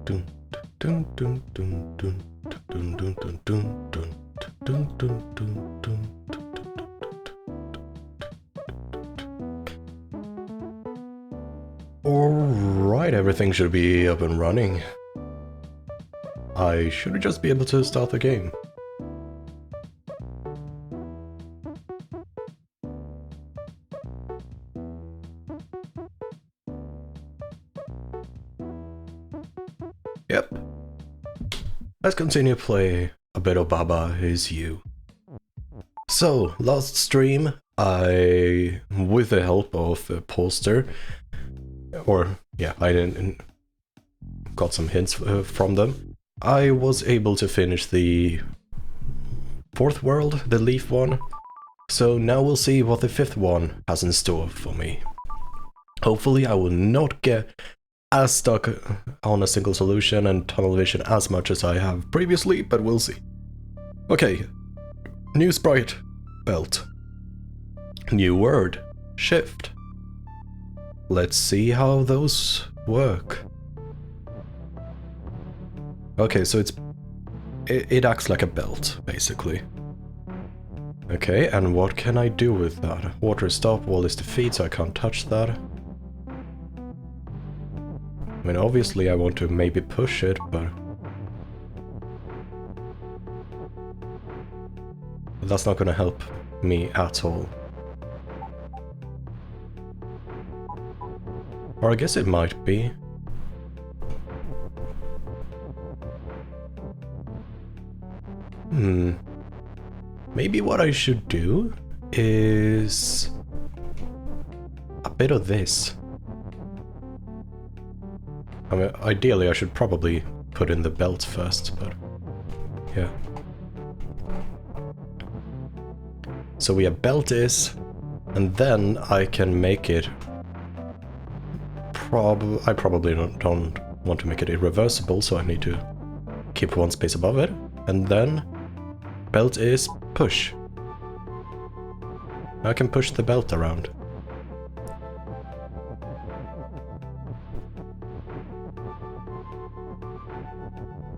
dun, dun, dun, dun, dun, dun, dun, dun, dun, dun, dun, dun, dun, dun. Alright, everything should be up and running. I should just be able to start the game. Yep. Let's continue play a bit of Baba Is You. So, last stream, I, with the help of a poster, I got some hints from them, I was able to finish the 4th world, the Leaf one. So now we'll see what the 5th one has in store for me. Hopefully I will not get as stuck on a single solution and tunnel vision as much as I have previously, but we'll see. Okay, new sprite, belt. New word, shift. Let's see how those work. Okay, so it acts like a belt, basically. Okay, and what can I do with that? Water is stop, wall is defeat, so I can't touch that. I mean, obviously I want to maybe push it, but that's not gonna help me at all. Or I guess it might be. Maybe what I should do is a bit of this. I mean, ideally I should probably put in the belt first, but yeah. So we have belt is, and then I can make it I probably don't want to make it irreversible, so I need to keep one space above it, and then belt is push. I can push the belt around.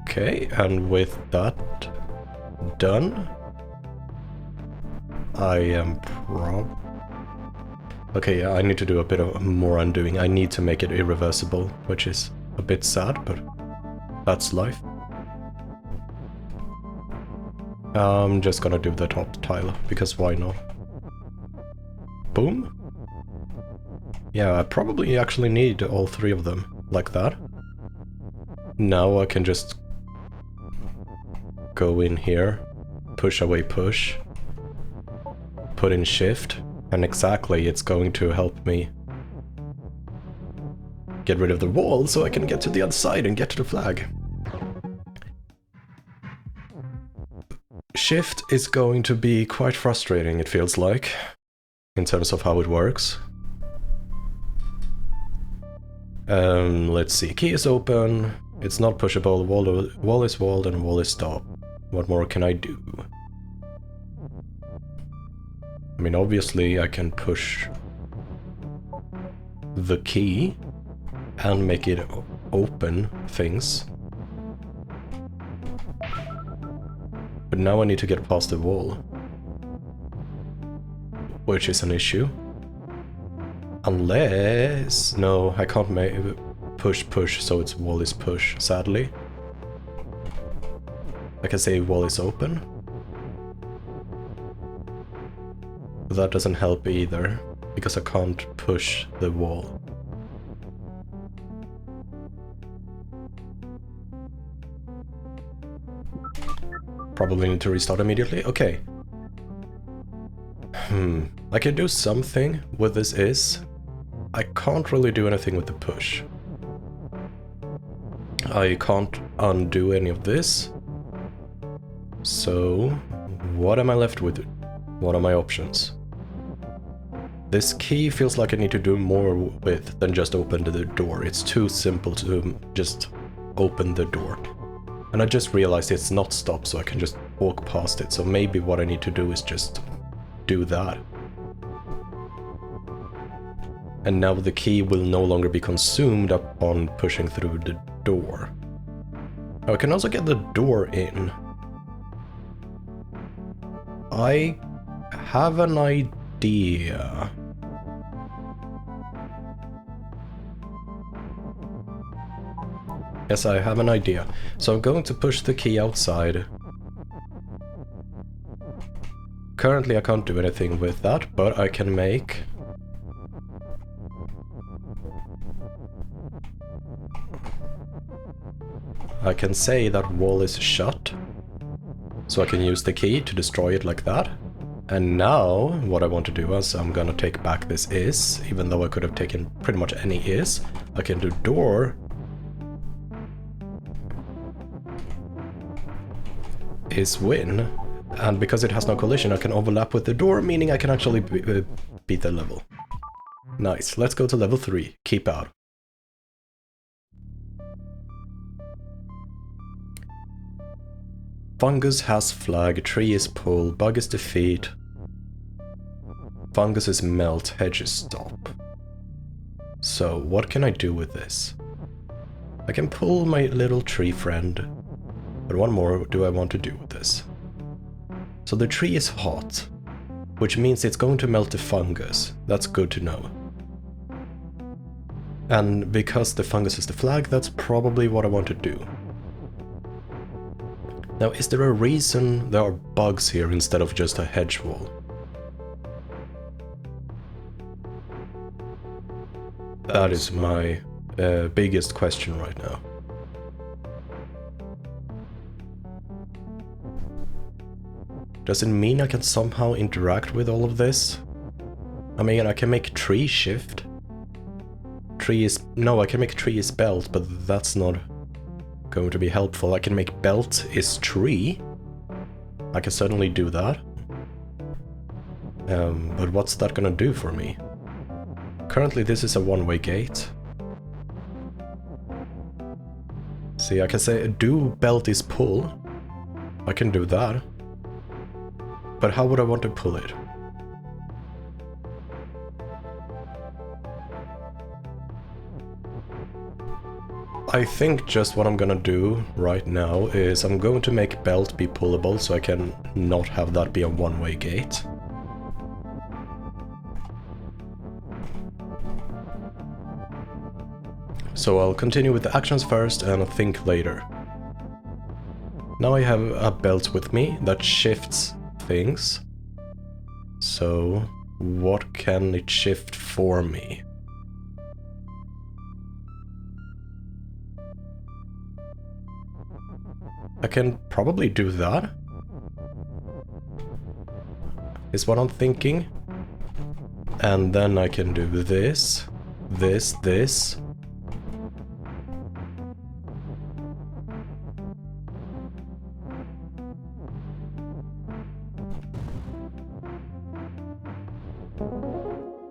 Okay, and with that done, I am okay, yeah, I need to do a bit of more undoing. I need to make it irreversible, which is a bit sad, but that's life. I'm just gonna do the top tile, because why not? Boom. Yeah, I probably actually need all 3 of them, like that. Now I can just go in here, push away push, put in shift, and exactly it's going to help me get rid of the wall so I can get to the other side and get to the flag. Shift is going to be quite frustrating, it feels like, in terms of how it works. Let's see, key is open, it's not pushable, wall is walled, and wall is stopped. What more can I do? I mean, obviously I can push the key and make it open things. But now I need to get past the wall, which is an issue. Unless... no, I can't make push, so its wall is push, sadly. I can say wall is open. But that doesn't help either, because I can't push the wall. Probably need to restart immediately. Okay. I can do something with this is. I can't really do anything with the push. I can't undo any of this. So, what am I left with? What are my options? This key feels like I need to do more with than just open the door. It's too simple to just open the door. And I just realized it's not stopped, so I can just walk past it. So maybe what I need to do is just do that. And now the key will no longer be consumed upon pushing through the door. Oh, I can also get the door in. I have an idea. Yes, I have an idea. So I'm going to push the key outside. Currently I can't do anything with that, but I can make... I can say that wall is shut. So I can use the key to destroy it like that. And now, what I want to do is I'm gonna take back this is, even though I could have taken pretty much any is. I can do door is win, and because it has no collision I can overlap with the door, meaning I can actually beat the level. Nice, let's go to level 3, keep out. Fungus has flag, tree is pull, bug is defeat. Fungus is melt, hedge is stop. So what can I do with this? I can pull my little tree friend. But what more do I want to do with this? So the tree is hot, which means it's going to melt the fungus. That's good to know. And because the fungus is the flag, that's probably what I want to do. Now, is there a reason there are bugs here instead of just a hedge wall? That is my biggest question right now. Does it mean I can somehow interact with all of this? I mean, I can make tree shift. Tree is... no, I can make tree is belt, but that's not going to be helpful. I can make belt is tree. I can certainly do that. But what's that gonna do for me? Currently this is a one-way gate. See, I can say do belt is pull. I can do that. But how would I want to pull it? I think just what I'm gonna do right now is I'm going to make belt be pullable so I can not have that be a one-way gate. So I'll continue with the actions first and think later. Now I have a belt with me that shifts things. So what can it shift for me? I can probably do that, is what I'm thinking. And then I can do this, this.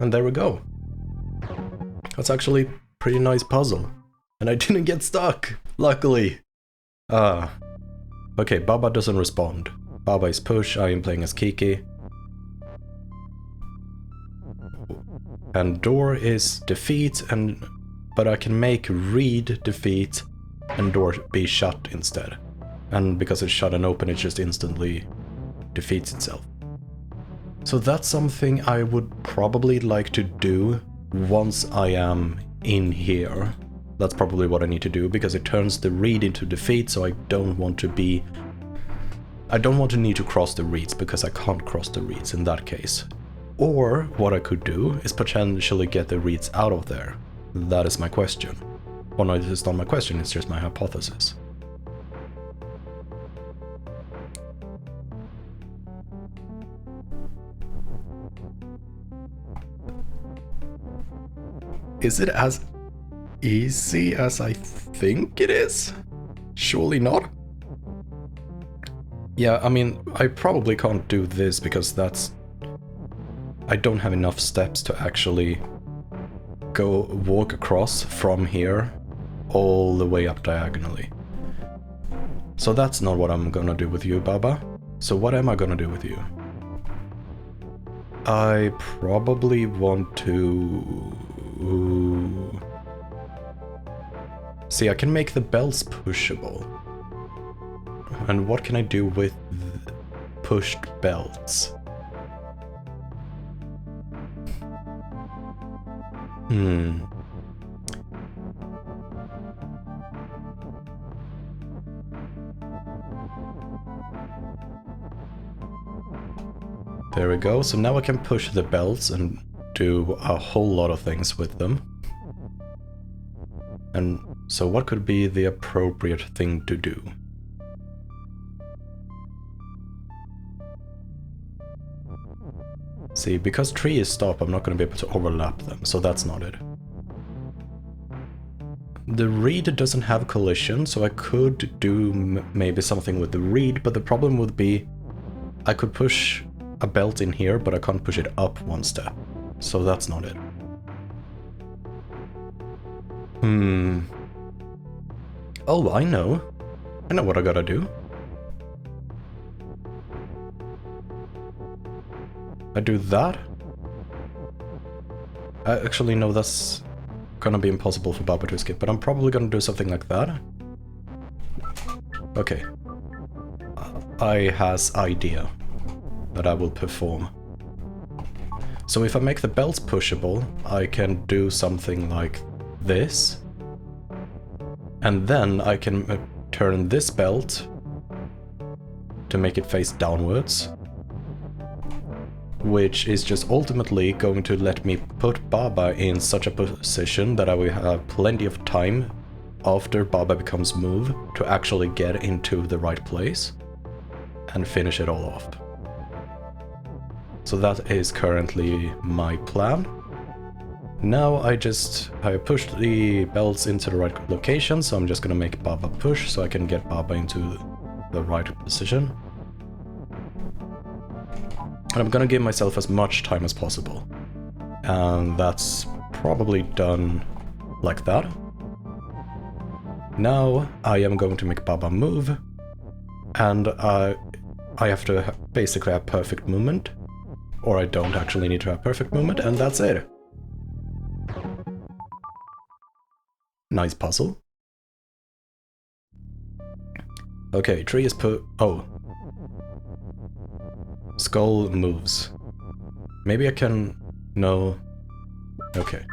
And there we go. That's actually a pretty nice puzzle. And I didn't get stuck, luckily. Okay, Baba doesn't respond. Baba is push, I am playing as Kiki. And door is defeat, but I can make read defeat and door be shut instead. And because it's shut and open, it just instantly defeats itself. So that's something I would probably like to do once I am in here. That's probably what I need to do, because it turns the read into defeat, so I don't want to need to cross the reads, because I can't cross the reads in that case. Or what I could do is potentially get the reads out of there. That is my question. Well, no, it's not my question, it's just my hypothesis. Is it as easy as I think it is? Surely not? Yeah, I mean, I probably can't do this because I don't have enough steps to actually walk across from here all the way up diagonally. So that's not what I'm gonna do with you, Baba. So what am I gonna do with you? I probably want to... See, I can make the belts pushable. And what can I do with pushed belts? There we go, so now I can push the belts and do a whole lot of things with them. And so what could be the appropriate thing to do? See, because tree is stop, I'm not going to be able to overlap them, so that's not it. The reed doesn't have collision, so I could do maybe something with the reed, but the problem would be I could push a belt in here, but I can't push it up one step, so that's not it. Oh, I know what I gotta do. I do that. Actually, no, that's gonna be impossible for Baba to skip, but I'm probably gonna do something like that. Okay. I has idea that I will perform. So if I make the belts pushable, I can do something like this. And then I can turn this belt to make it face downwards, which is just ultimately going to let me put Baba in such a position that I will have plenty of time after Baba becomes move to actually get into the right place and finish it all off. So that is currently my plan. Now I pushed the belts into the right location, so I'm just gonna make Baba push so I can get Baba into the right position. And I'm gonna give myself as much time as possible. And that's probably done like that. Now I am going to make Baba move, and I have to basically have perfect movement, or I don't actually need to have perfect movement, and that's it. Nice puzzle. Okay, tree is oh. Skull moves. Maybe I can... No. Okay.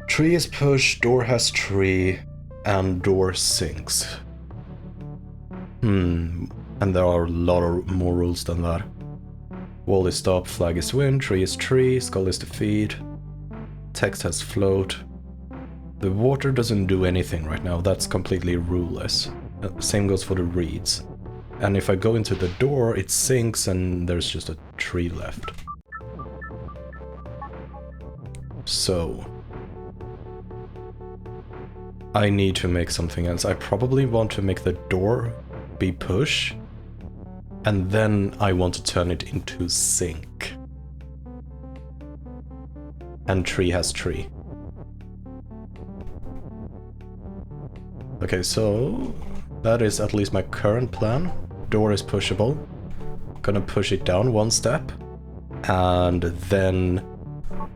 Tree is pushed, door has tree, and door sinks. And there are a lot of more rules than that. Wall is stop, flag is win, tree is tree, skull is defeat, text has float. The water doesn't do anything right now, that's completely ruleless. Same goes for the reeds. And if I go into the door, it sinks and there's just a tree left. So... I need to make something else. I probably want to make the door be push, and then I want to turn it into sink. And tree has tree. Okay, so that is at least my current plan. Door is pushable. Gonna push it down one step, and then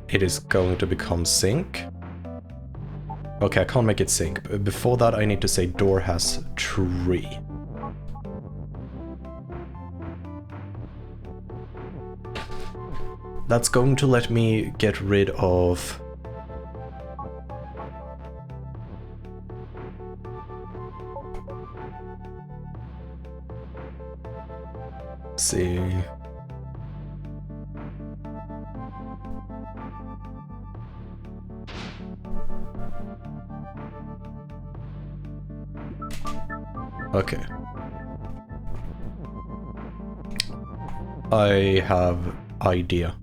it is going to become sink. Okay, I can't make it sink. Before that, I need to say door has tree. That's going to let me get rid of... Let's see... Okay. I have idea.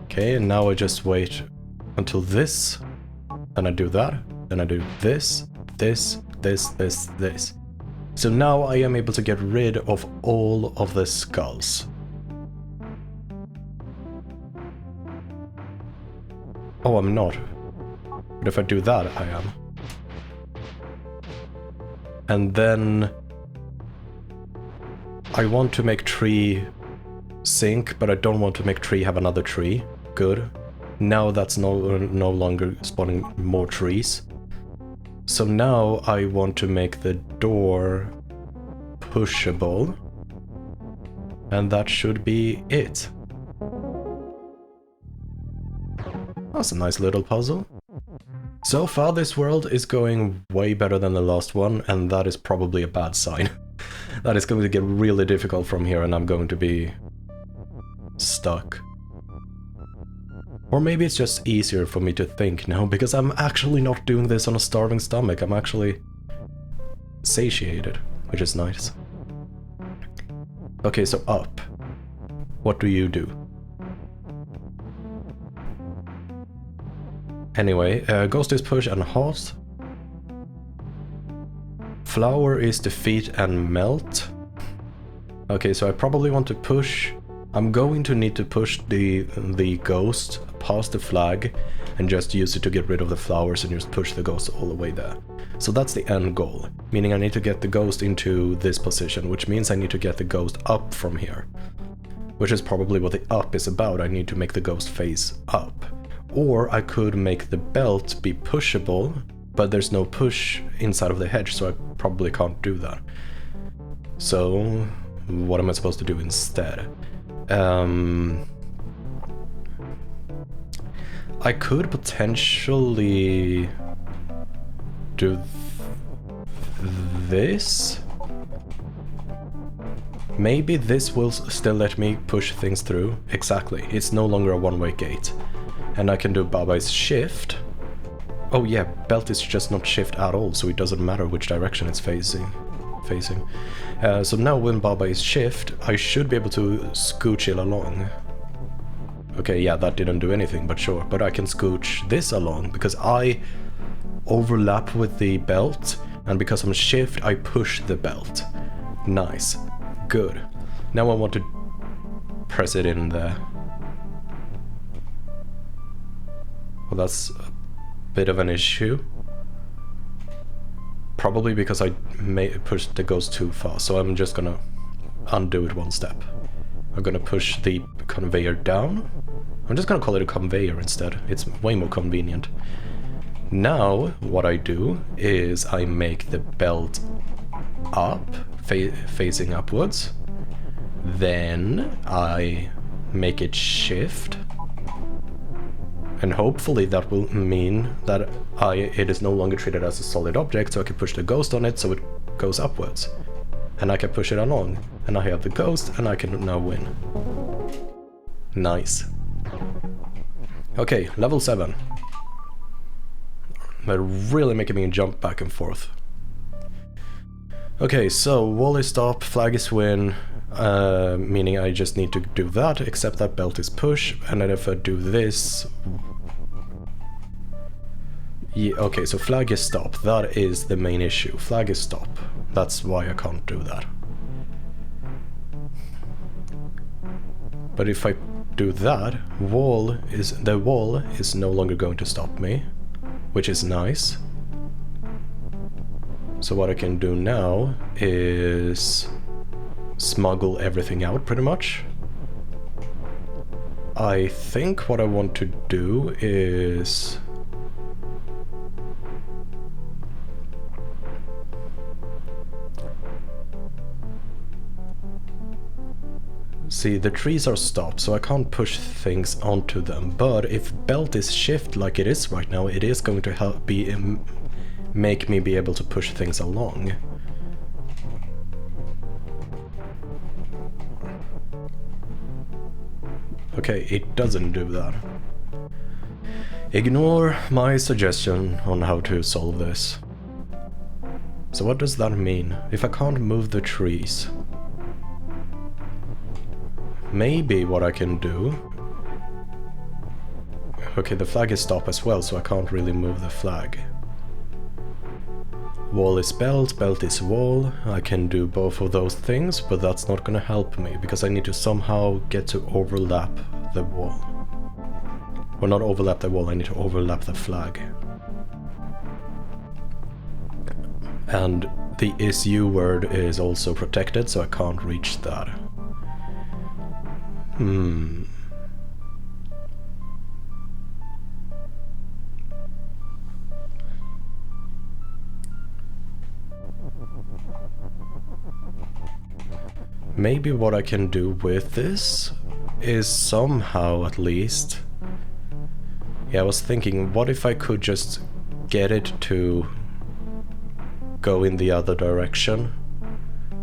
Okay, and now I just wait until this, then I do that, then I do this, this, this, this, this. So now I am able to get rid of all of the skulls. Oh, I'm not. But if I do that, I am. And then I want to make tree sink, but I don't want to make tree have another tree. Good. Now that's no longer spawning more trees. So now I want to make the door pushable. And that should be it. That's a nice little puzzle. So far this world is going way better than the last one, and that is probably a bad sign. That is going to get really difficult from here and I'm going to be stuck. Or maybe it's just easier for me to think now, because I'm actually not doing this on a starving stomach. I'm actually satiated, which is nice. Okay, so up. What do you do? Anyway, ghost is push and hot. Flower is defeat and melt. Okay, so I probably want to push. I'm going to need to push the ghost past the flag and just use it to get rid of the flowers and just push the ghost all the way there. So that's the end goal, meaning I need to get the ghost into this position, which means I need to get the ghost up from here. Which is probably what the up is about. I need to make the ghost face up. Or I could make the belt be pushable, but there's no push inside of the hedge, so I probably can't do that. So what am I supposed to do instead? I could potentially do this. Maybe this will still let me push things through. Exactly, it's no longer a one-way gate. And I can do Baba's shift. Oh yeah, belt is just not shift at all, so it doesn't matter which direction it's facing. So now when Baba is shift, I should be able to scooch it along. Okay, yeah, that didn't do anything, but sure. But I can scooch this along, because I overlap with the belt, and because I'm shift, I push the belt. Nice. Good. Now I want to press it in there. Well, that's a bit of an issue. Probably because I may push the ghost too far, so I'm just gonna undo it one step. I'm gonna push the conveyor down. I'm just gonna call it a conveyor instead. It's way more convenient. Now, what I do is I make the belt up, facing upwards. Then I make it shift. And hopefully that will mean that it is no longer treated as a solid object, so I can push the ghost on it so it goes upwards. And I can push it along. And I have the ghost, and I can now win. Nice. Okay, level 7. They're really making me jump back and forth. Okay, so wall is stop, flag is win, meaning I just need to do that, except that belt is push, and then if I do this... Yeah, okay, so flag is stop, that is the main issue. Flag is stop, that's why I can't do that. But if I do that, the wall is no longer going to stop me, which is nice. So what I can do now is smuggle everything out, pretty much. I think what I want to do is... See, the trees are stopped, so I can't push things onto them, but if belt is shift like it is right now, it is going to help make me be able to push things along. Okay, it doesn't do that. Ignore my suggestion on how to solve this. So what does that mean? If I can't move the trees... Maybe what I can do... Okay, the flag is stop as well, so I can't really move the flag. Wall is belt, belt is wall. I can do both of those things, but that's not gonna help me, because I need to somehow get to overlap the wall. Or not overlap the wall, I need to overlap the flag. And the SU word is also protected, so I can't reach that. Maybe what I can do with this is somehow at least... Yeah, I was thinking, what if I could just get it to go in the other direction?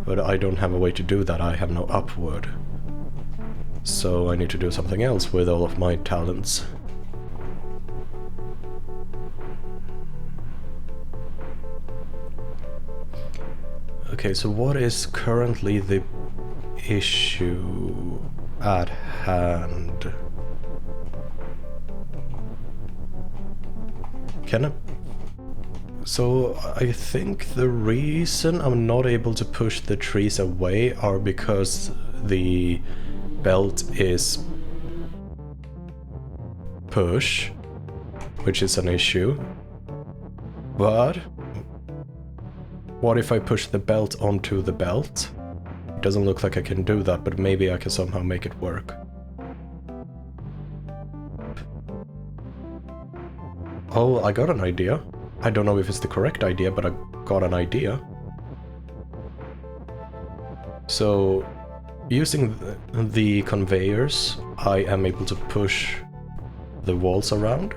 But I don't have a way to do that, I have no upward. So I need to do something else with all of my talents. Okay, so what is currently the issue at hand? Can I... So I think the reason I'm not able to push the trees away are because the belt is push, which is an issue. But what if I push the belt onto the belt? It doesn't look like I can do that, but maybe I can somehow make it work. Oh, I got an idea. I don't know if it's the correct idea, but I got an idea. So, using the conveyors, I am able to push the walls around.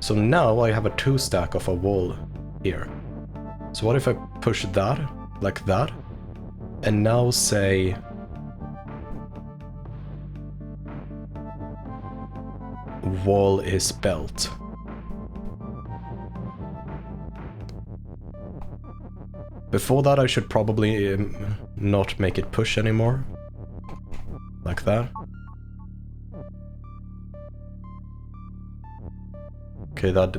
So now I have a 2-stack of a wall here. So what if I push that, like that, and now say... wall is belt. Before that I should probably not make it push anymore. Like that. Okay, that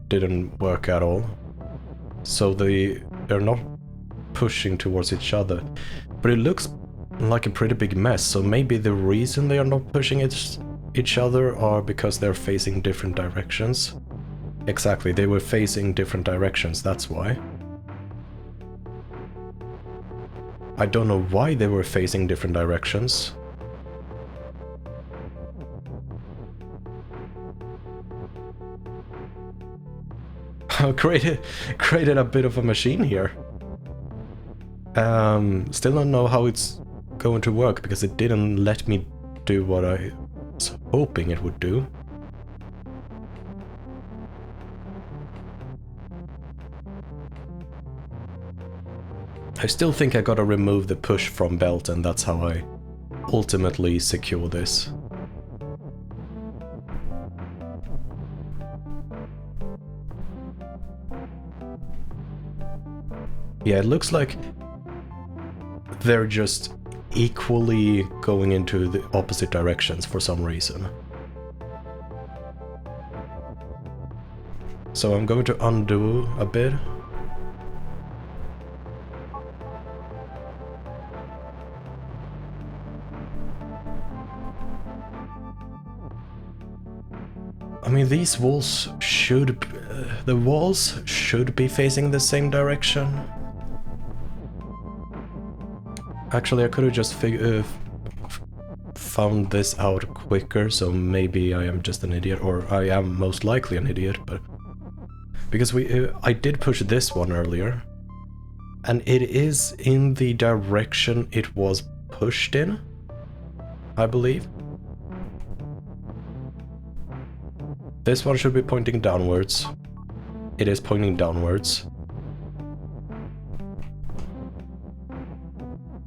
didn't work at all. So they're not pushing towards each other. But it looks like a pretty big mess, so maybe the reason they are not pushing each other are because they're facing different directions. Exactly, they were facing different directions, that's why. I don't know why they were facing different directions. I created a bit of a machine here. Still don't know how it's going to work because it didn't let me do what I was hoping it would do. I still think I gotta remove the push from belt, and that's how I ultimately secure this. Yeah, it looks like they're just equally going into the opposite directions for some reason. So I'm going to undo a bit. I mean, these walls should... the walls should be facing the same direction. Actually, I could have just found this out quicker, so maybe I am just an idiot, or I am most likely an idiot, but... Because I did push this one earlier, and it is in the direction it was pushed in, I believe. This one should be pointing downwards. It is pointing downwards.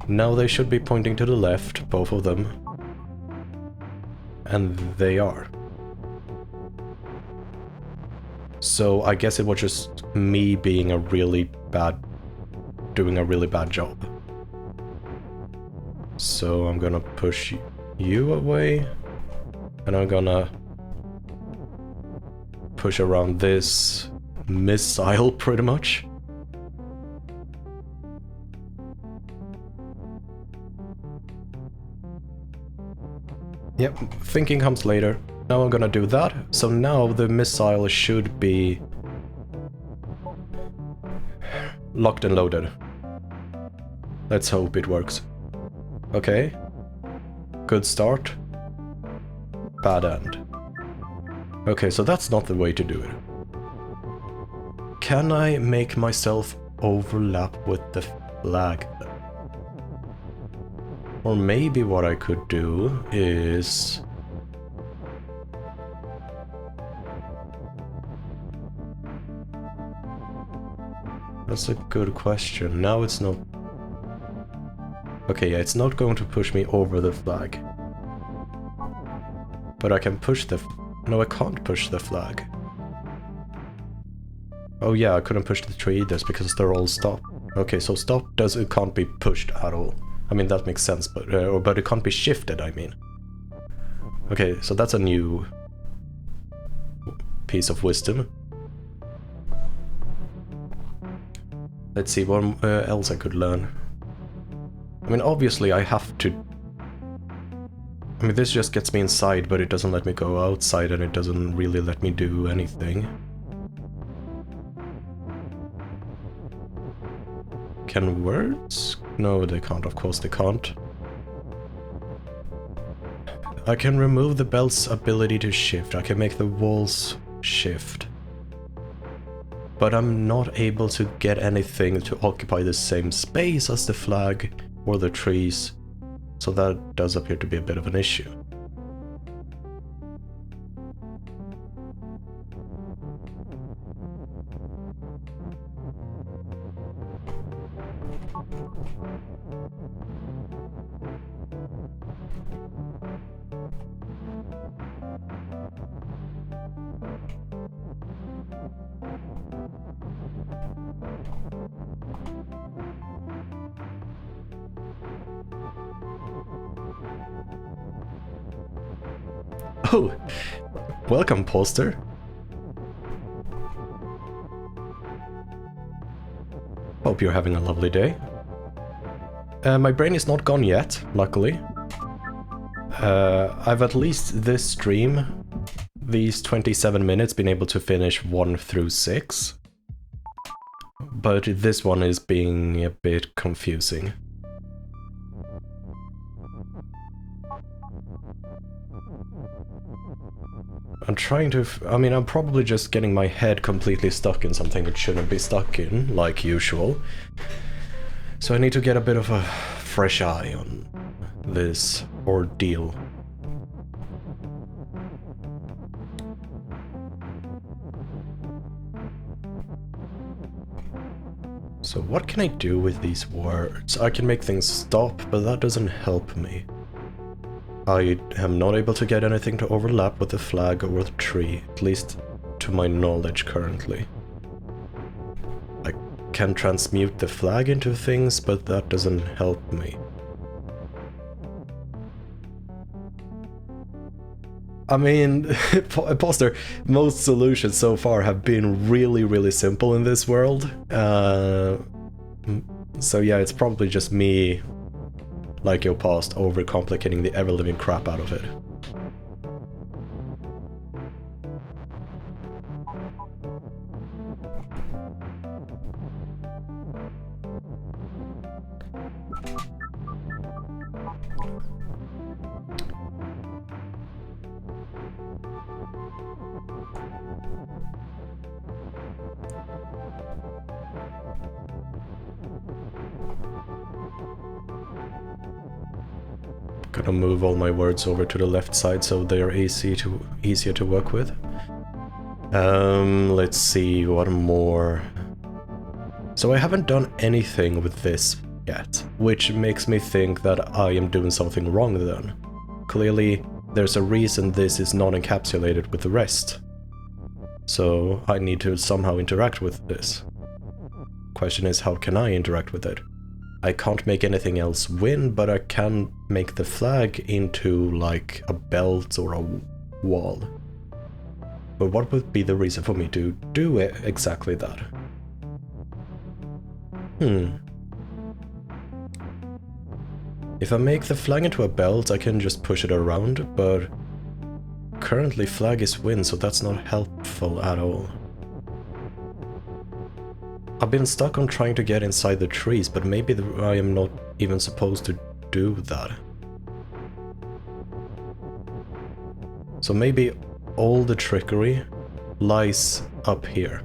Now they should be pointing to the left, both of them. And they are. So I guess it was just me being doing a really bad job. So I'm gonna push you away, and I'm gonna push around this missile, pretty much. Yep, thinking comes later. Now I'm gonna do that, so now the missile should be Locked and loaded. Let's hope it works. Okay. Good start. Bad end. Okay, so that's not the way to do it. Can I make myself overlap with the flag? Or maybe what I could do is... That's a good question. Now it's not... Okay, yeah, it's not going to push me over the flag. But I can push the... No, I can't push the flag. Oh yeah, I couldn't push the tree just because they're all stopped. Okay, so stop can't be pushed at all. I mean, that makes sense, but it can't be shifted, I mean. Okay, so that's a new piece of wisdom. Let's see what else I could learn. I mean, obviously I have to... I mean, this just gets me inside, but it doesn't let me go outside, and it doesn't really let me do anything. Can words? No, they can't. Of course they can't. I can remove the belt's ability to shift. I can make the walls shift. But I'm not able to get anything to occupy the same space as the flag or the trees. So that does appear to be a bit of an issue. Oh, welcome, poster. Hope you're having a lovely day. My brain is not gone yet, luckily. I've at least this stream, these 27 minutes, been able to finish 1 through 6. But this one is being a bit confusing. I'm trying to... I mean, I'm probably just getting my head completely stuck in something it shouldn't be stuck in, like usual. So I need to get a bit of a fresh eye on this ordeal. So what can I do with these words? I can make things stop, but that doesn't help me. I am not able to get anything to overlap with the flag or the tree, at least to my knowledge currently. I can transmute the flag into things, but that doesn't help me. I mean, Poster, most solutions so far have been really, really simple in this world. So yeah, it's probably just me, like your past, overcomplicating the ever-living crap out of it. Gonna move all my words over to the left side so they are easier to work with. Let's see, what more? So I haven't done anything with this yet, which makes me think that I am doing something wrong then. Clearly, there's a reason this is not encapsulated with the rest. So I need to somehow interact with this. Question is, how can I interact with it? I can't make anything else win, but I can make the flag into, like, a belt or a wall. But what would be the reason for me to do it exactly that? If I make the flag into a belt, I can just push it around, but currently flag is win, so that's not helpful at all. I've been stuck on trying to get inside the trees, but maybe I am not even supposed to do that. So maybe all the trickery lies up here.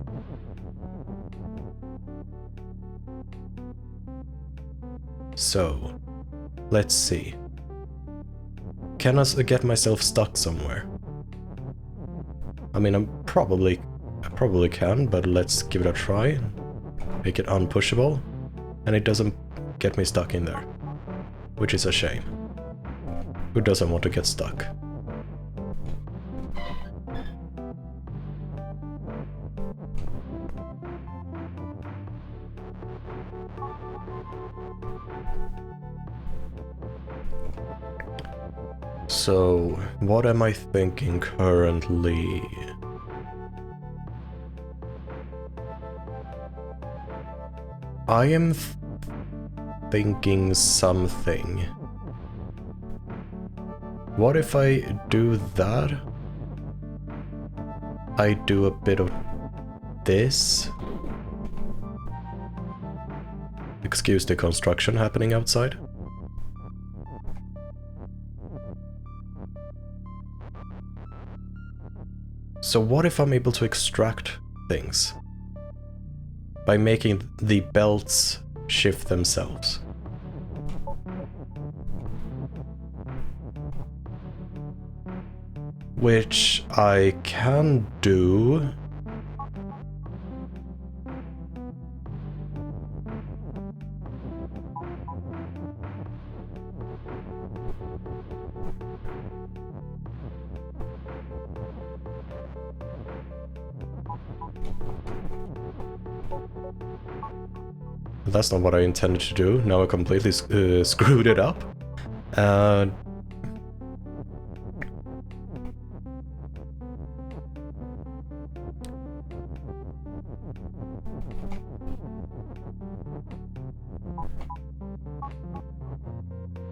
So, let's see. Can I get myself stuck somewhere? I mean, I probably can, but let's give it a try. Make it unpushable, and it doesn't get me stuck in there, which is a shame. Who doesn't want to get stuck? So, what am I thinking currently? I am thinking something. What if I do that? I do a bit of this. Excuse the construction happening outside. So what if I'm able to extract things by making the belts shift themselves? Which I can do. That's not what I intended to do. Now I completely screwed it up.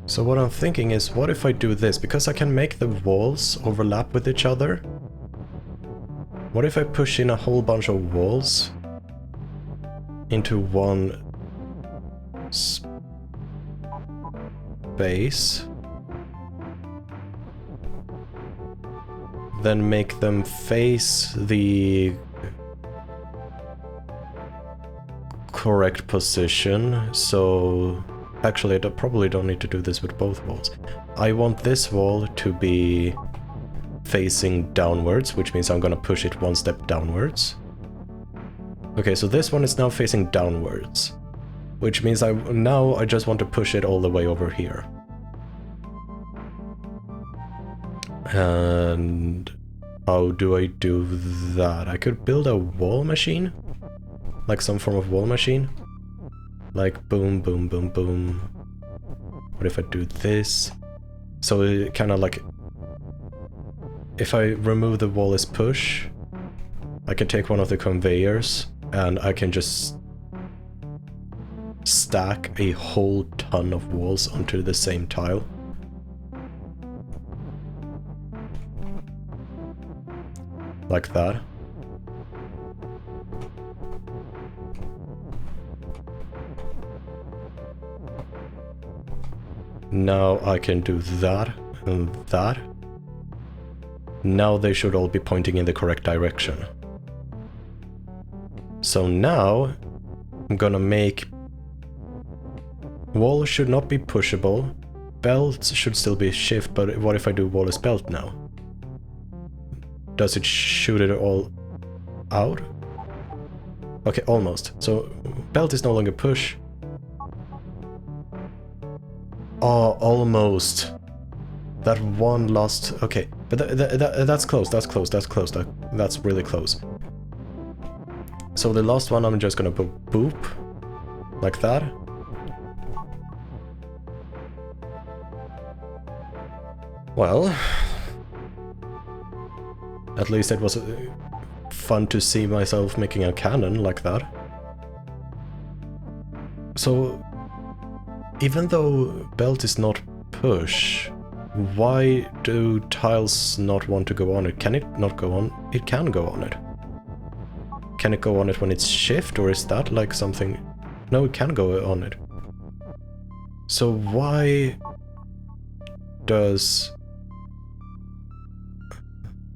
So what I'm thinking is, what if I do this? Because I can make the walls overlap with each other. What if I push in a whole bunch of walls into one space, then make them face the correct position? So actually, I probably don't need to do this with both walls. I want this wall to be facing downwards, which means I'm gonna push it one step downwards. Okay, so this one is now facing downwards, which means I just want to push it all the way over here. And how do I do that? I could build a wall machine, like some form of wall machine. Like boom, boom, boom, boom. What if I do this? So it kind of like, if I remove the wall as push, I can take one of the conveyors and I can just stack a whole ton of walls onto the same tile. Like that. Now I can do that and that. Now they should all be pointing in the correct direction. So now I'm gonna make wall should not be pushable, belts should still be shift, but what if I do wall as belt now? Does it shoot it all out? Okay, almost. So belt is no longer push. Oh, almost. That one lost. Okay, but that's close. That's close. That's close. That's really close. So the last one, I'm just gonna put boop like that. Well, at least it was fun to see myself making a cannon like that. So, even though belt is not push, why do tiles not want to go on it? Can it not go on? It can go on it. can it go on it when it's shift, or is that like something... No, it can go on it. So why does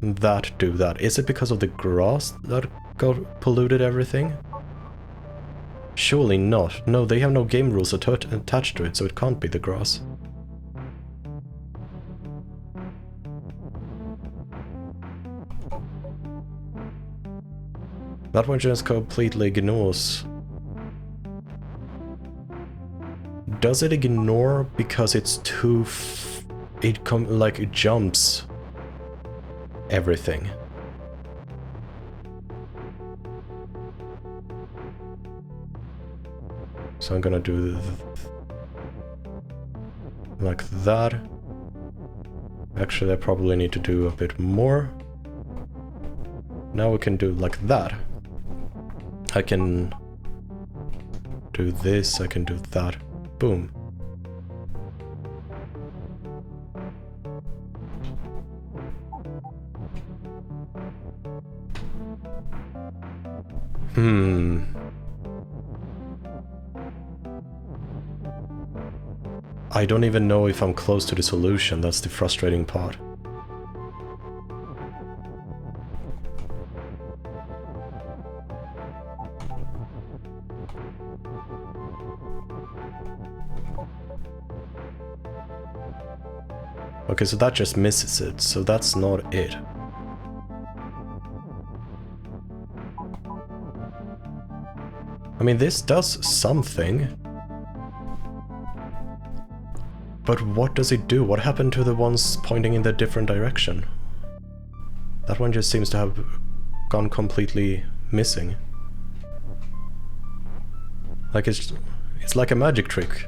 that do that? Is it because of the grass that got polluted everything? Surely not. No, they have no game rules attached to it, so it can't be the grass. That one just completely ignores. Does it ignore because it's too it jumps everything? So I'm gonna do like that. Actually, I probably need to do a bit more. Now we can do like that. I can do this, I can do that. Boom. I don't even know if I'm close to the solution, that's the frustrating part. Okay, so that just misses it, so that's not it. I mean, this does something. But what does it do? What happened to the ones pointing in the different direction? That one just seems to have gone completely missing. Like it's like a magic trick.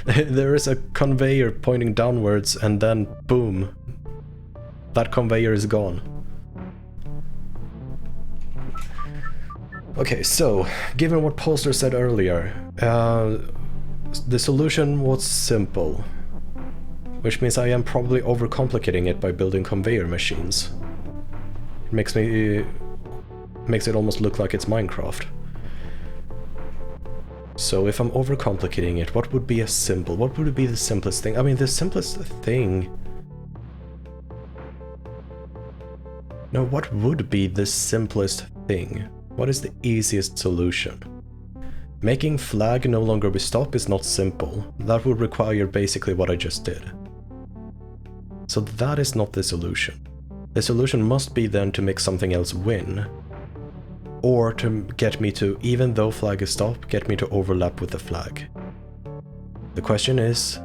There is a conveyor pointing downwards and then boom, that conveyor is gone. Okay, so given what Poster said earlier, the solution was simple, which means I am probably overcomplicating it by building conveyor machines. It makes it almost look like it's Minecraft. So if I'm overcomplicating it, what would be what would be the simplest thing? I mean, the simplest thing... No, what would be the simplest thing? What is the easiest solution? Making flag no longer be stop is not simple. That would require basically what I just did. So that is not the solution. The solution must be then to make something else win. Or to get me to, even though flag is stop, get me to overlap with the flag. The question is,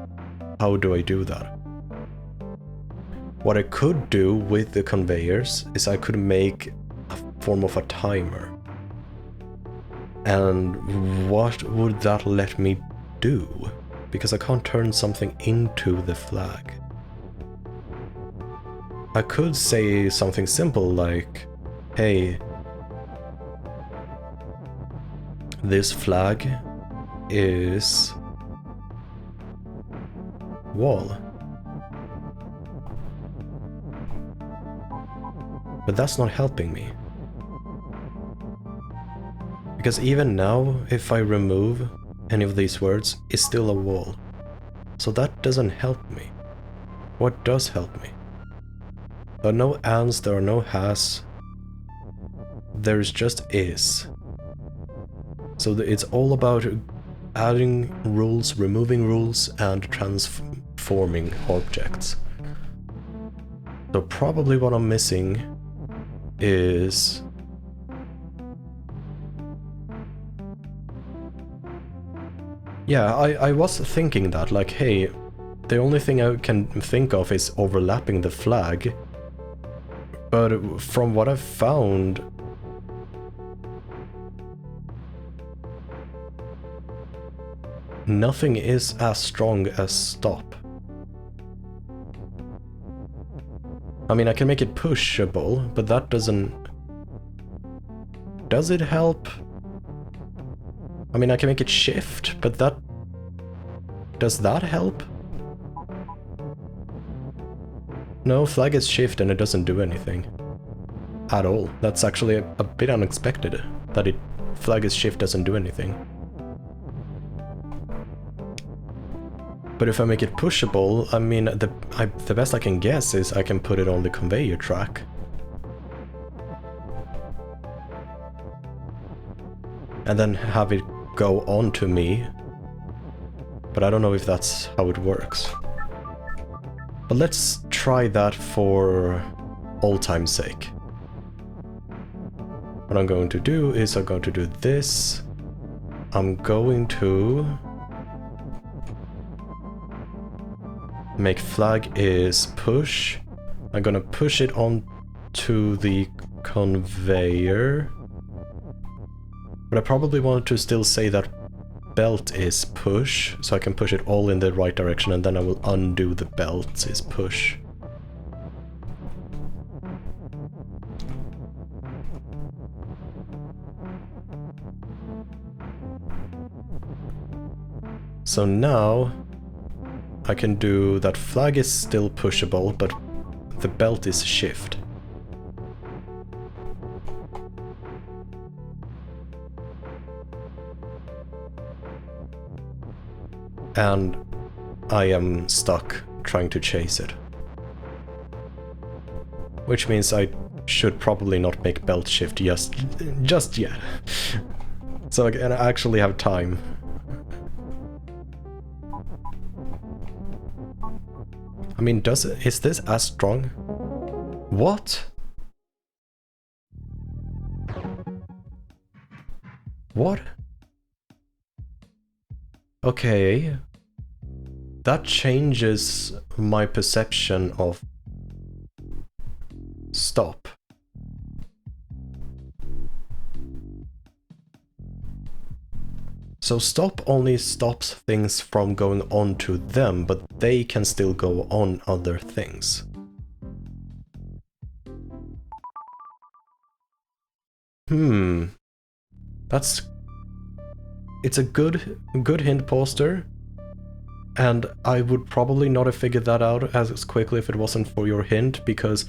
how do I do that? What I could do with the conveyors is I could make a form of a timer. And what would that let me do? Because I can't turn something into the flag. I could say something simple like, hey, this flag is wall. But that's not helping me. Because even now, if I remove any of these words, it's still a wall. So that doesn't help me. What does help me? There are no ands, there are no has. There's just is. So it's all about adding rules, removing rules, and transforming objects. So probably what I'm missing is... Yeah, I was thinking that, like, hey, the only thing I can think of is overlapping the flag. But from what I've found... nothing is as strong as stop. I mean, I can make it pushable, but that doesn't... Does it help? I mean, I can make it shift, but that... Does that help? No, flag is shift and it doesn't do anything. at all. That's actually a bit unexpected, that flag is shift doesn't do anything. But if I make it pushable, I mean, the best I can guess is I can put it on the conveyor track. And then have it go on to me. But I don't know if that's how it works. But let's try that for old time's sake. What I'm going to do is I'm going to do this. I'm going to make flag is push. I'm gonna push it on to the conveyor. But I probably want to still say that belt is push, so I can push it all in the right direction, and then I will undo the belt is push. So now I can do that flag is still pushable, but the belt is shift. And I am stuck trying to chase it. Which means I should probably not make belt shift just yet. So I can actually have time. I mean, is this as strong? What? What? Okay. That changes my perception of stop. So stop only stops things from going on to them, but they can still go on other things. It's a good hint poster, and I would probably not have figured that out as quickly if it wasn't for your hint, because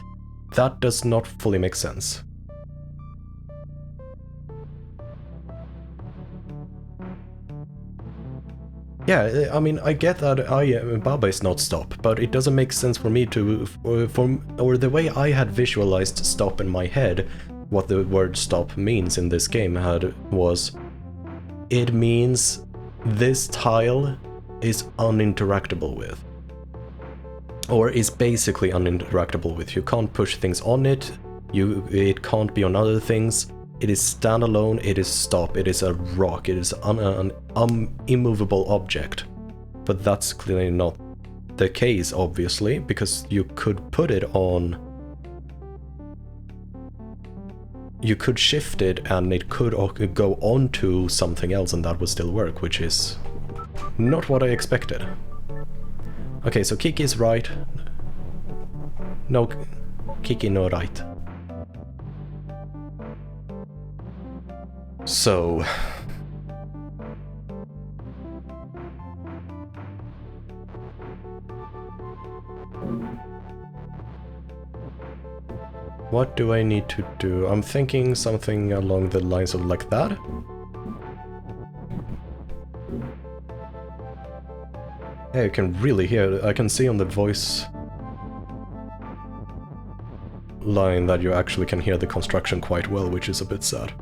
that does not fully make sense. Yeah, I mean, I get that Baba is not stop, but it doesn't make sense for me to, or the way I had visualized stop in my head, what the word stop means in this game was, it means this tile is uninteractable with. Or is basically uninteractable with. You can't push things on it, it can't be on other things. It is standalone, it is stop, it is a rock, it is an immovable object. But that's clearly not the case, obviously, because you could put it on... You could shift it and it could go on to something else and that would still work, which is not what I expected. Okay, so Kiki is right. No, Kiki no right. So... what do I need to do? I'm thinking something along the lines of like that. Yeah, you can really hear, I can see on the voice line that you actually can hear the construction quite well, which is a bit sad.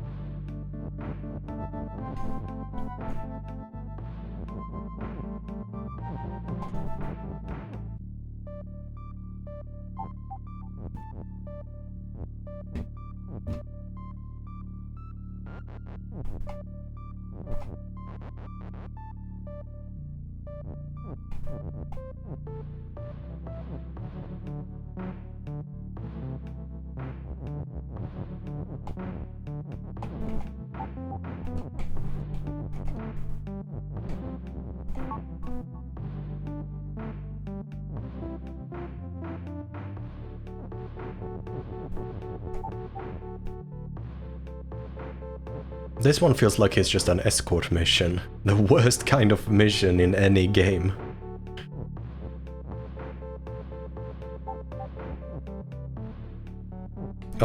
This one feels like it's just an escort mission. The worst kind of mission in any game.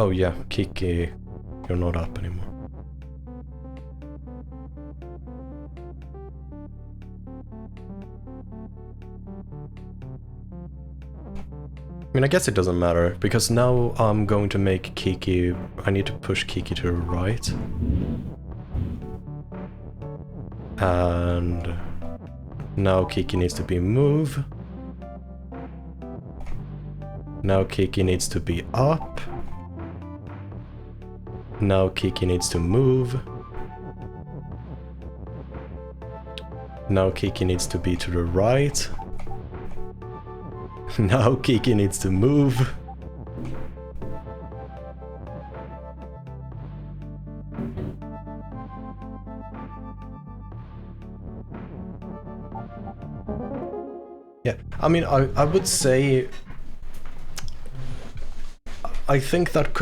Oh yeah, Kiki, you're not up anymore. I mean, I guess it doesn't matter, because now I'm going to make Kiki... I need to push Kiki to the right. And... now Kiki needs to be moved. Now Kiki needs to be up. Now Kiki needs to move. Now Kiki needs to be to the right. Now Kiki needs to move. Yeah, I mean, I would say... I think that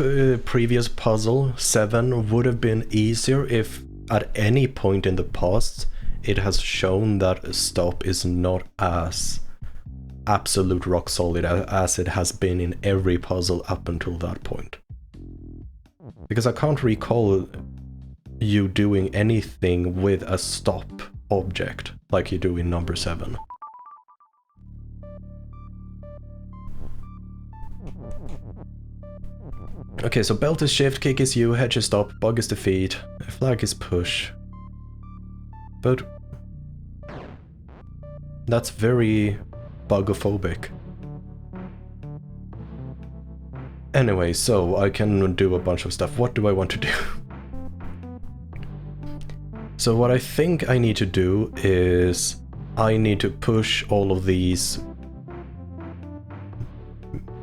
previous puzzle, 7, would have been easier if at any point in the past it has shown that stop is not as absolute rock solid as it has been in every puzzle up until that point. Because I can't recall you doing anything with a stop object like you do in number 7. Okay, so belt is shift, kick is U, hedge is stop, bug is defeat, flag is push. But that's very bugophobic. Anyway, so I can do a bunch of stuff. What do I want to do? So what I think I need to do is I need to push all of these...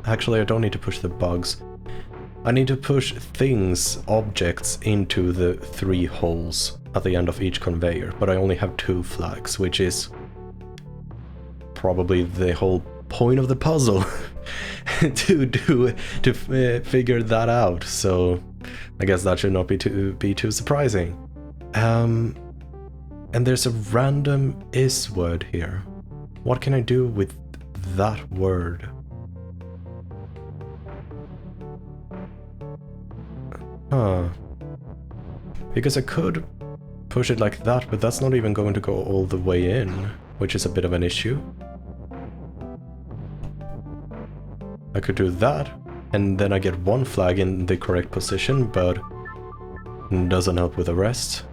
Actually, I don't need to push the bugs. I need to push things, objects, into the 3 holes at the end of each conveyor, but I only have 2 flags, which is probably the whole point of the puzzle to figure that out. So I guess that should not be too surprising. And there's a random is word here. What can I do with that word? Huh. Because I could push it like that, but that's not even going to go all the way in, which is a bit of an issue. I could do that, and then I get 1 flag in the correct position, but doesn't help with the rest.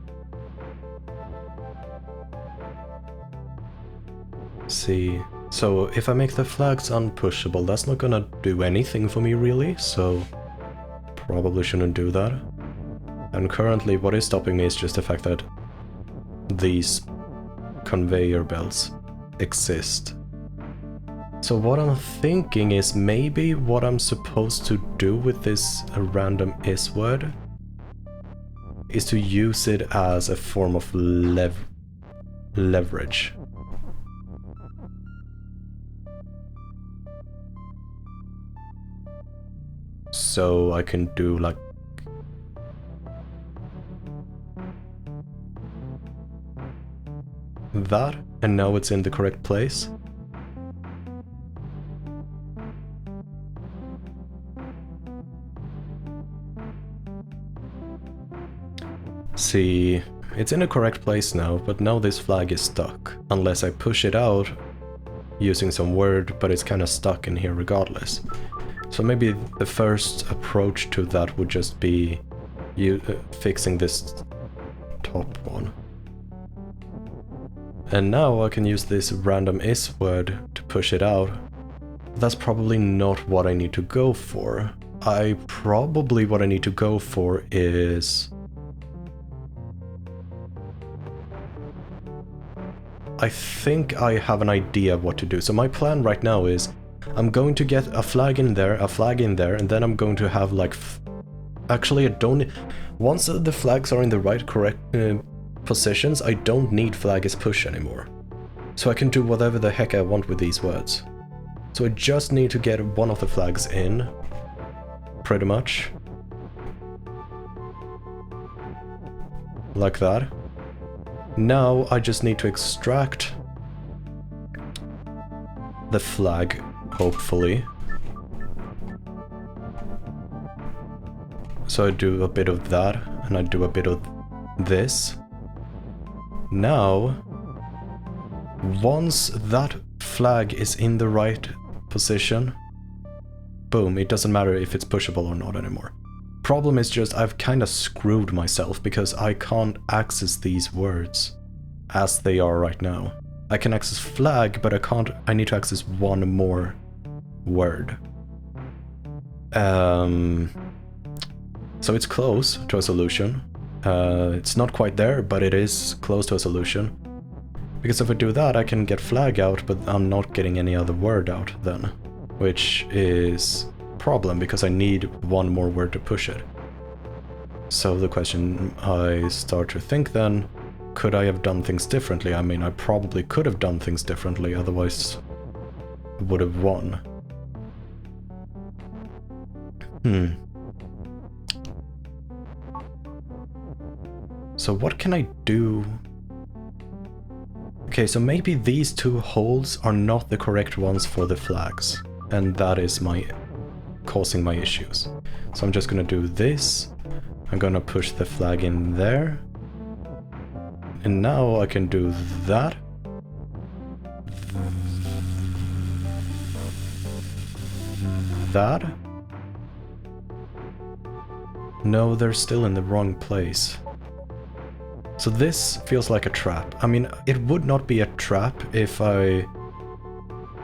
See, so if I make the flags unpushable, that's not gonna do anything for me really, so probably shouldn't do that. And currently what is stopping me is just the fact that these conveyor belts exist. So what I'm thinking is maybe what I'm supposed to do with this random is word is to use it as a form of leverage. So I can do like that, and now it's in the correct place. See, it's in the correct place now, but now this flag is stuck, unless I push it out using some word, but it's kind of stuck in here regardless. So maybe the first approach to that would just be fixing this top one. And now I can use this random is word to push it out. That's probably not what I need to go for. What I need to go for is... I think I have an idea of what to do. So my plan right now is I'm going to get a flag in there, and then I'm going to have like... Actually, I don't... Once the flags are in the right correct positions, I don't need flag is push anymore. So I can do whatever the heck I want with these words. So I just need to get one of the flags in, pretty much. Like that. Now I just need to extract the flag, hopefully. So I do a bit of that, and I do a bit of this. Now, once that flag is in the right position, boom, it doesn't matter if it's pushable or not anymore. Problem is just I've kind of screwed myself because I can't access these words as they are right now. I can access flag, but I need to access one more word. So it's close to a solution. It's not quite there, but it is close to a solution. Because if I do that, I can get flag out, but I'm not getting any other word out then. Which is a problem, because I need one more word to push it. So the question I start to think then, could I have done things differently? I mean, I probably could have done things differently, otherwise I would have won. So what can I do? Okay, so maybe these two holes are not the correct ones for the flags, and that is causing my issues. So I'm just gonna do this. I'm gonna push the flag in there. And now I can do that. That. No, they're still in the wrong place. So this feels like a trap. I mean, it would not be a trap if I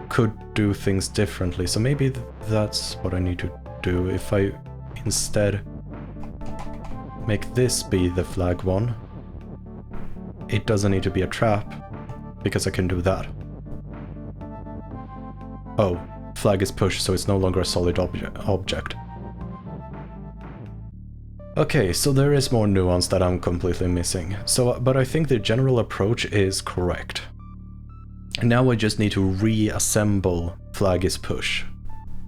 could do things differently. So maybe that's what I need to do. If I instead make this be the flag one, it doesn't need to be a trap because I can do that. Oh, flag is pushed, so it's no longer a solid object. Okay, so there is more nuance that I'm completely missing. But I think the general approach is correct. Now I just need to reassemble flag is push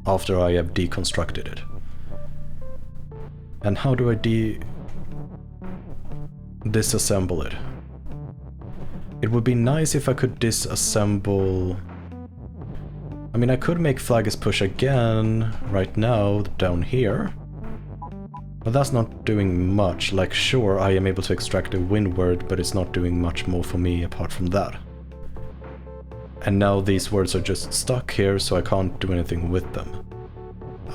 after I have deconstructed it. And how do I disassemble it? It would be nice if I could disassemble... I mean, I could make flag is push again right now down here. But that's not doing much. Like, sure, I am able to extract a win word, but it's not doing much more for me apart from that. And now these words are just stuck here, so I can't do anything with them.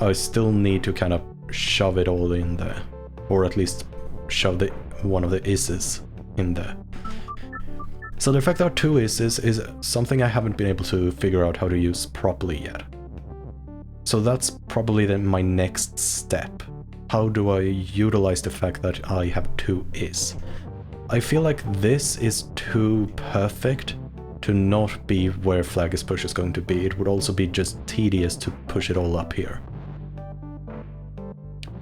I still need to kind of shove it all in there. Or at least shove one of the is's in there. So the fact there are two is's is something I haven't been able to figure out how to use properly yet. So that's probably then my next step. How do I utilize the fact that I have two is? I feel like this is too perfect to not be where flag is push is going to be. It would also be just tedious to push it all up here.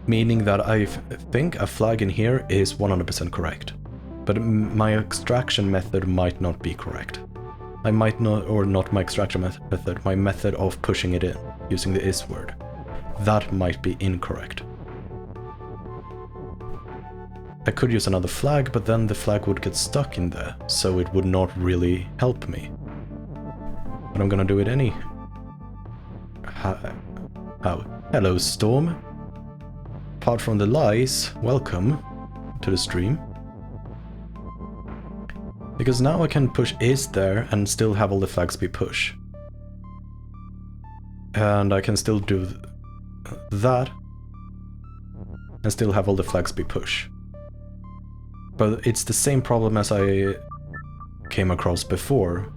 Meaning that I think a flag in here is 100% correct. But my extraction method might not be correct. I might not, or not my extraction method, my method of pushing it in, using the is word. That might be incorrect. I could use another flag, but then the flag would get stuck in there, so it would not really help me. But I'm gonna do it any... How? Hello, Storm. Apart from the lies, welcome to the stream. Because now I can push is there and still have all the flags be push. And I can still do that and still have all the flags be push. But it's the same problem as I came across before,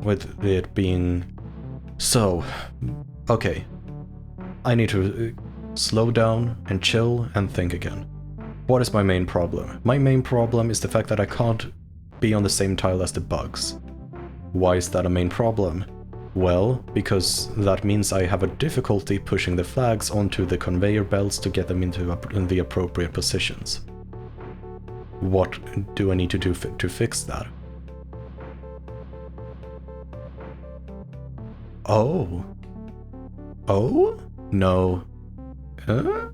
with it being... So, okay, I need to slow down and chill and think again. What is my main problem? My main problem is the fact that I can't be on the same tile as the bugs. Why is that a main problem? Well, because that means I have a difficulty pushing the flags onto the conveyor belts to get them into the appropriate positions. What do I need to do to fix that? Oh. Oh? No. Huh?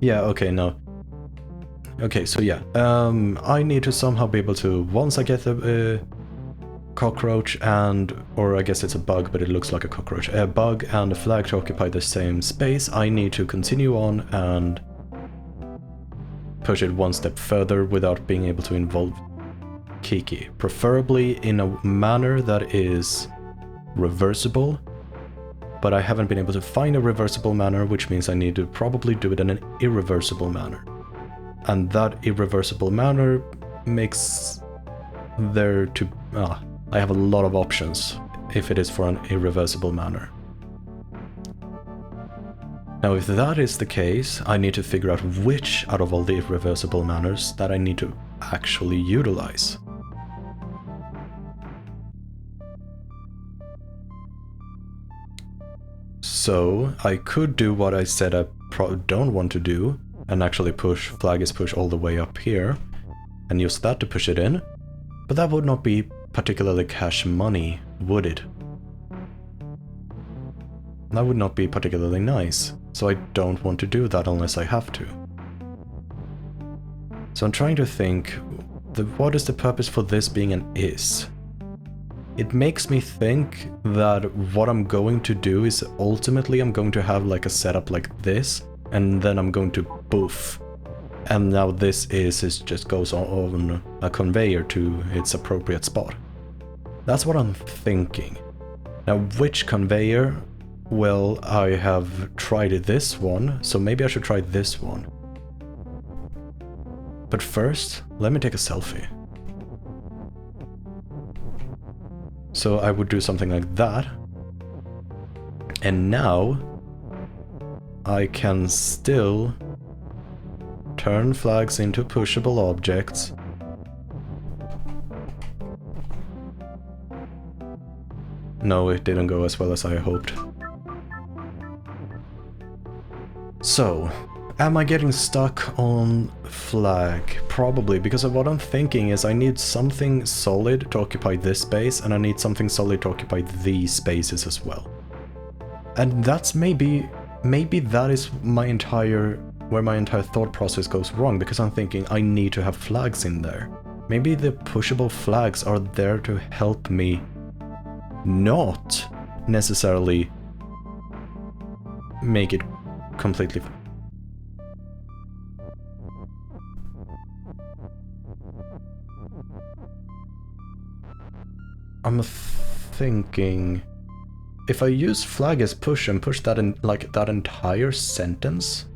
Yeah, okay, no. Okay, so yeah, I need to somehow be able to, once I get the cockroach and, or I guess it's a bug, but it looks like a cockroach. A bug and a flag to occupy the same space. I need to continue on and push it one step further without being able to involve Kiki. Preferably in a manner that is reversible, but I haven't been able to find a reversible manner, which means I need to probably do it in an irreversible manner. And that irreversible manner makes there to... I have a lot of options if it is for an irreversible manner. Now if that is the case, I need to figure out which out of all the irreversible manners that I need to actually utilize. So I could do what I said I don't want to do, and actually push flag is push all the way up here, and use that to push it in, but that would not be particularly cash money, would it? That would not be particularly nice, so I don't want to do that unless I have to. So I'm trying to think, what is the purpose for this being an is? It makes me think that what I'm going to do is ultimately I'm going to have like a setup like this, and then I'm going to poof. And now this is just goes on a conveyor to its appropriate spot. That's what I'm thinking. Now which conveyor? Well, I have tried this one, so maybe I should try this one. But first, let me take a selfie. So I would do something like that. And now I can still turn flags into pushable objects. No, it didn't go as well as I hoped. So, am I getting stuck on flag? Probably, because of what I'm thinking is I need something solid to occupy this space, and I need something solid to occupy these spaces as well. And that's maybe that is where my entire thought process goes wrong, because I'm thinking I need to have flags in there. Maybe the pushable flags are there to help me not necessarily make it completely... I'm thinking... if I use flag as push and push that in like that entire sentence,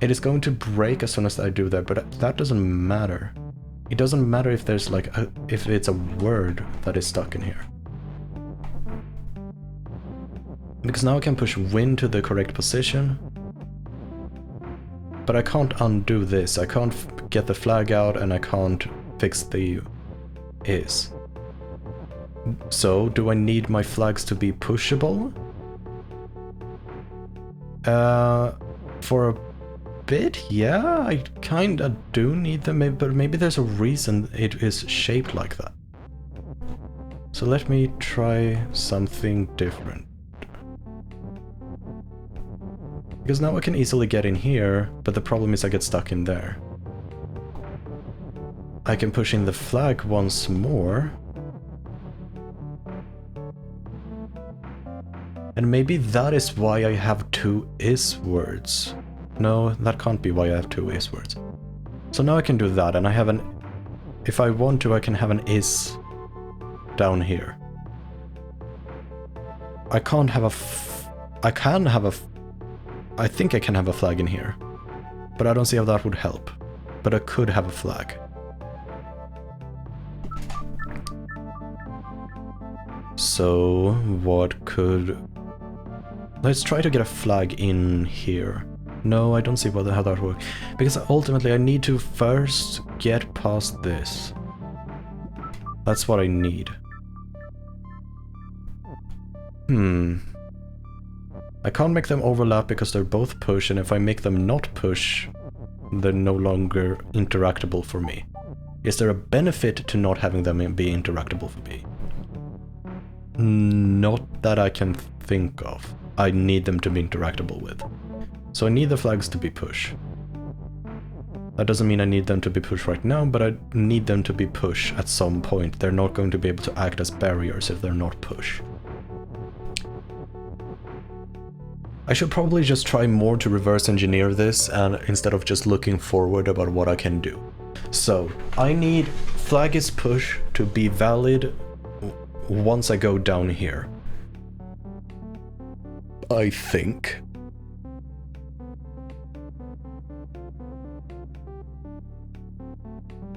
it is going to break as soon as I do that, but that doesn't matter. It doesn't matter if there's like if it's a word that is stuck in here. Because now I can push win to the correct position. But I can't undo this. I can't get the flag out and I can't fix the is. So, do I need my flags to be pushable? For a bit, yeah, I kinda do need them, but maybe there's a reason it is shaped like that. So let me try something different. Because now I can easily get in here, but the problem is I get stuck in there. I can push in the flag once more. And maybe that is why I have two is words. No, that can't be why I have two is words. So now I can do that, and I have an... if I want to, I can have an is down here. I can't have a I can have a... I think I can have a flag in here. But I don't see how that would help. But I could have a flag. So, what could... let's try to get a flag in here. No, I don't see how that works. Because ultimately I need to first get past this. That's what I need. I can't make them overlap because they're both push, and if I make them not push, they're no longer interactable for me. Is there a benefit to not having them be interactable for me? Not that I can think of. I need them to be interactable with. So I need the flags to be push. That doesn't mean I need them to be pushed right now, but I need them to be pushed at some point. They're not going to be able to act as barriers if they're not pushed. I should probably just try more to reverse engineer this, and instead of just looking forward about what I can do. So, I need flag is push to be valid once I go down here. I think.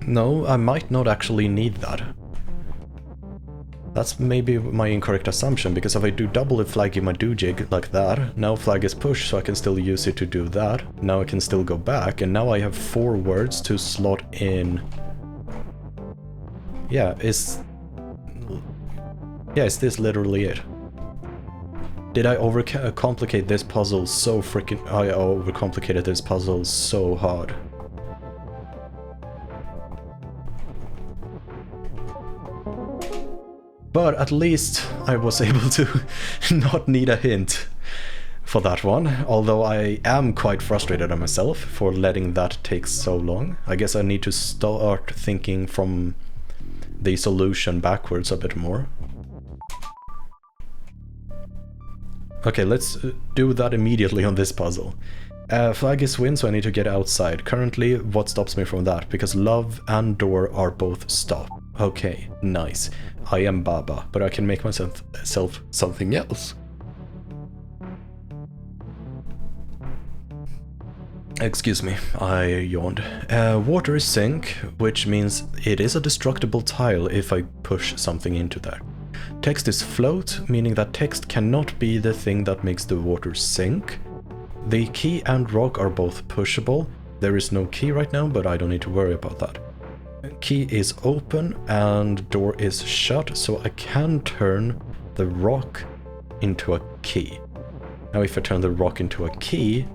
No, I might not actually need that. That's maybe my incorrect assumption, because if I do double the flag in my do-jig like that, now flag is pushed, so I can still use it to do that. Now I can still go back, and now I have 4 words to slot in. Yeah, is this literally it? Did I overcomplicate this puzzle so freaking... I overcomplicated this puzzle so hard. But at least I was able to not need a hint for that one, although I am quite frustrated at myself for letting that take so long. I guess I need to start thinking from the solution backwards a bit more. Okay, let's do that immediately on this puzzle. Flag is win, so I need to get outside. Currently, what stops me from that? Because love and door are both stop. Okay, nice. I am Baba, but I can make myself something else. Excuse me, I yawned. Water is sink, which means it is a destructible tile if I push something into there. Text is float, meaning that text cannot be the thing that makes the water sink. The key and rock are both pushable. There is no key right now, but I don't need to worry about that. Key is open and door is shut, so I can turn the rock into a key. Now if I turn the rock into a key,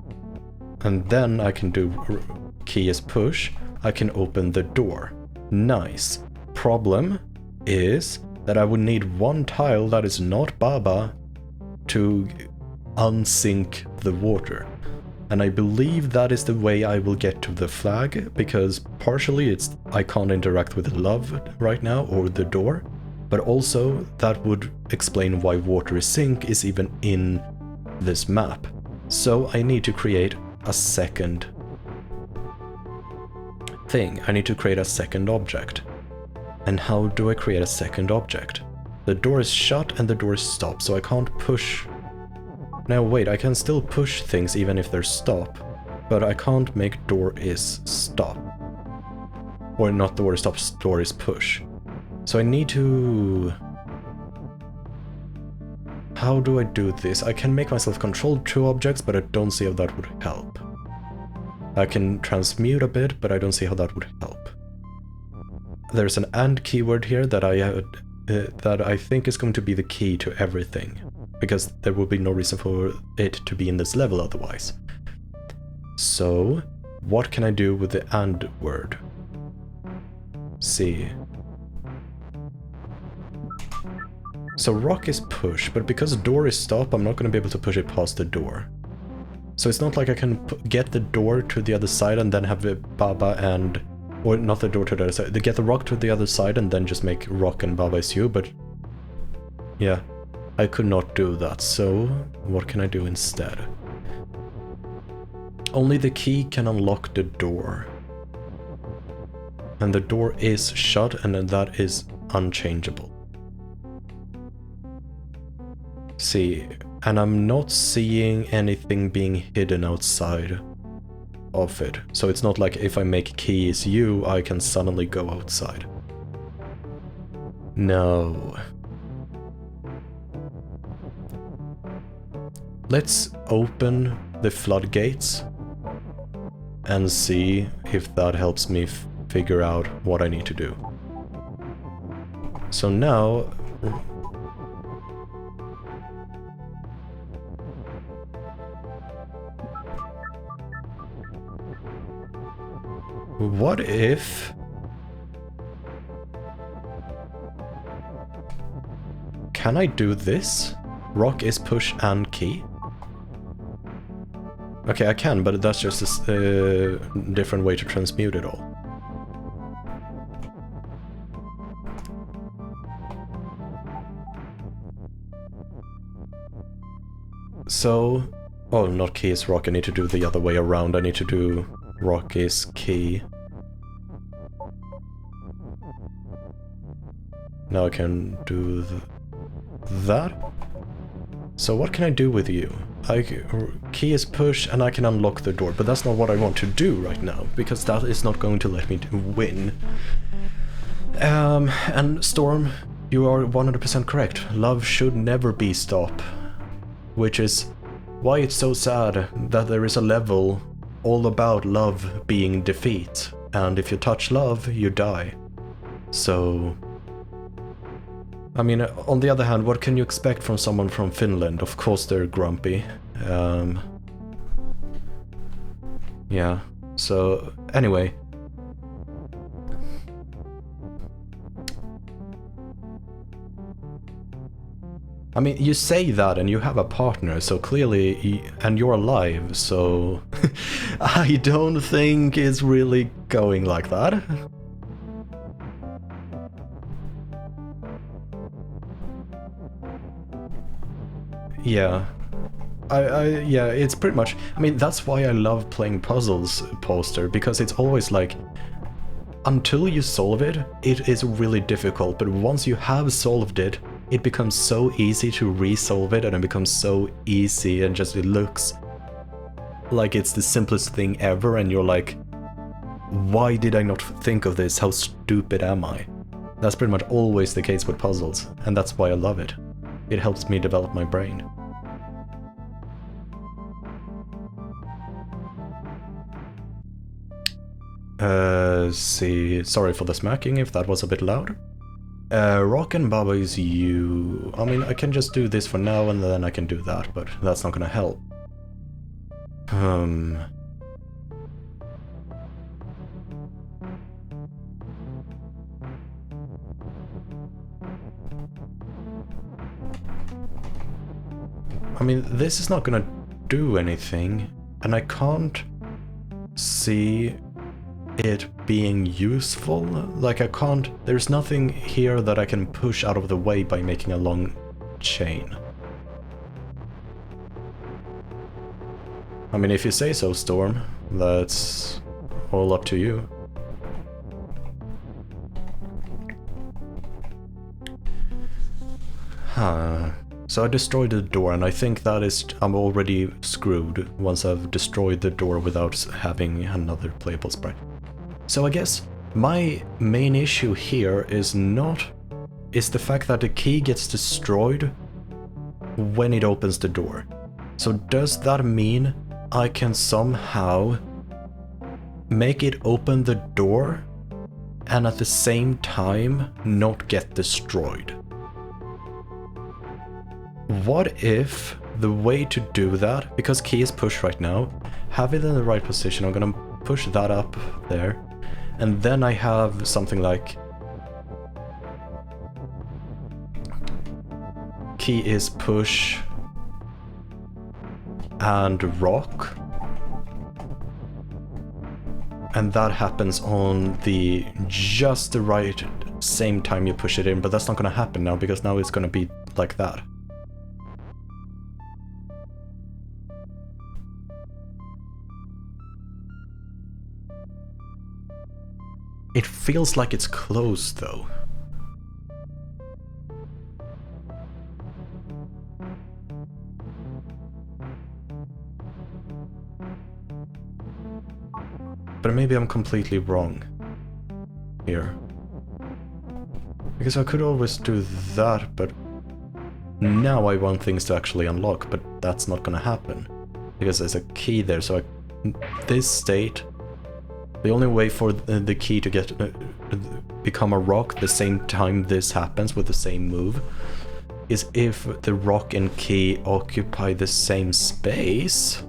and then I can do key is push, I can open the door. Nice. Problem is that I would need one tile that is not Baba to unsink the water. And I believe that is the way I will get to the flag, because partially it's I can't interact with love right now, or the door, but also that would explain why water is sink is even in this map. So I need to create a second thing. I need to create a second object. And how do I create a second object? The door is shut and the door is stopped, so I can't push. Now wait, I can still push things even if they're stop, but I can't make door is stop. Or not door is stop, door is push. So I need to... How do I do this? I can make myself control 2 objects, but I don't see how that would help. I can transmute a bit, but I don't see how that would help. There's an AND keyword here that I think is going to be the key to everything, because there will be no reason for it to be in this level otherwise. So, what can I do with the AND word? See. So rock is push, but because door is stop, I'm not going to be able to push it past the door. So it's not like I can get the door to the other side and then have Baba and... Or not the door to the other side, they get the rock to the other side and then just make rock and Baba is you, but... Yeah, I could not do that, so what can I do instead? Only the key can unlock the door. And the door is shut, and that is unchangeable. See, and I'm not seeing anything being hidden outside of it. So it's not like if I make key is you, I can suddenly go outside. No. Let's open the floodgates and see if that helps me figure out what I need to do. So now... What if... Can I do this? Rock is push and key? Okay, I can, but that's just a different way to transmute it all. So... Oh, not key is rock, I need to do the other way around. I need to do rock is key. Now I can do that. So what can I do with you? Key is push and I can unlock the door, but that's not what I want to do right now, because that is not going to let me win. And Storm, you are 100% correct. Love should never be stop. Which is why it's so sad that there is a level all about love being defeat, and if you touch love, you die. So... I mean, on the other hand, what can you expect from someone from Finland? Of course they're grumpy. Yeah, so anyway. I mean, you say that and you have a partner, so clearly, and you're alive, so I don't think it's really going like that. Yeah. Yeah, it's pretty much... I mean, that's why I love playing puzzles, Poster, because it's always like... Until you solve it, it is really difficult, but once you have solved it, it becomes so easy to resolve it, and it becomes so easy, and just it looks like it's the simplest thing ever, and you're like, why did I not think of this? How stupid am I? That's pretty much always the case with puzzles, and that's why I love it. It helps me develop my brain. See, sorry for the smacking if that was a bit loud. Rock and Baba is you. I mean, I can just do this for now and then I can do that, but that's not gonna help. I mean, this is not gonna do anything, and I can't see it being useful. Like, I can't... There's nothing here that I can push out of the way by making a long chain. I mean, if you say so, Storm, that's all up to you. Huh. So I destroyed the door, and I think that is... I'm already screwed once I've destroyed the door without having another playable sprite. So I guess my main issue here is the fact that the key gets destroyed when it opens the door. So does that mean I can somehow make it open the door and at the same time not get destroyed? What if the way to do that, because key is pushed right now, have it in the right position, I'm gonna push that up there, and then I have something like key is push and rock, and that happens on the just the right same time you push it in, but that's not gonna happen now because now it's gonna be like that. It feels like it's close, though. But maybe I'm completely wrong here. Because I could always do that, but now I want things to actually unlock, but that's not gonna happen. Because there's a key there, so this state... The only way for the key to get become a rock the same time this happens with the same move is if the rock and key occupy the same space.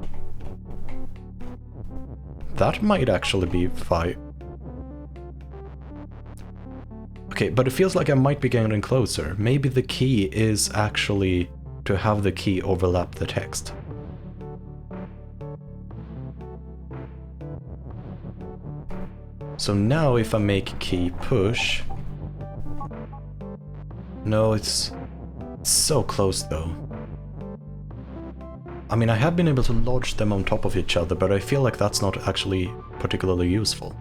That might actually be fine. Okay, but it feels like I might be getting closer. Maybe the key is actually to have the key overlap the text. So now if I make key push... No, it's so close though. I mean, I have been able to lodge them on top of each other, but I feel like that's not actually particularly useful.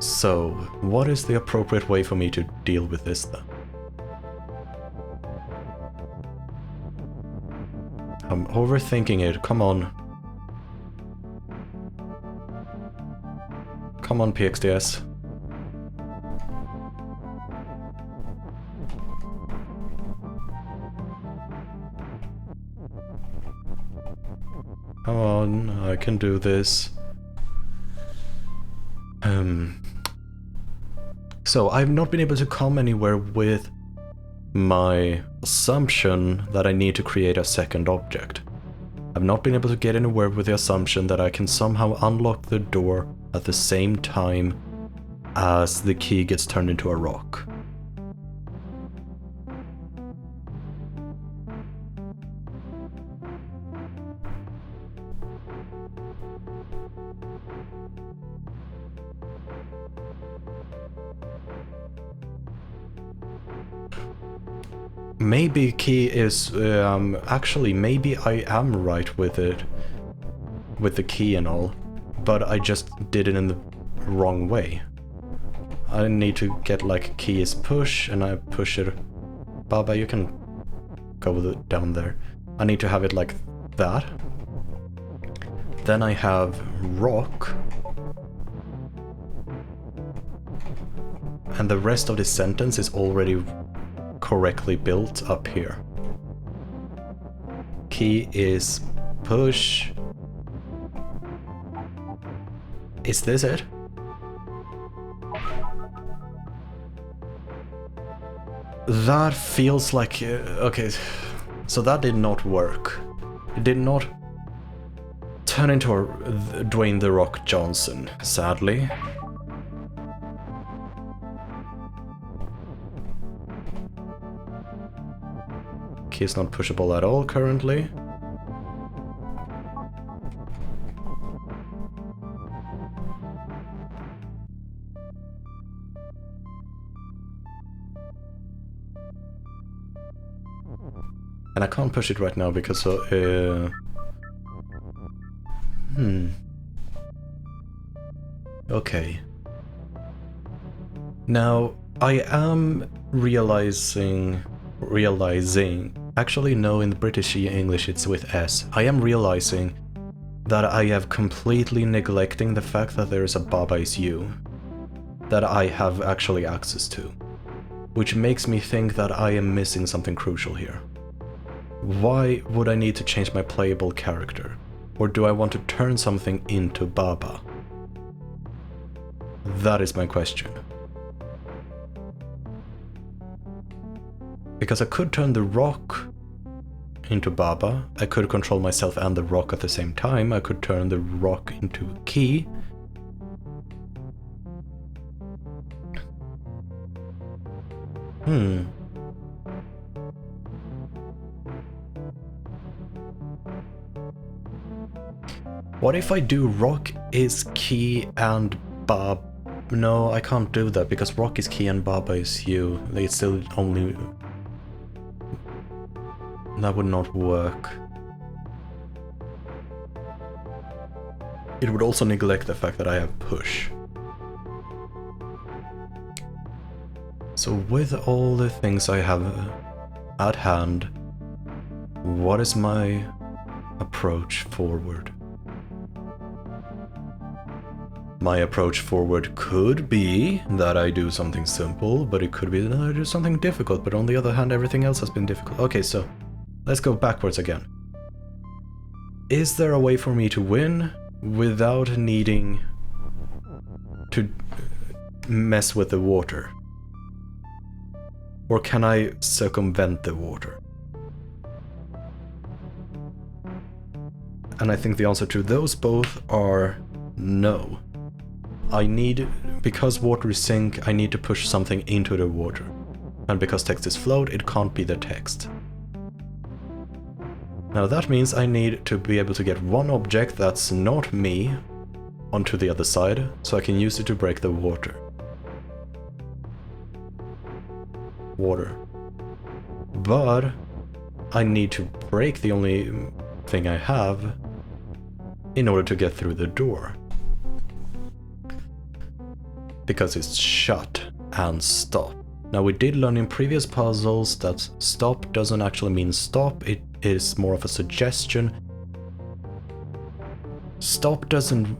So, what is the appropriate way for me to deal with this then? I'm overthinking it, come on. Come on, PXDS. Come on, I can do this. So I've not been able to come anywhere with my assumption that I need to create a second object. I've not been able to get anywhere with the assumption that I can somehow unlock the door at the same time as the key gets turned into a rock. Maybe key is, actually maybe I am right with it, with the key and all, but I just did it in the wrong way. I need to get like key is push, and I push it. Baba, you can go down there. I need to have it like that. Then I have rock. And the rest of the sentence is already correctly built up here. Key is push. Is this it? That feels like... okay, so that did not work. It did not turn into a Dwayne "The Rock" Johnson, sadly. Key is not pushable at all currently. And I can't push it right now because okay. Now, I am realizing... Actually, no, in the British English it's with S. I am realizing that I have completely neglecting the fact that there is a Baba is You that I have actually access to, which makes me think that I am missing something crucial here. Why would I need to change my playable character? Or do I want to turn something into Baba? That is my question. Because I could turn the rock into Baba, I could control myself and the rock at the same time, I could turn the rock into key. What if I do rock is key and Baba? No, I can't do that because rock is key and Baba is you. They still only... That would not work. It would also neglect the fact that I have push. So with all the things I have at hand, what is my approach forward? My approach forward could be that I do something simple, but it could be that I do something difficult, but on the other hand everything else has been difficult. Okay, so let's go backwards again. Is there a way for me to win without needing to mess with the water? Or can I circumvent the water? And I think the answer to those both are no. I need, because water is sink, I need to push something into the water. And because text is float, it can't be the text. Now that means I need to be able to get one object that's not me onto the other side, so I can use it to break the water. But I need to break the only thing I have in order to get through the door. Because it's shut and stop. Now we did learn in previous puzzles that stop doesn't actually mean stop, it is more of a suggestion. Stop doesn't...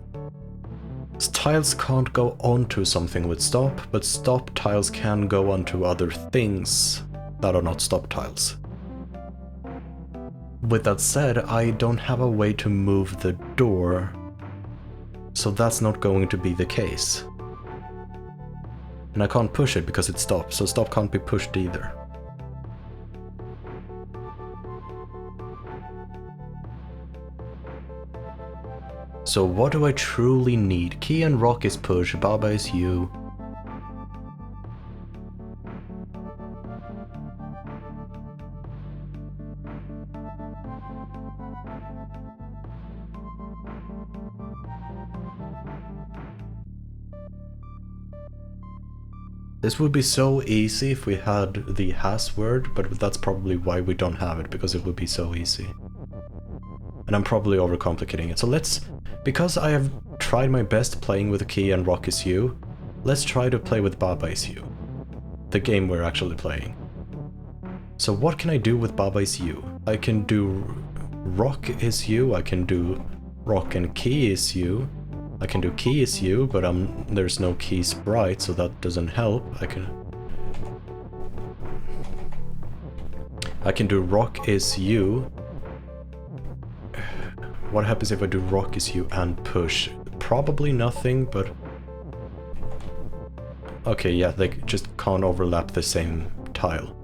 Tiles can't go onto something with stop, but stop tiles can go onto other things that are not stop tiles. With that said, I don't have a way to move the door, so that's not going to be the case. And I can't push it because it's stop, so stop can't be pushed either. So what do I truly need? Key and rock is push, Baba is you. This would be so easy if we had the has word, but that's probably why we don't have it, because it would be so easy. And I'm probably overcomplicating it. So let's, because I have tried my best playing with key and rock is you, let's try to play with Baba is you. The game we're actually playing. So what can I do with Baba is you? I can do rock is you, I can do rock and key is you. I can do key is you, but there's no key sprite, so that doesn't help. I can do rock is you. What happens if I do rock is you and push? Probably nothing, but... Okay, yeah, they just can't overlap the same tile.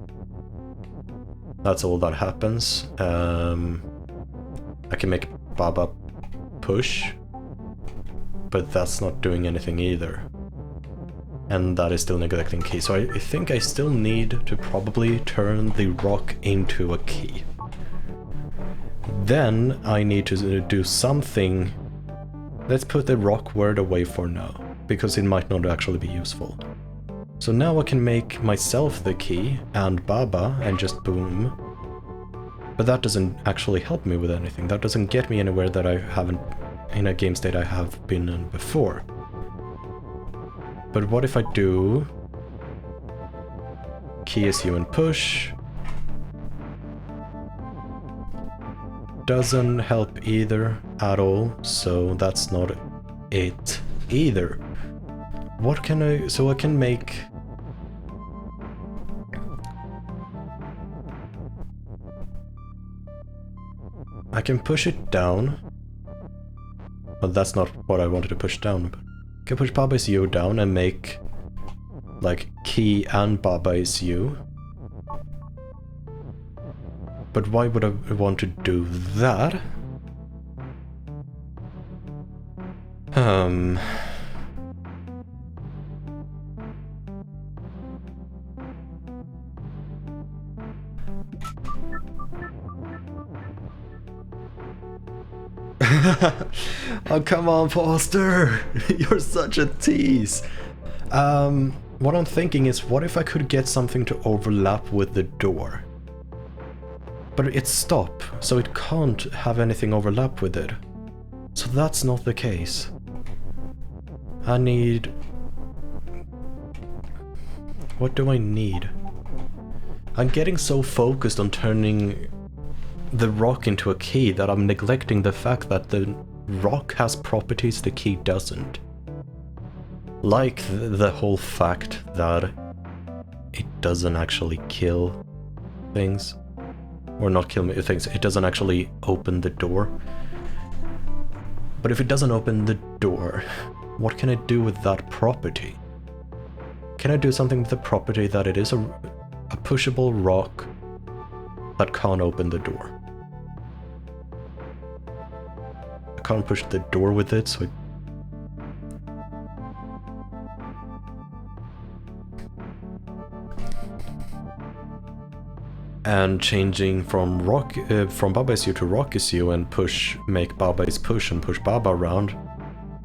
That's all that happens. I can make Baba push, but that's not doing anything either. And that is still neglecting key. So I think I still need to probably turn the rock into a key. Then I need to do something. Let's put the rock word away for now, because it might not actually be useful. So now I can make myself the key and Baba and just boom. But that doesn't actually help me with anything. That doesn't get me anywhere that I haven't, in a game state I have been in before. But what if I do key is you and push? Doesn't help either at all, so that's not it either. What can I... so I can make... I can push it down. But that's not what I wanted to push down. I can push Baba is you down and make like key and Baba is you. But why would I want to do that? Oh, come on, Foster! You're such a tease! What I'm thinking is, what if I could get something to overlap with the door? But it's stop, so it can't have anything overlap with it. So that's not the case. I need... what do I need? I'm getting so focused on turning the rock into a key that I'm neglecting the fact that the rock has properties the key doesn't. Like the whole fact that it doesn't actually kill things. Or not kill things, it doesn't actually open the door. But if it doesn't open the door, what can I do with that property? Can I do something with the property that it is a pushable rock that can't open the door? I can't push the door with it, so And changing from Baba is you to Rock is you and make Baba is push and push Baba around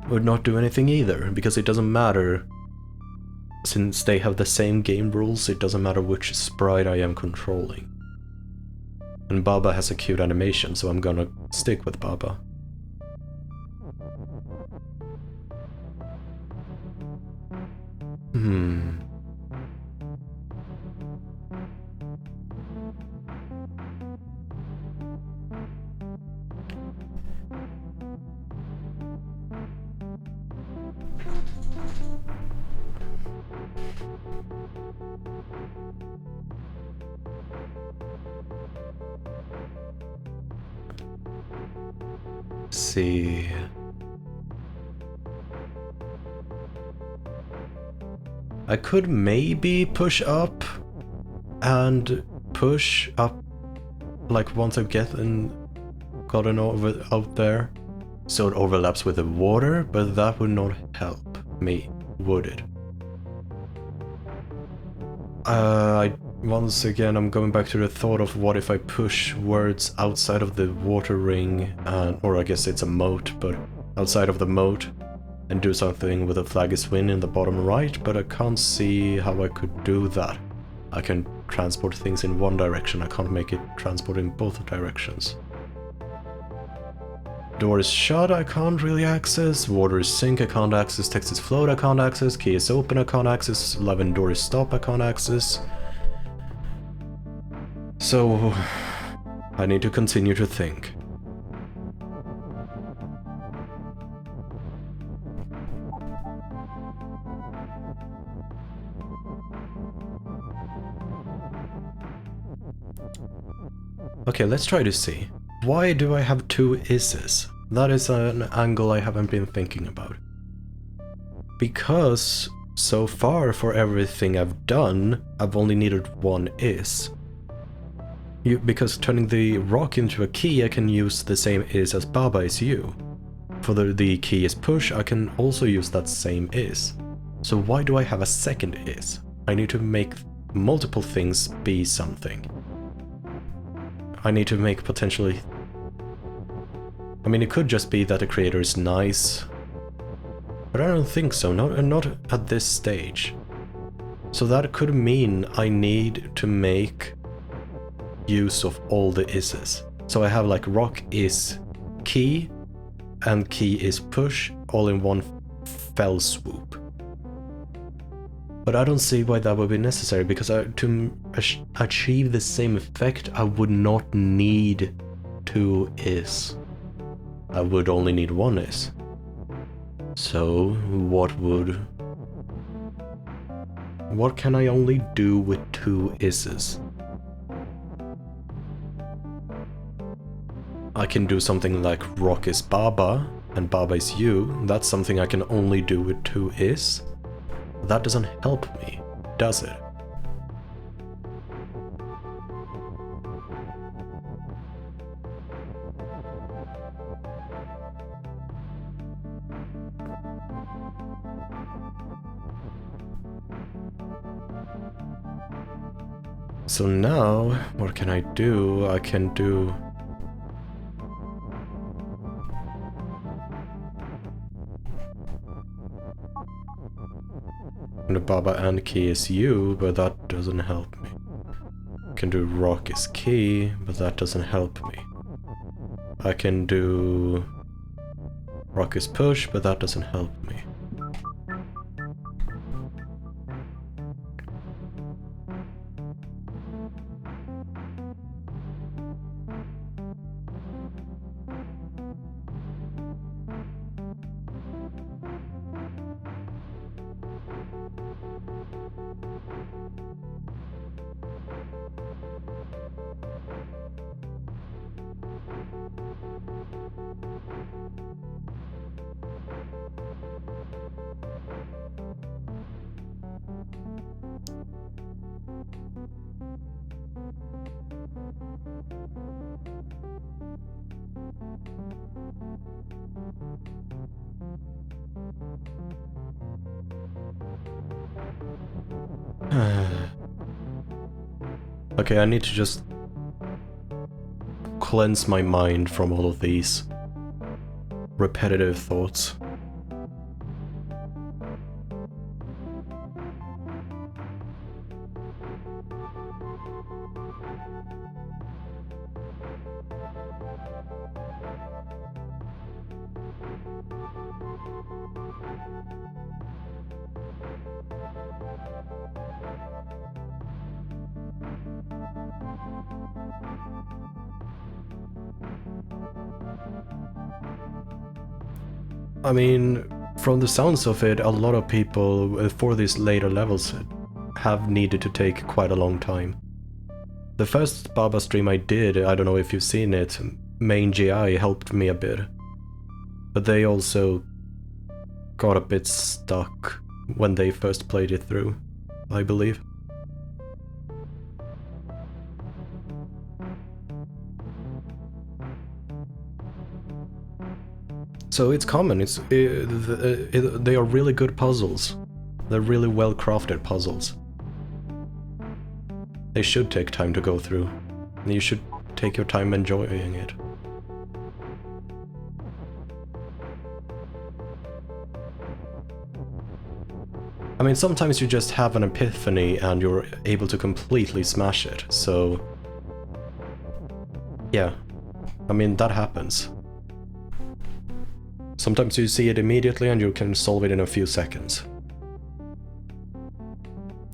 would not do anything either, because it doesn't matter. Since they have the same game rules, it doesn't matter which sprite I am controlling. And Baba has a cute animation, so I'm gonna stick with Baba. See. I could maybe push up and push up like once I've gotten over out there, so it overlaps with the water, but that would not help me, would it? Once again, I'm going back to the thought of what if I push words outside of the water ring, or I guess it's a moat, but outside of the moat, and do something with a flag is win in the bottom right, but I can't see how I could do that. I can transport things in one direction, I can't make it transport in both directions. Door is shut, I can't really access. Water is sink, I can't access. Text is float, I can't access. Key is open, I can't access. Live and door is stop, I can't access. So I need to continue to think. Okay, let's try to see. Why do I have two is's? That is an angle I haven't been thinking about. Because so far for everything I've done, I've only needed one is. Because turning the rock into a key, I can use the same is as Baba is you. For the key is push, I can also use that same is. So why do I have a second is? I need to make multiple things be something. I need to make potentially... I mean, it could just be that the creator is nice, but I don't think so, not at this stage. So that could mean I need to make use of all the is's. So I have like rock is key, and key is push, all in one fell swoop. But I don't see why that would be necessary, because to achieve the same effect, I would not need two is. I would only need one is. So what can I only do with two is's? I can do something like rock is Baba and Baba is you. That's something I can only do with two is. That doesn't help me, does it? So now, what can I do? I can do... the Baba and key is you, but that doesn't help me. I can do rock is key, but that doesn't help me. I can do rock is push, but that doesn't help me. Okay, I need to just cleanse my mind from all of these repetitive thoughts. I mean, from the sounds of it, a lot of people for these later levels have needed to take quite a long time. The first Baba stream I did, I don't know if you've seen it, Main GI helped me a bit. But they also got a bit stuck when they first played it through, I believe. So it's common, they are really good puzzles. They're really well crafted puzzles. They should take time to go through. And you should take your time enjoying it. I mean, sometimes you just have an epiphany and you're able to completely smash it, so... yeah. I mean, that happens. Sometimes you see it immediately and you can solve it in a few seconds.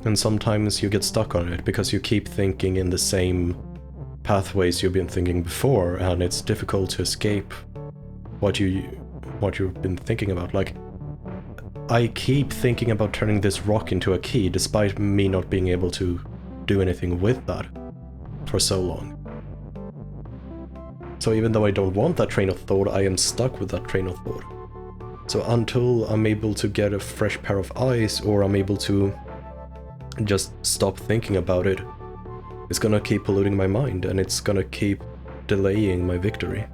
And sometimes you get stuck on it because you keep thinking in the same pathways you've been thinking before, and it's difficult to escape what you've been thinking about. Like, I keep thinking about turning this rock into a key despite me not being able to do anything with that for so long. So even though I don't want that train of thought, I am stuck with that train of thought. So until I'm able to get a fresh pair of eyes, or I'm able to just stop thinking about it, it's gonna keep polluting my mind, and it's gonna keep delaying my victory.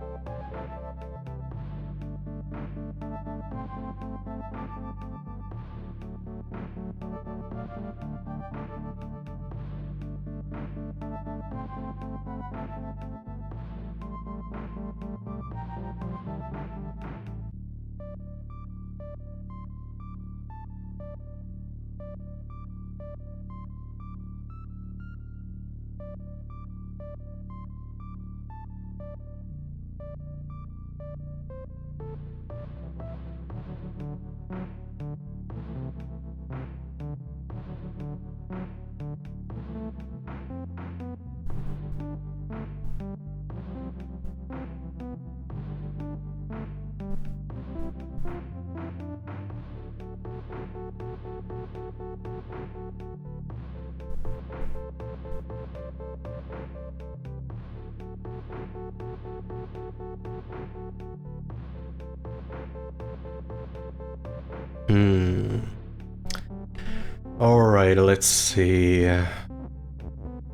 Alright, let's see.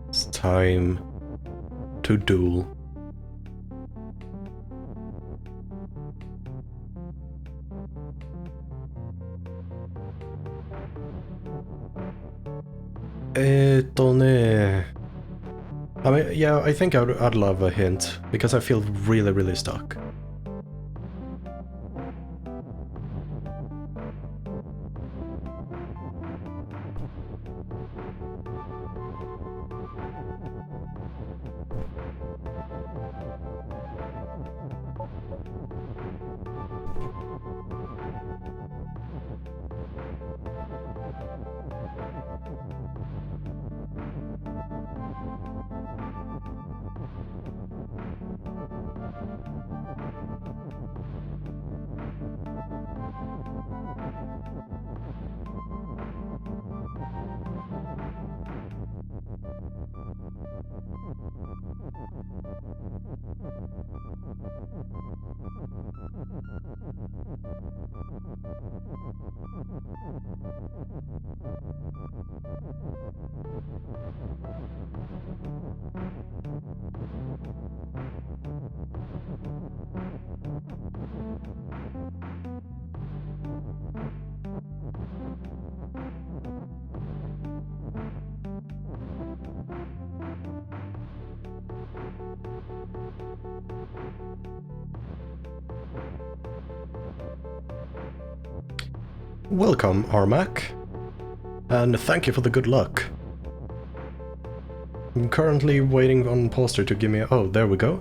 It's time to duel. I mean, yeah, I think I'd love a hint, because I feel really, really stuck. Welcome, Armak. And thank you for the good luck. I'm currently waiting on Poster to give me a... Oh, there we go.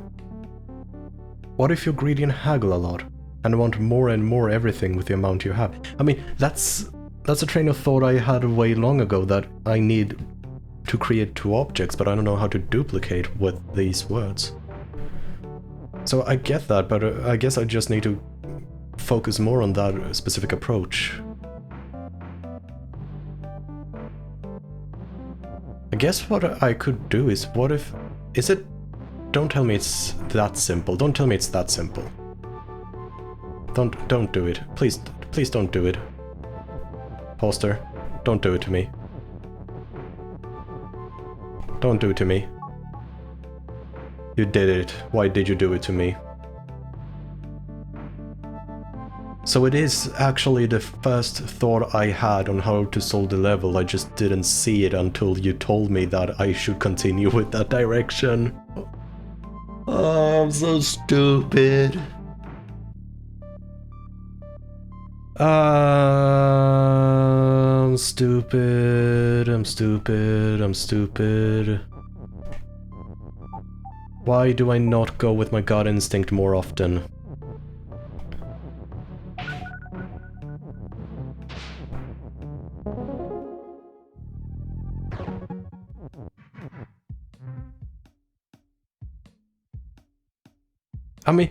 What if you're greedy and haggle a lot? And want more and more everything with the amount you have? I mean, that's a train of thought I had way long ago, that I need to create two objects, but I don't know how to duplicate with these words. So I get that, but I guess I just need to focus more on that specific approach. I guess what I could do is, what if... Is it... Don't tell me it's that simple. Don't tell me it's that simple. Don't do it. Please don't do it. Poster, don't do it to me. Don't do it to me. You did it. Why did you do it to me? So it is actually the first thought I had on how to solve the level. I just didn't see it until you told me that I should continue with that direction. Oh, I'm so stupid. I'm stupid. I'm stupid. I'm stupid. Why do I not go with my gut instinct more often? I mean,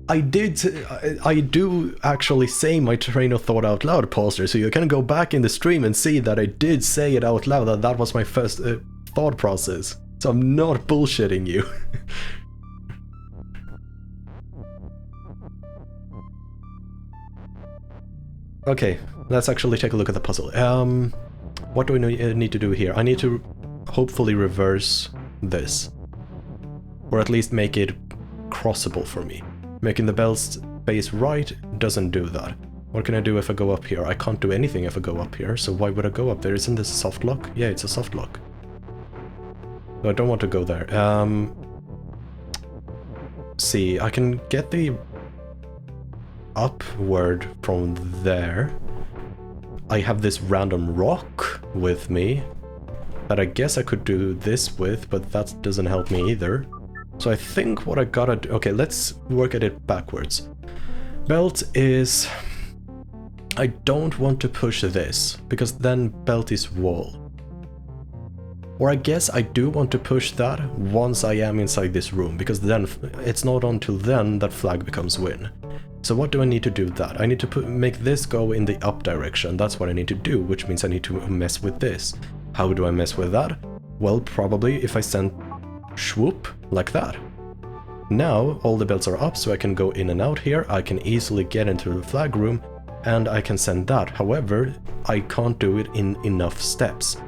I do actually say my train of thought out loud, Poster, so you can go back in the stream and see that I did say it out loud, that was my first thought process. So I'm not bullshitting you. Okay, let's actually take a look at the puzzle. What do I need to do here? I need to hopefully reverse this. Or at least make it crossable for me. Making the belts face right doesn't do that. What can I do if I go up here? I can't do anything if I go up here, so why would I go up there? Isn't this a soft lock? Yeah, it's a soft lock. So I don't want to go there. See, I can get the upward from there. I have this random rock with me that I guess I could do this with, but that doesn't help me either. So I think what I gotta do... Okay, let's work at it backwards. Belt is... I don't want to push this, because then belt is wall. Or I guess I do want to push that once I am inside this room, because then it's not until then that flag becomes win. So what do I need to do that? I need to make this go in the up direction. That's what I need to do, which means I need to mess with this. How do I mess with that? Well, probably if I send swoop like that. Now all the belts are up, so I can go in and out here. I can easily get into the flag room and I can send that. However, I can't do it in enough steps.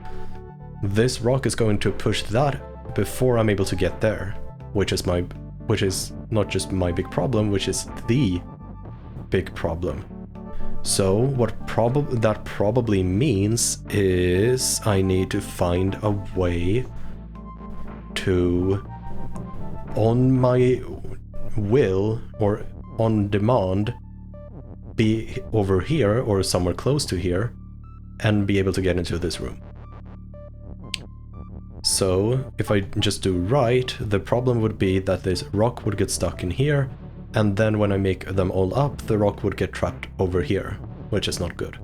This rock is going to push that before I'm able to get there, which is not just my big problem, which is the big problem. So what that probably means is I need to find a way to, on my will or on demand, be over here or somewhere close to here and be able to get into this room. So if I just do right, the problem would be that this rock would get stuck in here, and then when I make them all up, the rock would get trapped over here, which is not good.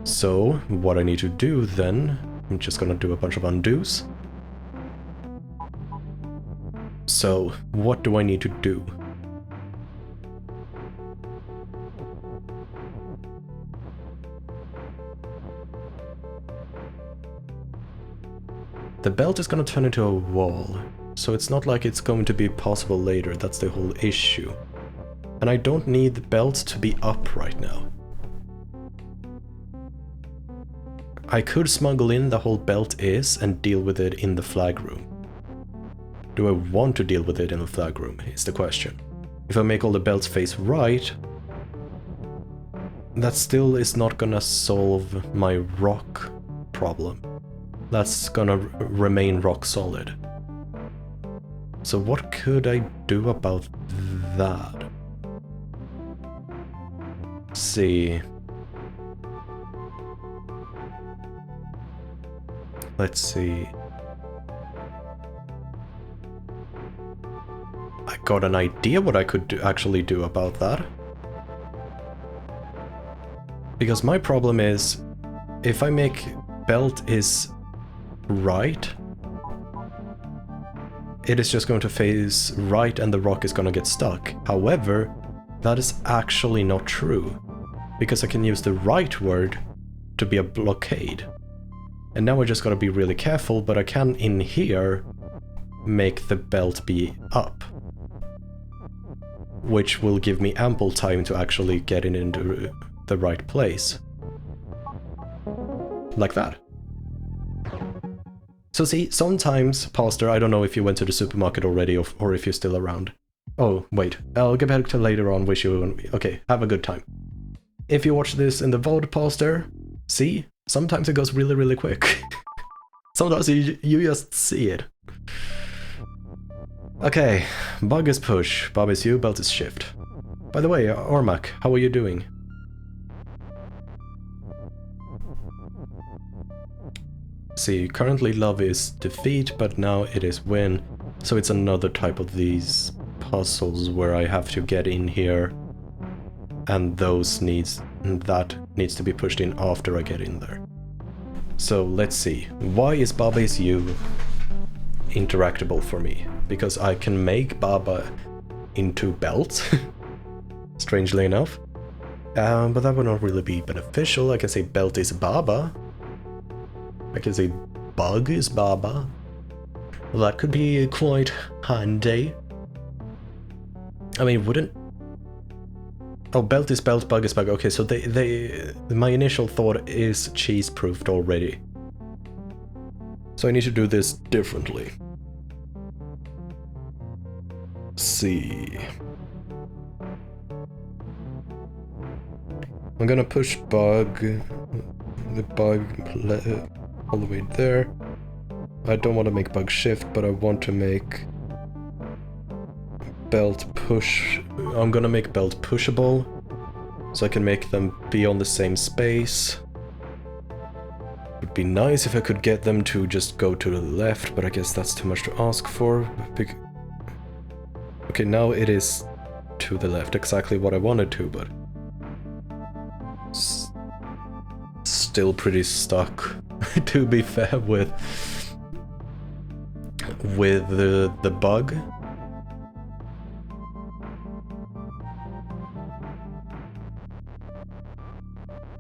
So what I need to do then, I'm just gonna do a bunch of undos. So what do I need to do? The belt is gonna turn into a wall, so it's not like it's going to be possible later, that's the whole issue. And I don't need the belt to be up right now. I could smuggle in the whole belt is and deal with it in the flag room. Do I want to deal with it in the flag room, is the question. If I make all the belts face right, that still is not gonna solve my rock problem. That's gonna remain rock solid. So what could I do about that? Let's see. Let's see. I got an idea what I could actually do about that. Because my problem is, if I make belt is right, it is just going to face right and the rock is going to get stuck. However, that is actually not true, because I can use the right word to be a blockade. And now I just gotta be really careful, but I can in here make the belt be up, which will give me ample time to actually get it into the right place. Like that. So see, sometimes, Pastor, I don't know if you went to the supermarket already or if you're still around. Oh, wait, I'll get back to later on, wish you... Okay, have a good time. If you watch this in the VOD, Pastor, see? Sometimes it goes really, really quick. Sometimes you just see it. Okay, bug is push, bob is you, belt is shift. By the way, Ormac, how are you doing? See, currently love is defeat, but now it is win. So it's another type of these puzzles where I have to get in here, and that needs to be pushed in after I get in there. So let's see, why is Baba is you interactable for me? Because I can make Baba into belt, strangely enough, but that would not really be beneficial. I can say belt is Baba, I can say bug is Baba. Well, that could be quite handy. I mean, wouldn't... Oh, belt is belt, bug is bug. Okay, so my initial thought is cheese-proofed already. So I need to do this differently. See. I'm gonna push bug, the bug all the way there. I don't want to make bug shift, but I want to make belt push. I'm gonna make belt pushable, so I can make them be on the same space. Would be nice if I could get them to just go to the left, but I guess that's too much to ask for. Okay, now it is to the left, exactly what I wanted to, but still pretty stuck, to be fair, with the bug.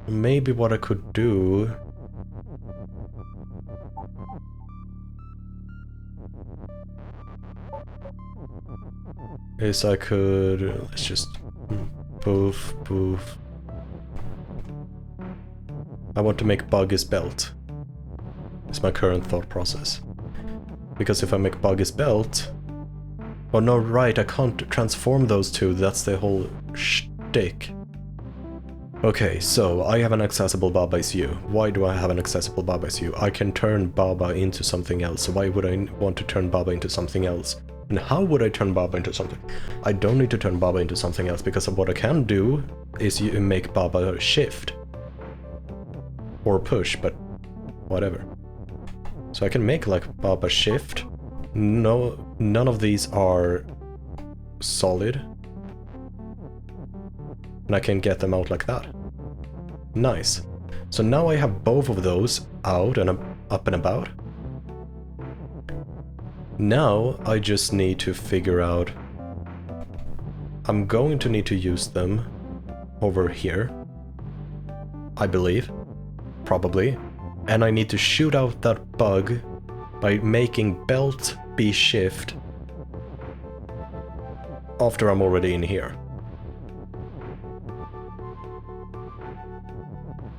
Maybe what I could do is I could, let's just poof, poof. I want to make bug is belt. It's my current thought process. Because if I make bug is belt... Oh no, right, I can't transform those two, that's the whole shtick. Okay, so I have an accessible Baba is you. Why do I have an accessible Baba is you? I can turn Baba into something else, so why would I want to turn Baba into something else? And how would I turn Baba into something? I don't need to turn Baba into something else, because of what I can do is you make Baba shift. Or push, but whatever. So I can make like Baba shift. No, none of these are solid. And I can get them out like that. Nice. So now I have both of those out and up and about. Now I just need to figure out... I'm going to need to use them over here, I believe. Probably. And I need to shoot out that bug by making belt be shift after I'm already in here.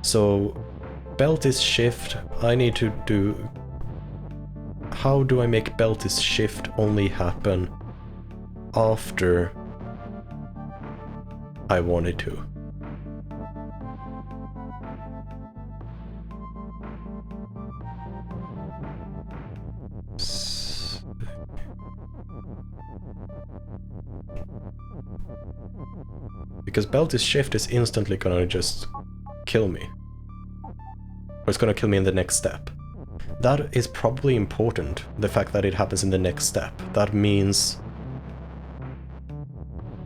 So belt is shift, I need to do... How do I make belt is shift only happen after I want it to? Because belt is shift is instantly gonna just kill me. Or it's gonna kill me in the next step. that is probably important, the fact that it happens in the next step. That means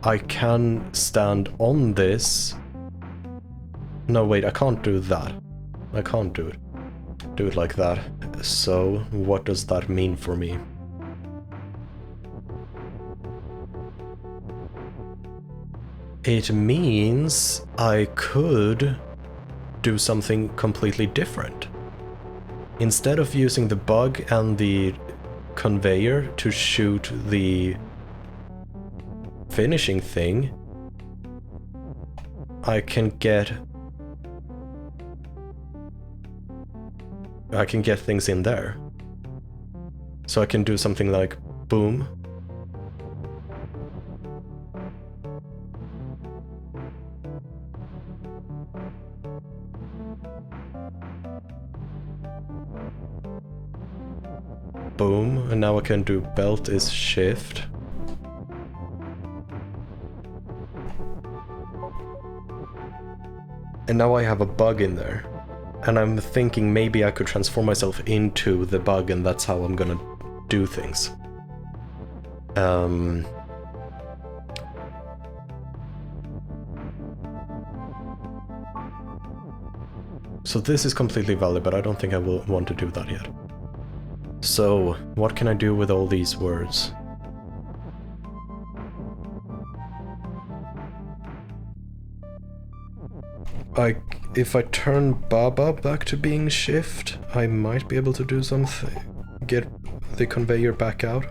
I can stand on this. No, wait, I can't do that. I can't do it like that. So, what does that mean for me? It means I could do something completely different. Instead of using the bug and the conveyor to shoot the finishing thing, I can get things in there. So I can do something like boom. Boom, and now I can do belt is shift. And now I have a bug in there. And I'm thinking maybe I could transform myself into the bug and that's how I'm gonna do things. So this is completely valid, but I don't think I will want to do that yet. So, what can I do with all these words? If I turn Baba back to being shift, I might be able to do something. Get the conveyor back out.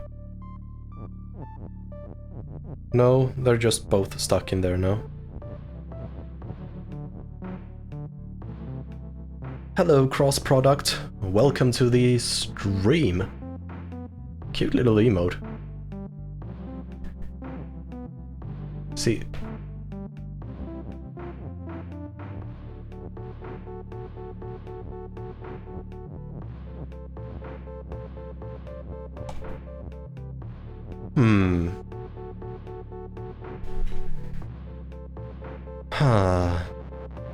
No, they're just both stuck in there now. Hello, cross product. Welcome to the stream. Cute little emote. See.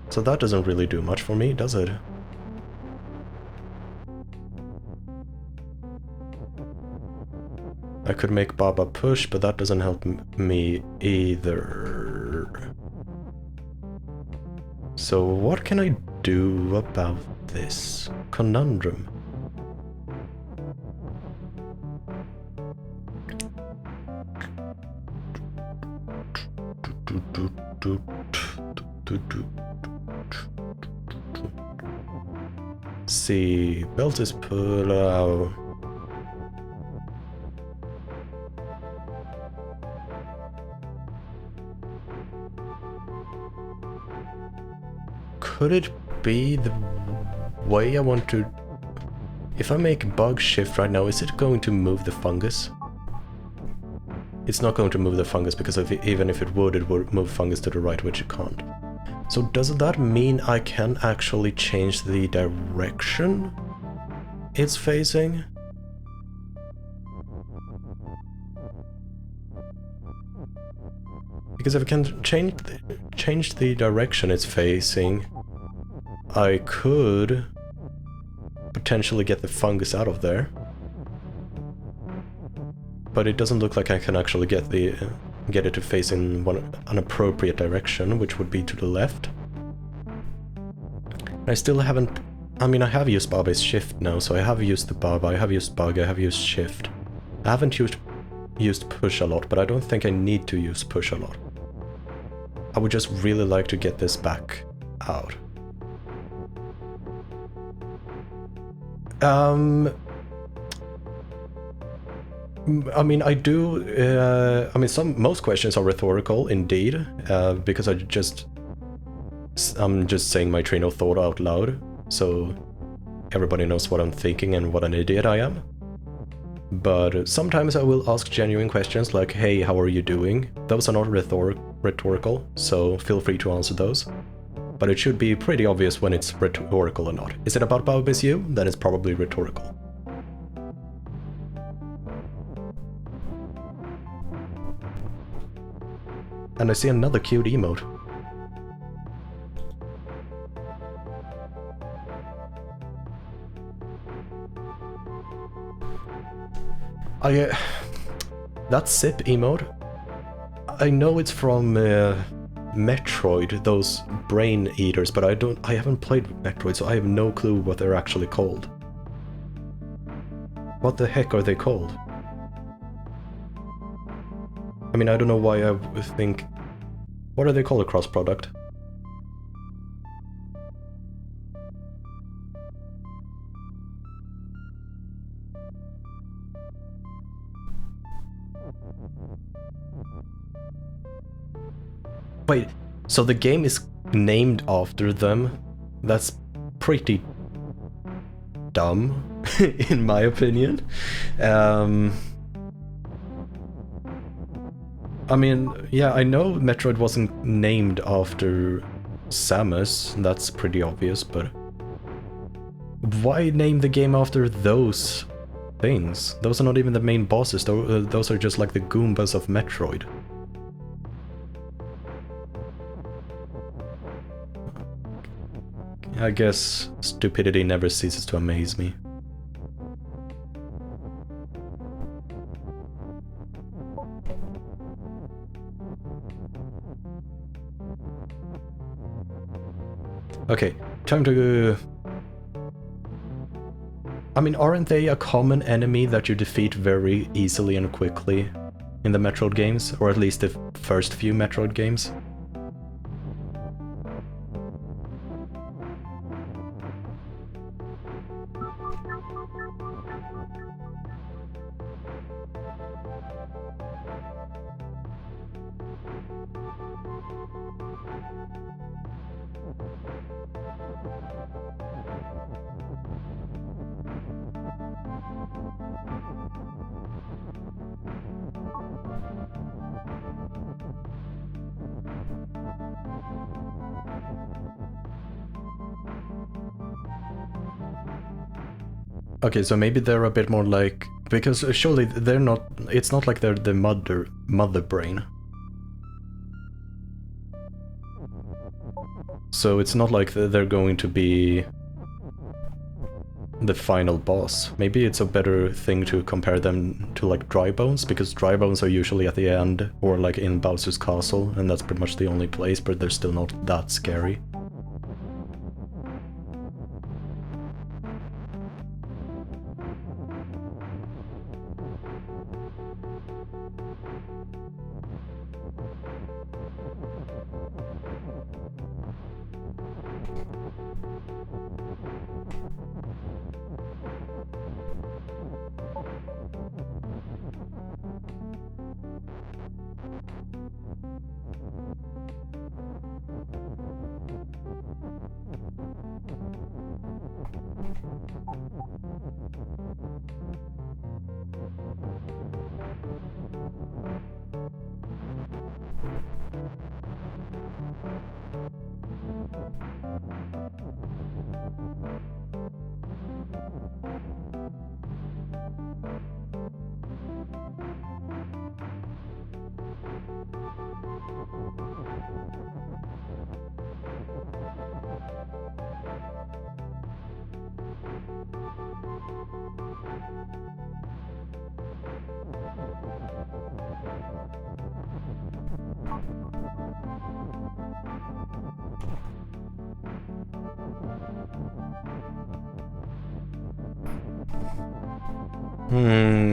So that doesn't really do much for me, does it? I could make Baba push, but that doesn't help me either. So what can I do about this conundrum? See, belt is pull out. Could it be the way I want to... If I make bug shift right now, is it going to move the fungus? It's not going to move the fungus because even if it would move fungus to the right, which it can't. So does that mean I can actually change the direction it's facing? Because if I can change the direction it's facing, I could potentially get the fungus out of there. But it doesn't look like I can actually get it to face in an appropriate direction, which would be to the left. I still haven't... I mean, I have used Baba's shift now, so I have used the Baba, I have used bug, I have used shift. I haven't used push a lot, but I don't think I need to use push a lot. I would just really like to get this back out. I mean, I do... I mean, most questions are rhetorical, indeed, because I'm just saying my train of thought out loud, so everybody knows what I'm thinking and what an idiot I am. But sometimes I will ask genuine questions like, hey, how are you doing? Those are not rhetorical, so feel free to answer those. But it should be pretty obvious when it's rhetorical or not. Is it about Baba's you? Then it's probably rhetorical. And I see another cute emote. That sip emote, I know it's from Metroid, those brain eaters, but I haven't played Metroid, so I have no clue what they're actually called. What the heck are they called? I mean, I don't know why I would think... What are they called, a cross-product? Wait, so the game is named after them? That's pretty dumb, in my opinion. I mean, yeah, I know Metroid wasn't named after Samus, that's pretty obvious, but... Why name the game after those things? Those are not even the main bosses, those are just like the Goombas of Metroid. I guess stupidity never ceases to amaze me. Okay, time to... I mean, aren't they a common enemy that you defeat very easily and quickly in the Metroid games? Or at least the first few Metroid games? Okay, so maybe they're a bit more like... Because surely they're not... It's not like they're the mother brain. So it's not like they're going to be the final boss. Maybe it's a better thing to compare them to like Dry Bones, because Dry Bones are usually at the end or like in Bowser's Castle, and that's pretty much the only place, but they're still not that scary.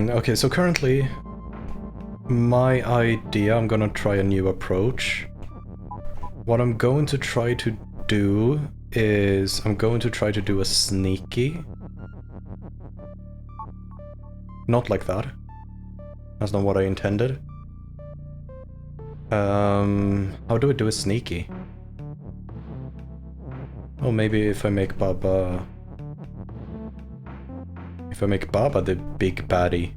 Okay, so currently my idea, I'm gonna try a new approach. What I'm going to try to do is I'm going to try to do a sneaky. Not like that. That's not what I intended. How do I do a sneaky? Oh, maybe if I make Baba... If I make Baba the big baddie.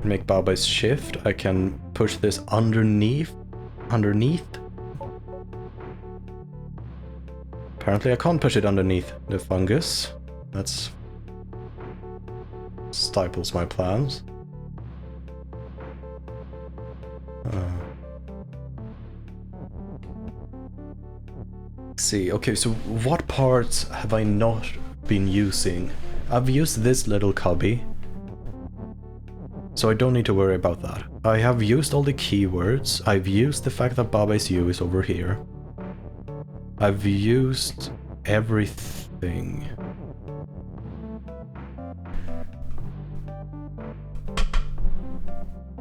Make Baba's shift, I can push this underneath. Apparently I can't push it underneath the fungus. That's... stifles my plans. See, okay, so what parts have I not been using? I've used this little cubby, so I don't need to worry about that. I have used all the keywords. I've used the fact that Baba is you is over here. I've used everything.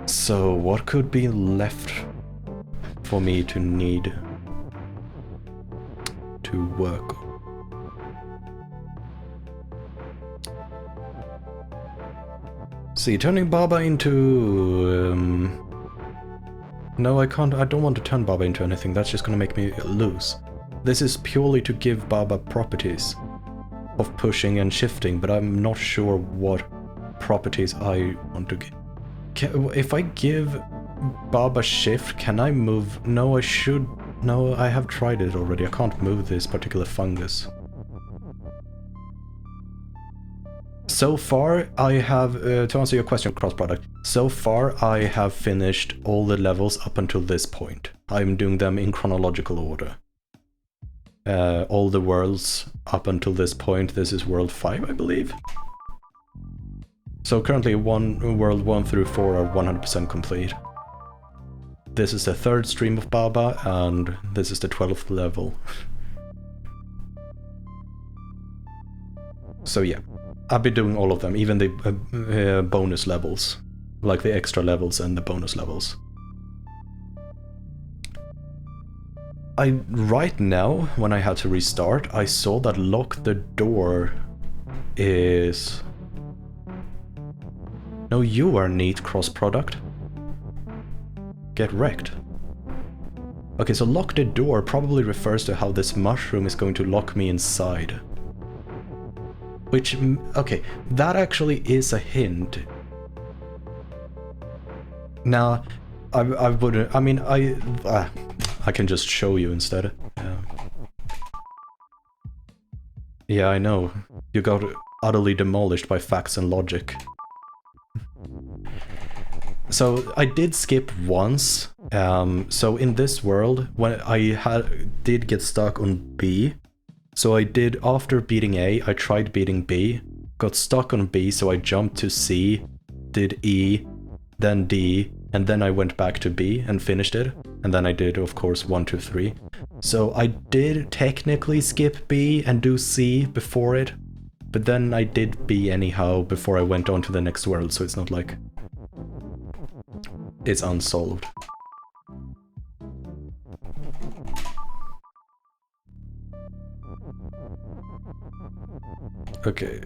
So what could be left for me to need to work on? See, turning Baba into... No, I can't. I don't want to turn Baba into anything. That's just gonna make me lose. This is purely to give Baba properties of pushing and shifting, but I'm not sure what properties I want to get. If I give Baba shift, can I move? No, I should. No, I have tried it already. I can't move this particular fungus. So far, I have, to answer your question, cross product, so far I have finished all the levels up until this point. I'm doing them in chronological order. All the worlds up until this point. This is world 5, I believe. So currently world 1 through 4 are 100% complete. This is the 3rd stream of Baba, and this is the 12th level. So yeah, I've been doing all of them, even the bonus levels. Like the extra levels and the bonus levels. Right now, when I had to restart, I saw that lock the door is... No, you are neat, cross product. Get wrecked. Okay, so lock the door probably refers to how this mushroom is going to lock me inside. Which, okay, that actually is a hint. Now, I wouldn't, I mean, I can just show you instead. Yeah, I know. You got utterly demolished by facts and logic. So I did skip once. So in this world, when I did get stuck on B, so I did, after beating A, I tried beating B, got stuck on B, so I jumped to C, did E, then D, and then I went back to B and finished it. And then I did, of course, 1, 2, 3. So I did technically skip B and do C before it, but then I did B anyhow before I went on to the next world, so it's not like it's unsolved. Okay,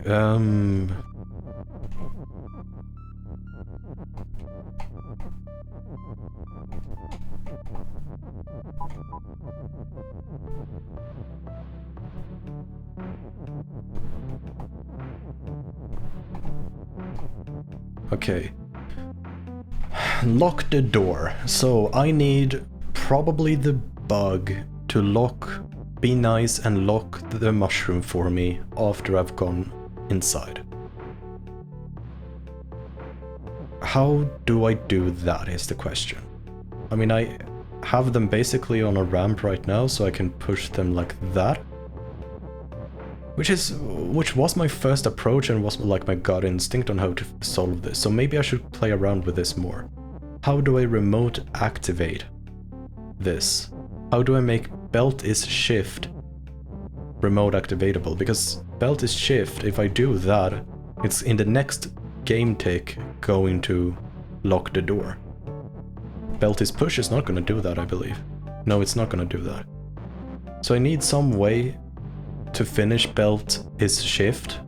okay. Lock the door. So I need probably the bug to be nice and lock the mushroom for me after I've gone inside. How do I do that is the question. I mean, I have them basically on a ramp right now, so I can push them like that. Which was my first approach and was like my gut instinct on how to solve this, so maybe I should play around with this more. How do I remote activate this? How do I make belt is shift remote activatable? Because belt is shift, if I do that, it's in the next game tick going to lock the door. Belt is push is not going to do that, I believe. No, it's not going to do that. So I need some way to finish belt is shift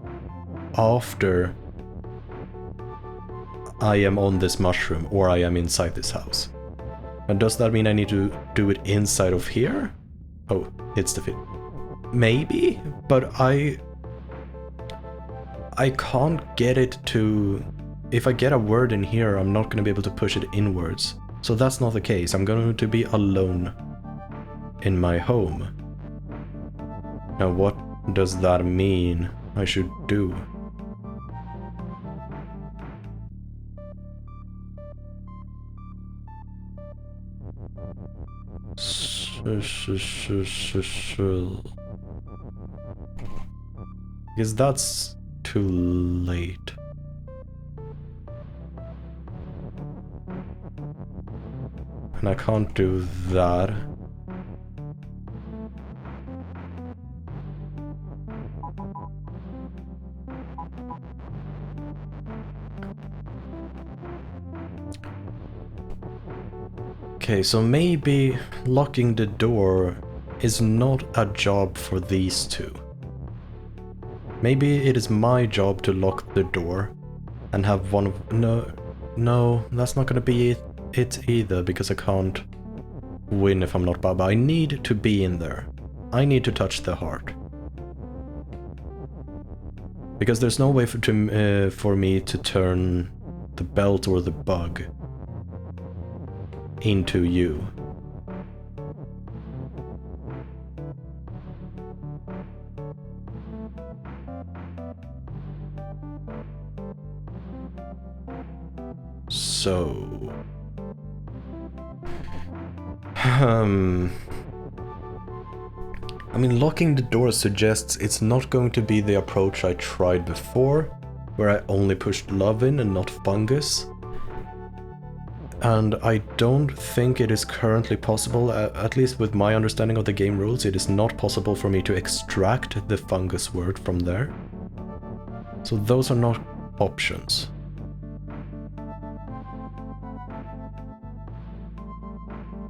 after I am on this mushroom or I am inside this house. And does that mean I need to do it inside of here? Oh, it's the fit. Maybe, but I can't get it to... If I get a word in here, I'm not going to be able to push it inwards. So that's not the case. I'm going to be alone in my home. Now what does that mean I should do? Because that's too late. And I can't do that. Okay, so maybe locking the door is not a job for these two. Maybe it is my job to lock the door and have one of... No, that's not gonna be it either, because I can't win if I'm not Baba. I need to be in there. I need to touch the heart. Because there's no way for me to turn the belt or the bug into you. So... I mean, locking the door suggests it's not going to be the approach I tried before, where I only pushed love in and not fungus. And I don't think it is currently possible, at least with my understanding of the game rules, it is not possible for me to extract the fungus word from there. So those are not options.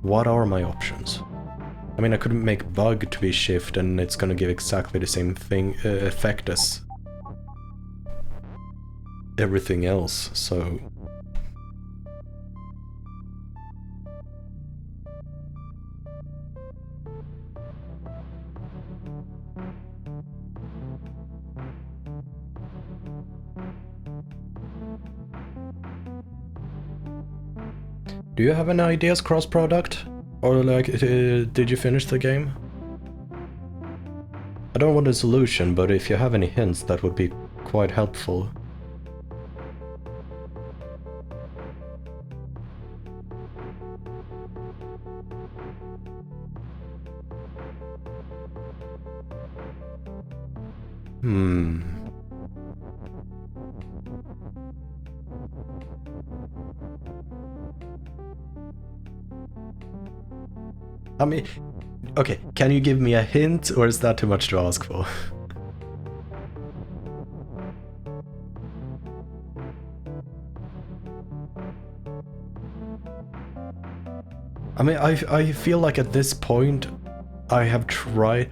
What are my options? I mean, I could make bug to be shift and it's gonna give exactly the same thing, effect as everything else, so... Do you have any ideas, cross-product? Or like, did you finish the game? I don't want a solution, but if you have any hints, that would be quite helpful. I mean, okay, can you give me a hint, or is that too much to ask for? I mean, I feel like at this point, I have tried...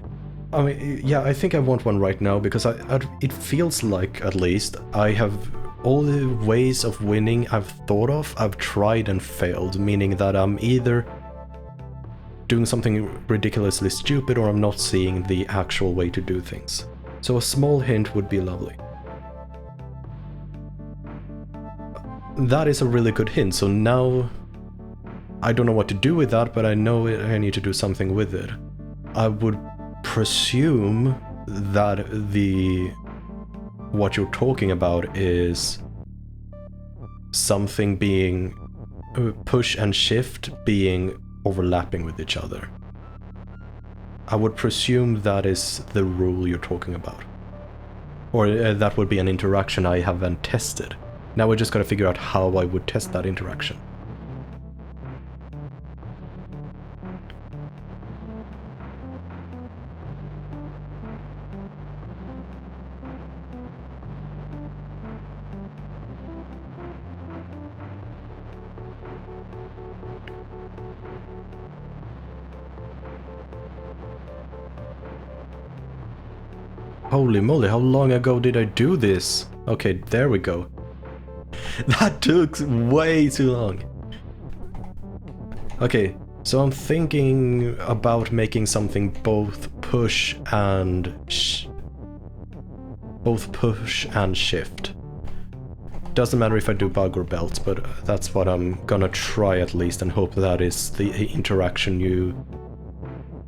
I mean, yeah, I think I want one right now, because it feels like, at least, I have... all the ways of winning I've thought of, I've tried and failed, meaning that I'm either doing something ridiculously stupid or I'm not seeing the actual way to do things. So a small hint would be lovely. That is a really good hint, so now I don't know what to do with that, but I know I need to do something with it. I would presume that what you're talking about is something being push and shift being overlapping with each other. I would presume that is the rule you're talking about. Or that would be an interaction I haven't tested. Now we just gotta figure out how I would test that interaction. Holy moly, how long ago did I do this? Okay, there we go. That took way too long. Okay, so I'm thinking about making something both push and shift. Doesn't matter if I do bug or belt, but that's what I'm gonna try at least, and hope that is the interaction you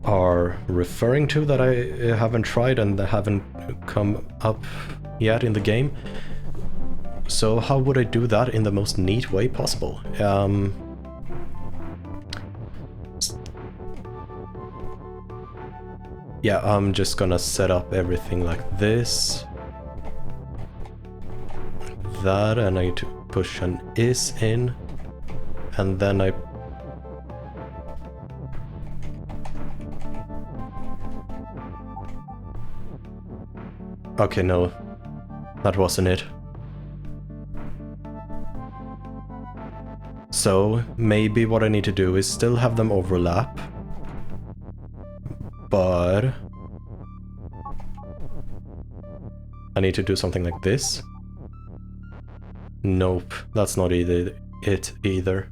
are referring to that I haven't tried and that haven't come up yet in the game. So how would I do that in the most neat way possible? Yeah, I'm just gonna set up everything like this. that, and I need to push an is in, and then I... Okay, no, that wasn't it. So, maybe what I need to do is still have them overlap, but I need to do something like this. Nope, that's not it either.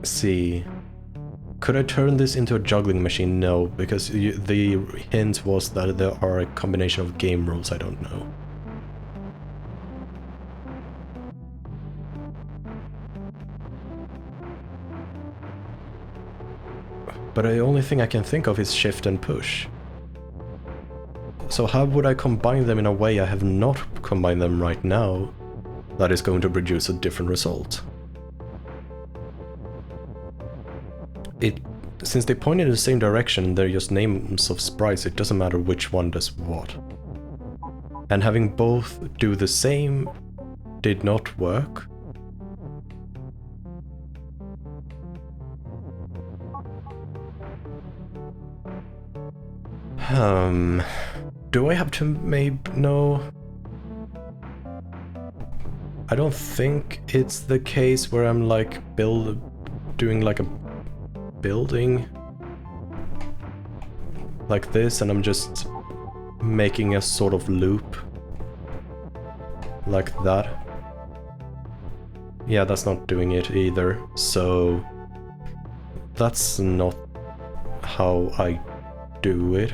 See, could I turn this into a juggling machine? No, because the hint was that there are a combination of game rules I don't know. But the only thing I can think of is shift and push. So how would I combine them in a way I have not combined them right now that is going to produce a different result? Since they point in the same direction, they're just names of sprites, it doesn't matter which one does what. And having both do the same did not work. Do I have to no. I don't think it's the case where I'm like doing like a building like this and I'm just making a sort of loop like that. Yeah, that's not doing it either, so that's not how I do it.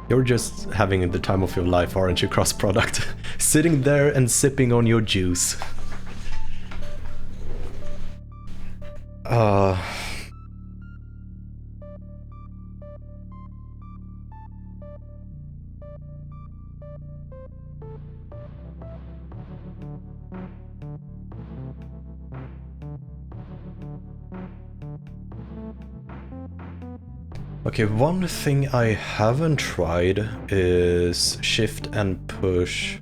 You're just having the time of your life, aren't you, Cross Product? Sitting there and sipping on your juice. Okay, one thing I haven't tried is shift and push.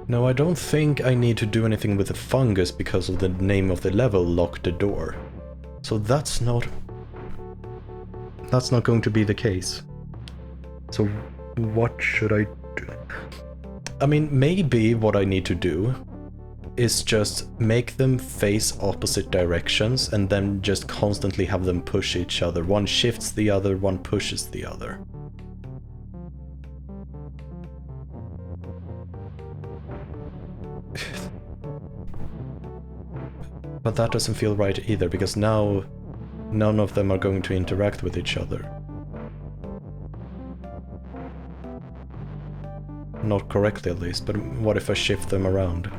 No, I don't think I need to do anything with the fungus because of the name of the level, Lock the Door. So that's not going to be the case. So what should I do? I mean, maybe what I need to do is just make them face opposite directions and then just constantly have them push each other. One shifts the other, one pushes the other. But that doesn't feel right either, because now none of them are going to interact with each other. Not correctly at least, but what if I shift them around?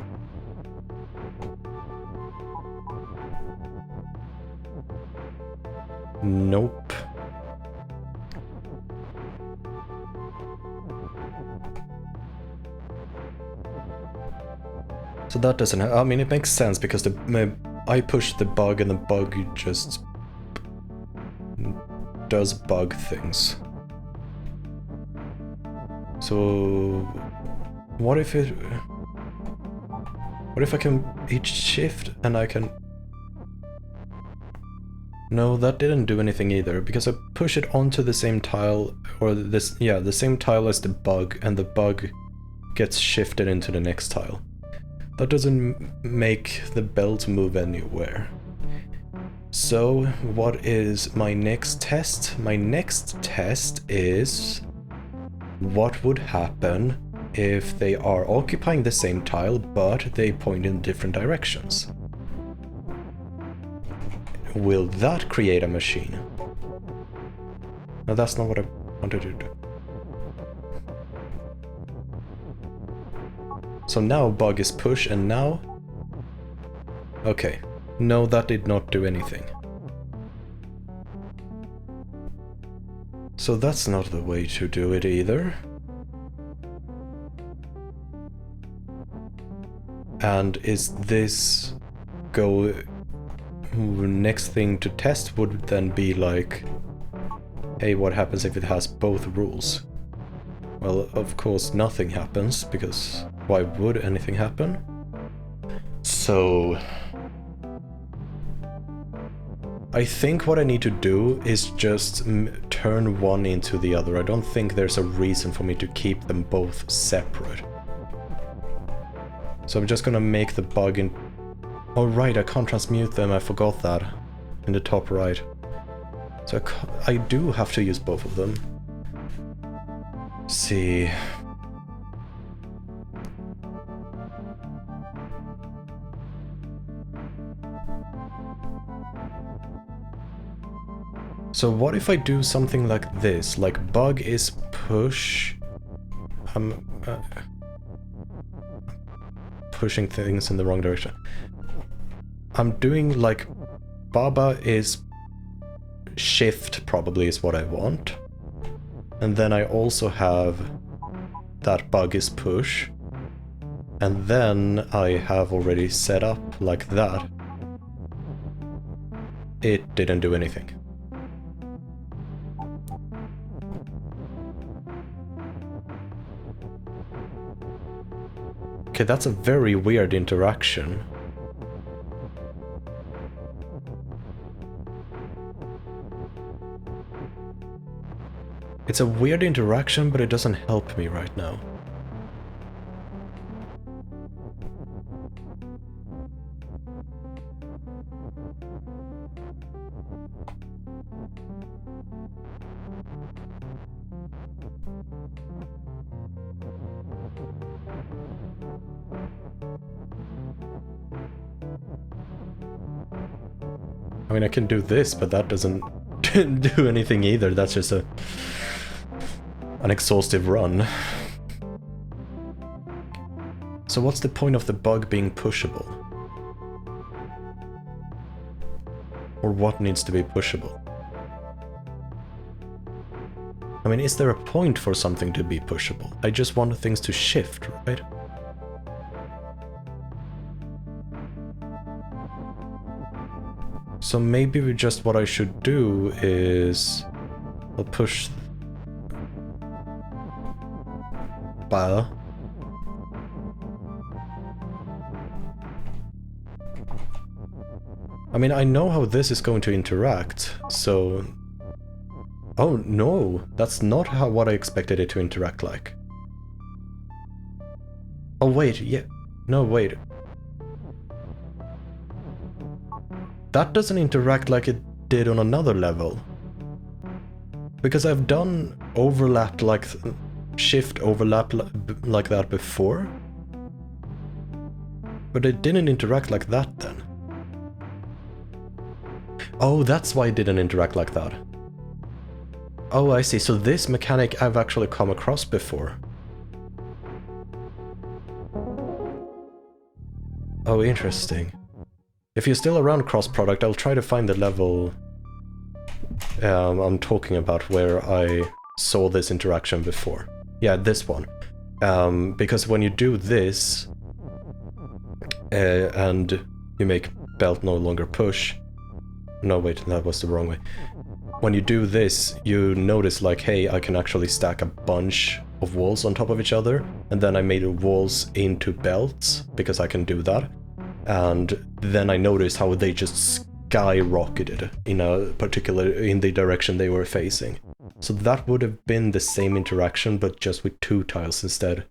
Nope. So that doesn't I mean, it makes sense because I push the bug and the bug just does bug things. So what if I can hit shift and I can... No, that didn't do anything either, because I push it onto the same tile, or this, yeah, the same tile as the bug, and the bug gets shifted into the next tile. That doesn't make the belt move anywhere. So, what is my next test? My next test is what would happen if they are occupying the same tile, but they point in different directions. Will that create a machine? No, that's not what I wanted to do. So now bug is push, and now... Okay. No, that did not do anything. So that's not the way to do it either. And is this go... Next thing to test would then be like, hey, what happens if it has both rules? Well, of course nothing happens, because why would anything happen? So... I think what I need to do is just turn one into the other. I don't think there's a reason for me to keep them both separate. So I'm just gonna make the bug in... Oh right, I can't transmute them, I forgot that. In the top right. So I do have to use both of them. Let's see... So what if I do something like this, like bug is push... pushing things in the wrong direction. I'm doing like Baba is shift probably is what I want. And then I also have that bug is push. And then I have already set up like that. It didn't do anything. Okay, that's a very weird interaction. It's a weird interaction, but it doesn't help me right now. I mean, I can do this, but that doesn't do anything either. That's just an exhaustive run. So what's the point of the bug being pushable? Or what needs to be pushable? I mean, is there a point for something to be pushable? I just want things to shift, right? So maybe just what I should do is... I'll push... Bah. I mean, I know how this is going to interact, so... Oh, no! That's not how what I expected it to interact like. Oh, wait, yeah... No, wait. That doesn't interact like it did on another level. Because I've done overlap like... shift overlap like that before. But it didn't interact like that then. Oh, that's why it didn't interact like that. Oh, I see. So this mechanic I've actually come across before. Oh, interesting. If you're still around Cross Product, I'll try to find the level I'm talking about where I saw this interaction before. Yeah, this one. Because when you do this, and you make belt no longer push... No, wait, that was the wrong way. When you do this, you notice like, hey, I can actually stack a bunch of walls on top of each other, and then I made walls into belts, because I can do that. And then I noticed how they just skyrocketed in a particular, in the direction they were facing. So that would have been the same interaction, but just with 2 tiles instead.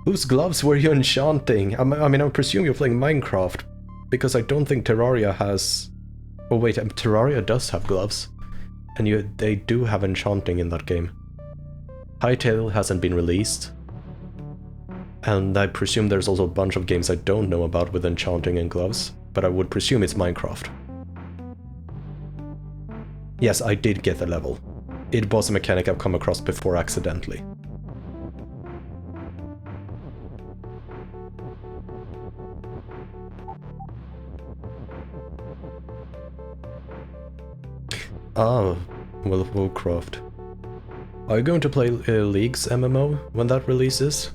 Whose gloves were you enchanting? I mean, I presume you're playing Minecraft, because I don't think Terraria has... Oh wait, Terraria does have gloves. And they do have enchanting in that game. Hytale hasn't been released. And I presume there's also a bunch of games I don't know about with enchanting and gloves, but I would presume it's Minecraft. Yes, I did get the level. It was a mechanic I've come across before accidentally. Ah, World of Warcraft. Are you going to play League's MMO when that releases?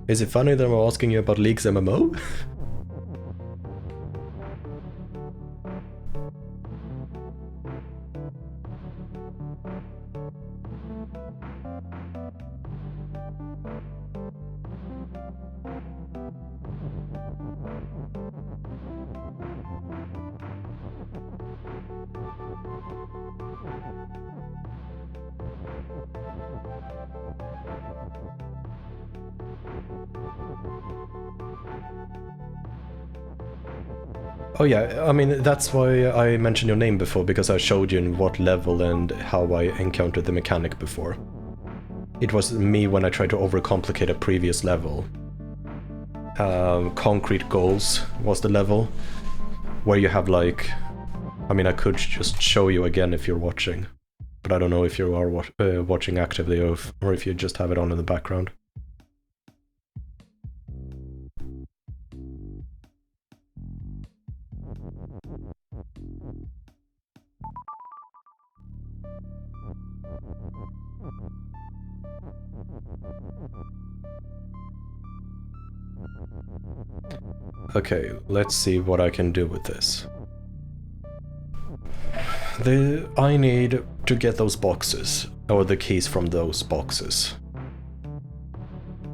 Is it funny that I'm asking you about League's MMO? Oh yeah, I mean, that's why I mentioned your name before, because I showed you in what level and how I encountered the mechanic before. It was me when I tried to overcomplicate a previous level. Concrete Goals was the level, where you have like... I mean, I could just show you again if you're watching, but I don't know if you are watching actively or if you just have it on in the background. Okay, let's see what I can do with this. I need to get those boxes, or the keys from those boxes.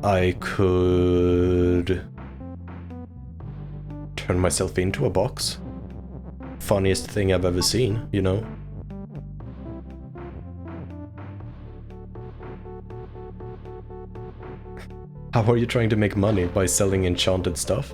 I could turn myself into a box. Funniest thing I've ever seen, you know? How are you trying to make money? By selling enchanted stuff?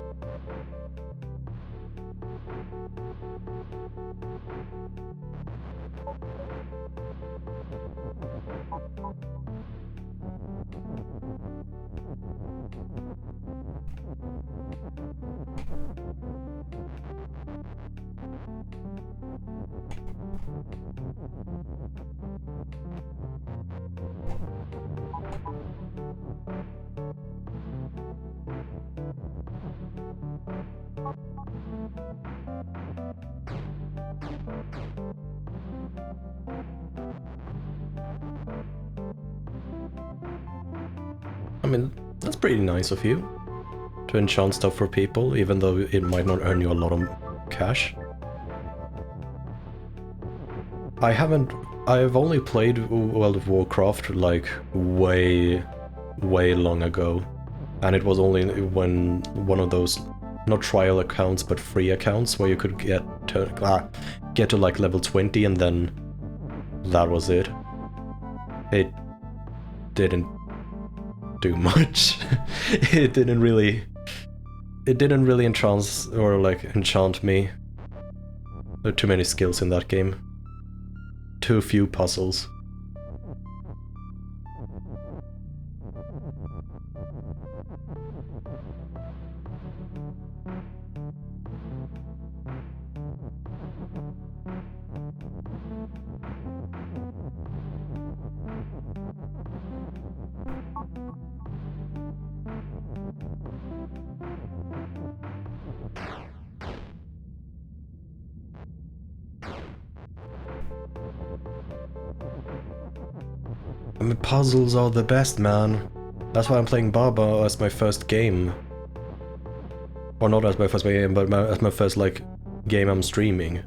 I mean, that's pretty nice of you, to enchant stuff for people, even though it might not earn you a lot of cash. I've only played World of Warcraft like way long ago, and it was only when one of those, not trial accounts, but free accounts, where you could get to like level 20 and then that was it. It didn't do much. It didn't really enchant me. There are too many skills in that game. Too few puzzles. I mean, puzzles are the best, man. That's why I'm playing Baba as my first game. Or not as my first game, but as my first, like, game I'm streaming.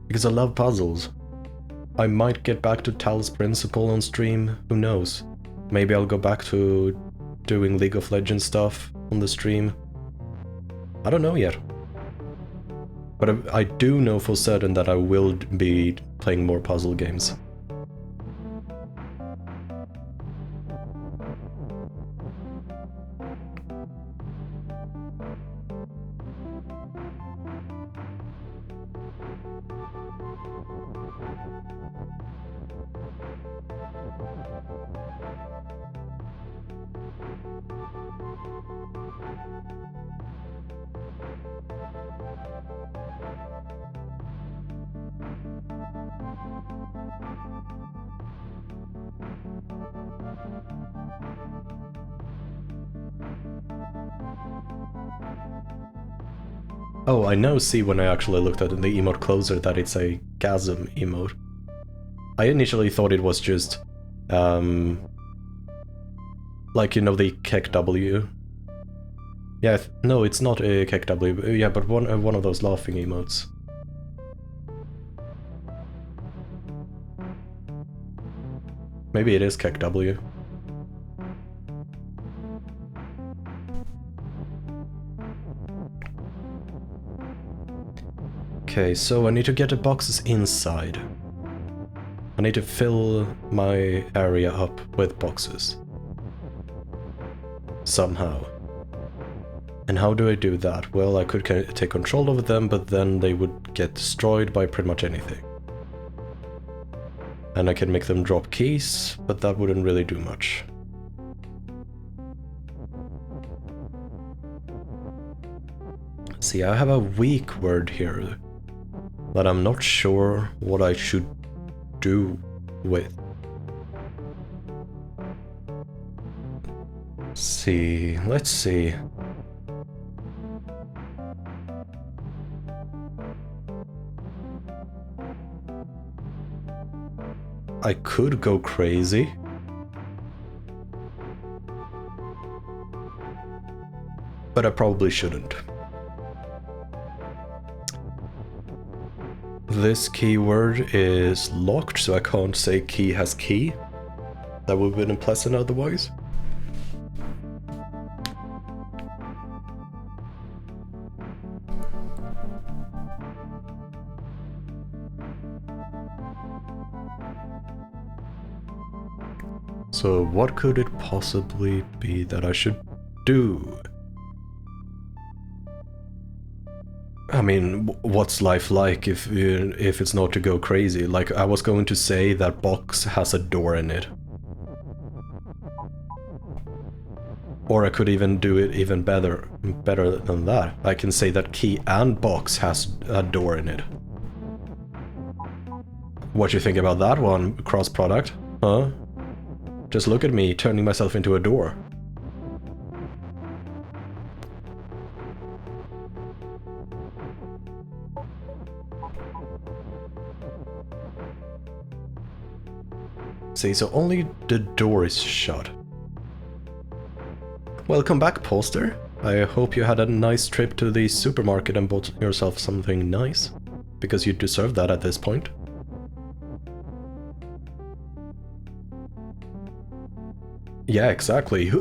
Because I love puzzles. I might get back to Talos Principle on stream, who knows. Maybe I'll go back to doing League of Legends stuff on the stream. I don't know yet. But I do know for certain that I will be playing more puzzle games. Oh, I now see when I actually looked at the emote closer that it's a Chasm emote. I initially thought it was just, Like, you know, the Kek W. Yeah, no, it's not a Kek W. Yeah, but one of those laughing emotes. Maybe it is Kek W. Okay, so I need to get the boxes inside. I need to fill my area up with boxes. Somehow. And how do I do that? Well, I could take control over them, but then they would get destroyed by pretty much anything. And I can make them drop keys, but that wouldn't really do much. See, I have a weak word here that I'm not sure what I should do with. Let's see. I could go crazy. But I probably shouldn't. This keyword is locked, so I can't say key has key. That would have been unpleasant otherwise. So what could it possibly be that I should do? I mean, what's life like if it's not to go crazy? Like, I was going to say that box has a door in it. Or I could even do it even better than that. I can say that key and box has a door in it. What you think about that one, cross product? Huh? Just look at me turning myself into a door. See, so only the door is shut. Welcome back, Poster. I hope you had a nice trip to the supermarket and bought yourself something nice. Because you deserve that at this point. Yeah, exactly.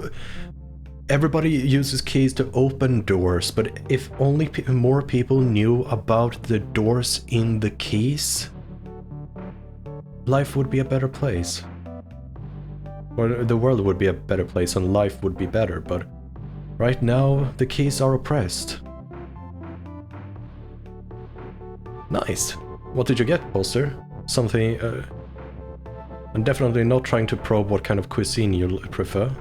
Everybody uses keys to open doors, but if only more people knew about the doors in the keys, life would be a better place. Or the world would be a better place and life would be better, but right now the keys are oppressed. Nice. What did you get, Poster? Something... I'm definitely not trying to probe what kind of cuisine you prefer.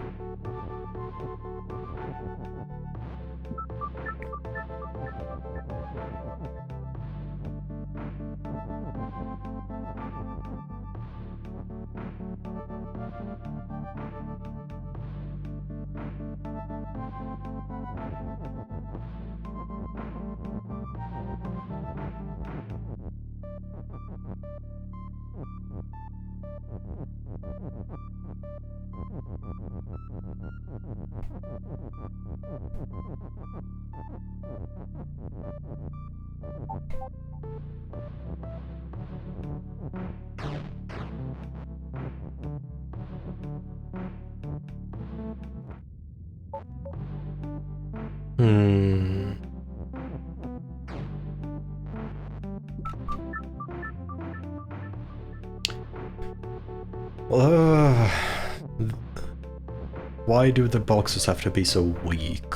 Why do the boxes have to be so weak?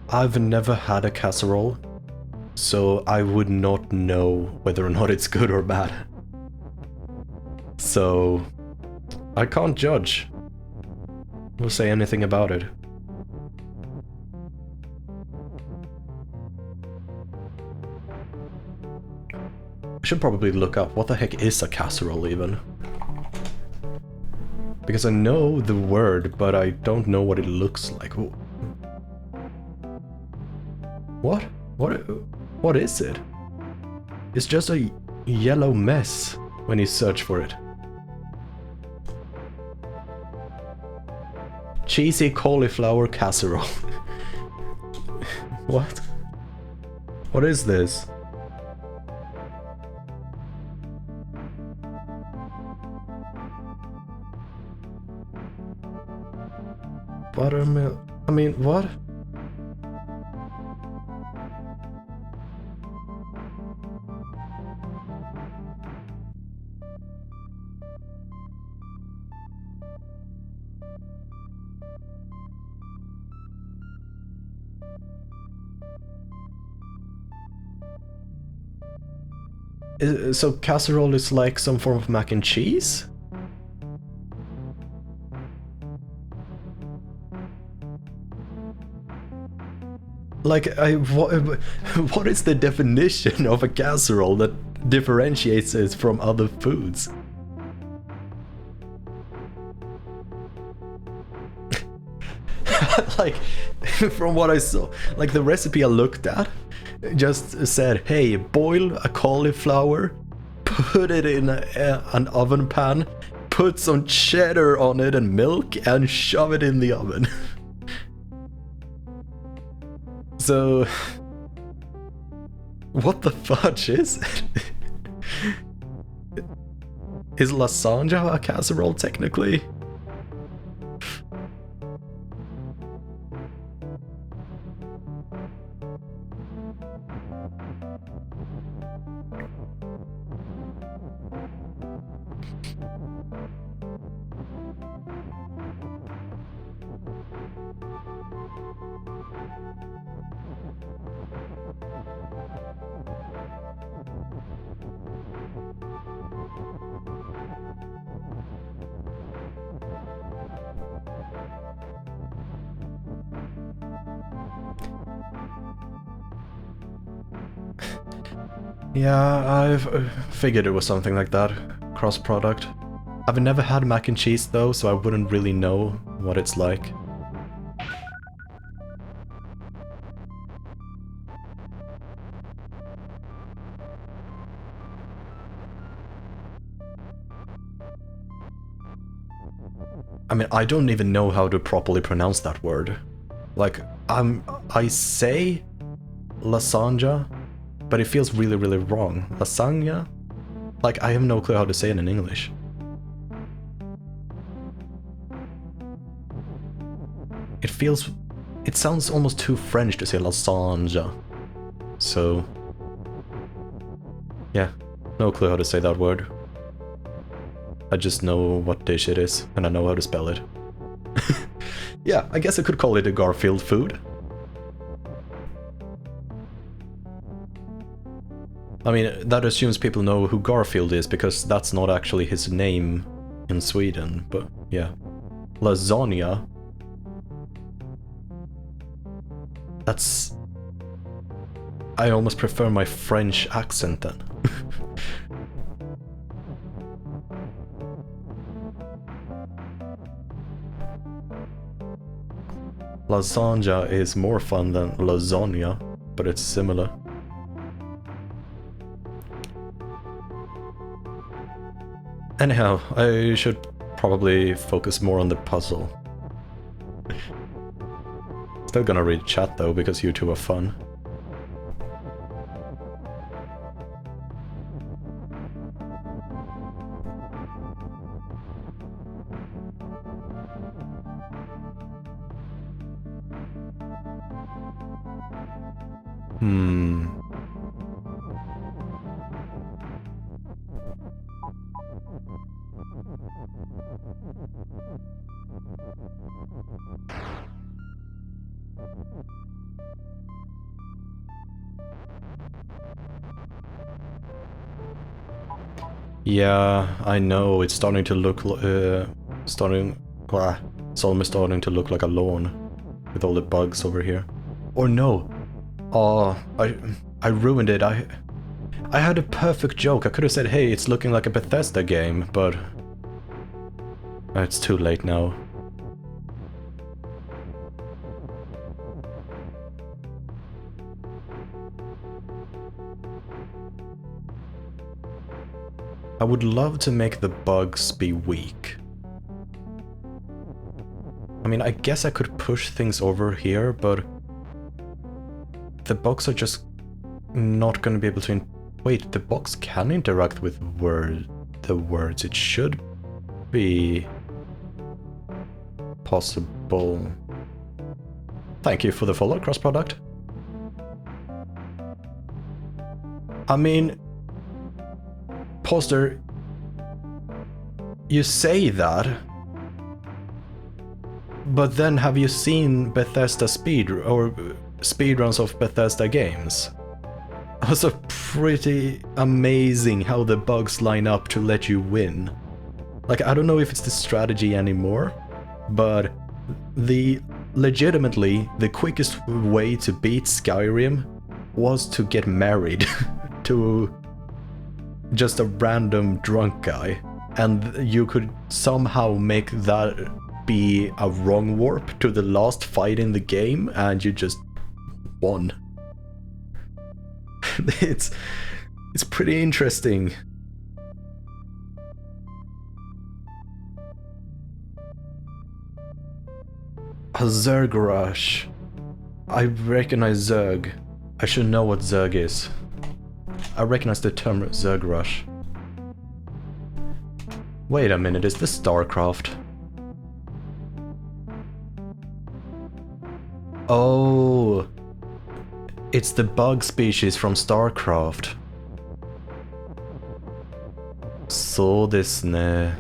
I've never had a casserole, so I would not know whether or not it's good or bad. So I can't judge or say anything about it. I should probably look up what the heck is a casserole even. Because I know the word, but I don't know what it looks like. What? What is it? It's just a yellow mess. when you search for it. Cheesy cauliflower casserole. What? What is this? Buttermilk. I mean, what? So casserole is like some form of mac and cheese? Like, what is the definition of a casserole that differentiates it from other foods? Like, from what I saw, like the recipe I looked at just said, hey, boil a cauliflower, put it in an oven pan, put some cheddar on it and milk, and shove it in the oven. So, what the fudge is it? Is lasagna a casserole technically? Yeah, I've figured it was something like that. Cross-product. I've never had mac and cheese though, so I wouldn't really know what it's like. I mean, I don't even know how to properly pronounce that word. Like, I say lasagna, but it feels really, really wrong. Lasagna? Like, I have no clue how to say it in English. It sounds almost too French to say lasagna. So, yeah, no clue how to say that word. I just know what dish it is, and I know how to spell it. Yeah, I guess I could call it a Garfield food. I mean, that assumes people know who Garfield is, because that's not actually his name in Sweden, but yeah. Lasagna. That's... I almost prefer my French accent then. Lasagna is more fun than lasagna, but it's similar. Anyhow, I should probably focus more on the puzzle. Still gonna read chat though, because you two are fun. Yeah, I know, it's starting to look, it's almost starting to look like a lawn, with all the bugs over here. Or no, oh, I ruined it, I had a perfect joke, I could have said, hey, it's looking like a Bethesda game, but it's too late now. I would love to make the bugs be weak. I mean, I guess I could push things over here, but the bugs are just not going to be able to... Wait, the bugs can interact with the words. It should be possible. Thank you for the follow, Cross Product. I mean, Poster, you say that, but then have you seen Bethesda speedruns of Bethesda games? Also pretty amazing how the bugs line up to let you win. Like, I don't know if it's the strategy anymore, but legitimately the quickest way to beat Skyrim was to get married to just a random drunk guy, and you could somehow make that be a wrong warp to the last fight in the game, and you just won. It's pretty interesting. A Zerg rush. I recognize Zerg. I should know what Zerg is. I recognize the term Zerg rush. Wait a minute, is this StarCraft? Oh, it's the bug species from StarCraft. そうですね.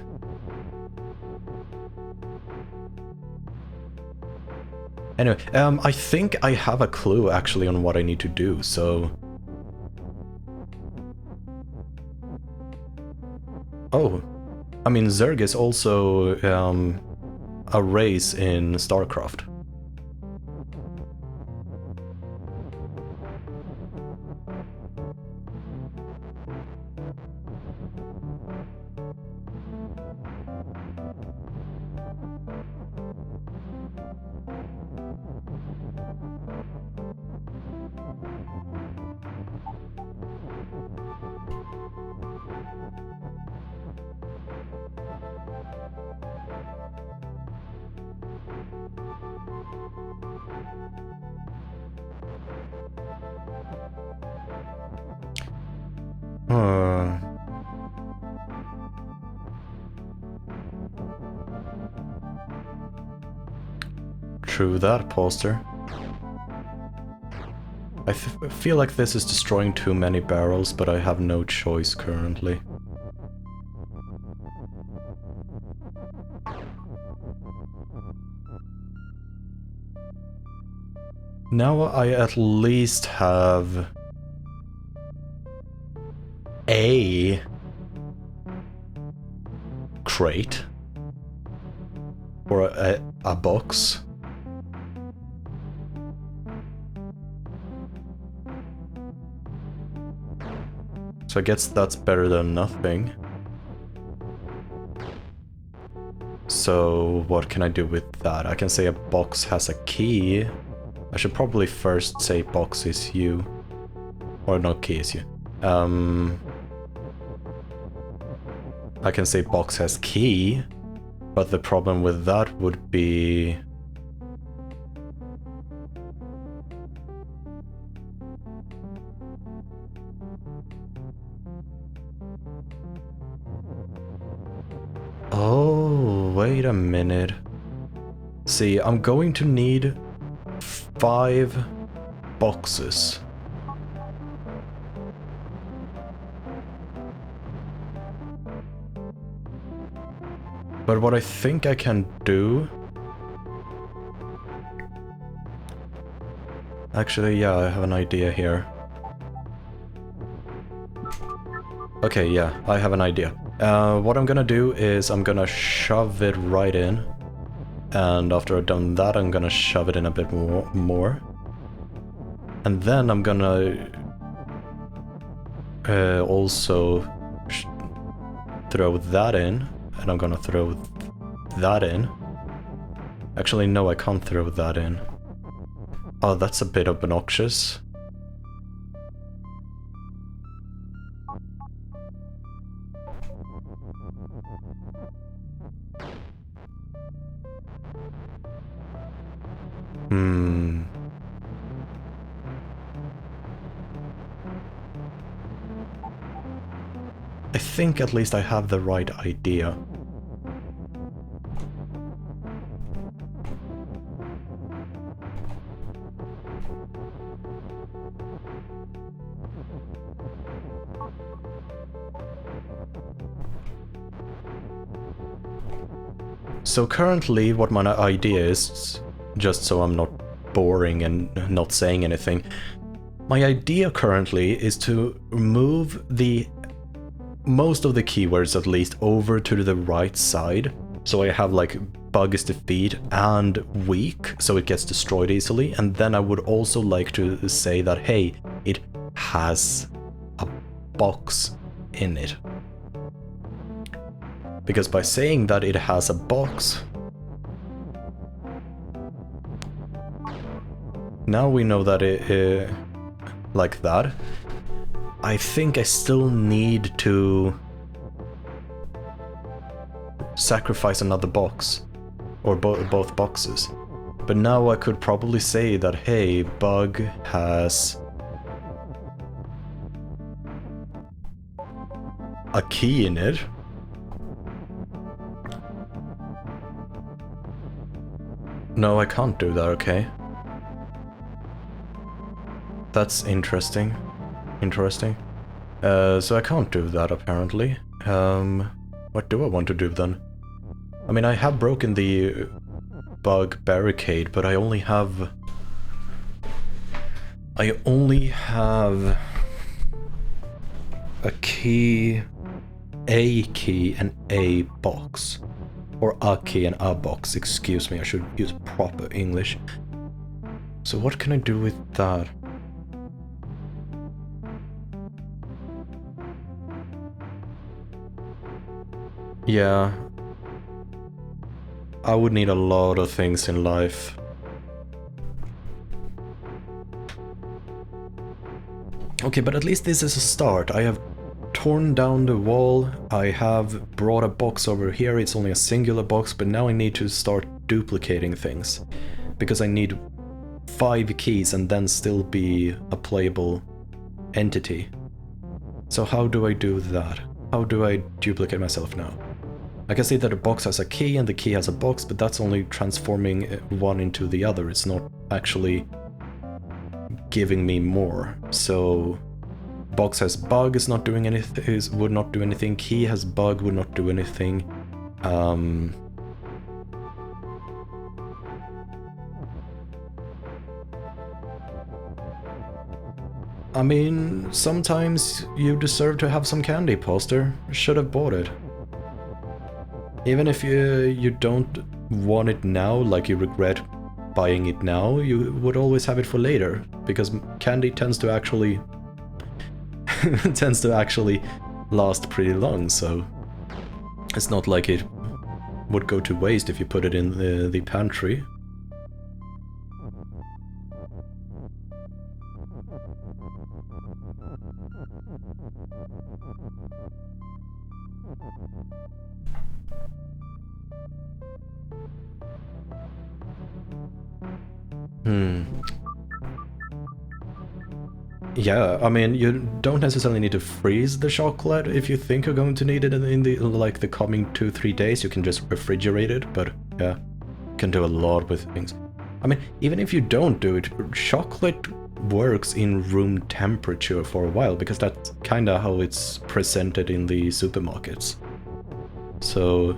Anyway, I think I have a clue actually on what I need to do, so... Oh, I mean, Zerg is also a race in StarCraft. True that, Poster. I feel like this is destroying too many barrels, but I have no choice currently. Now I at least have a crate or a box. So I guess that's better than nothing. So what can I do with that? I can say a box has a key. I should probably first say box is you. Or not key is you. I can say box has key, but the problem with that would be... Oh, wait a minute. See, I'm going to need 5 boxes. But what I think I can do... Actually, yeah, I have an idea here. Okay, yeah, I have an idea. What I'm gonna do is I'm gonna shove it right in. And after I've done that, I'm gonna shove it in a bit more. And then I'm gonna also throw that in. And I'm gonna throw that in. Actually, no, I can't throw that in. Oh, that's a bit obnoxious. I think at least I have the right idea. So currently what my idea is, just so I'm not boring and not saying anything, my idea currently is to move most of the keywords at least over to the right side. So I have like bug is defeat and weak, so it gets destroyed easily. And then I would also like to say that, hey, it has a box in it. Because by saying that it has a box, now we know that it like that. I think I still need to sacrifice another box, or both boxes. But now I could probably say that, hey, bug has a key in it. No, I can't do that, okay. That's interesting. Interesting. So I can't do that, apparently. What do I want to do then? I mean, I have broken the bug barricade, but I only have a key, and a box. Or a key and a box, excuse me, I should use proper English. So what can I do with that? Yeah. I would need a lot of things in life. Okay, but at least this is a start. I have torn down the wall, I have brought a box over here, it's only a singular box, but now I need to start duplicating things. Because I need 5 keys and then still be a playable entity. So how do I do that? How do I duplicate myself now? I can see that a box has a key and the key has a box, but that's only transforming one into the other. It's not actually giving me more. So box has bug is not doing anything, would not do anything. Key has bug, would not do anything. I mean, sometimes you deserve to have some candy, Poster. Should have bought it. Even if you don't want it now, like you regret buying it now, you would always have it for later, because candy tends to actually last pretty long, so it's not like it would go to waste if you put it in the pantry. Yeah, I mean, you don't necessarily need to freeze the chocolate if you think you're going to need it in the coming 2-3 days. You can just refrigerate it, but yeah, you can do a lot with things. I mean, even if you don't do it, chocolate works in room temperature for a while, because that's kinda how it's presented in the supermarkets. So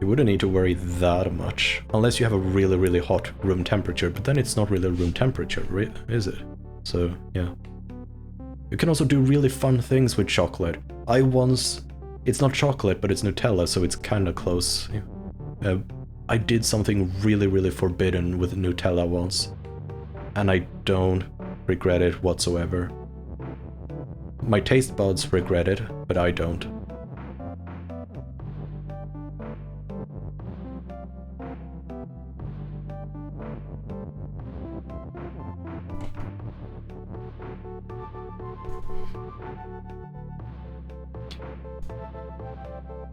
you wouldn't need to worry that much, unless you have a really, really hot room temperature, but then it's not really room temperature, is it? So, yeah. You can also do really fun things with chocolate. It's not chocolate, but it's Nutella, so it's kinda close. I did something really, really forbidden with Nutella once, and I don't regret it whatsoever. My taste buds regret it, but I don't.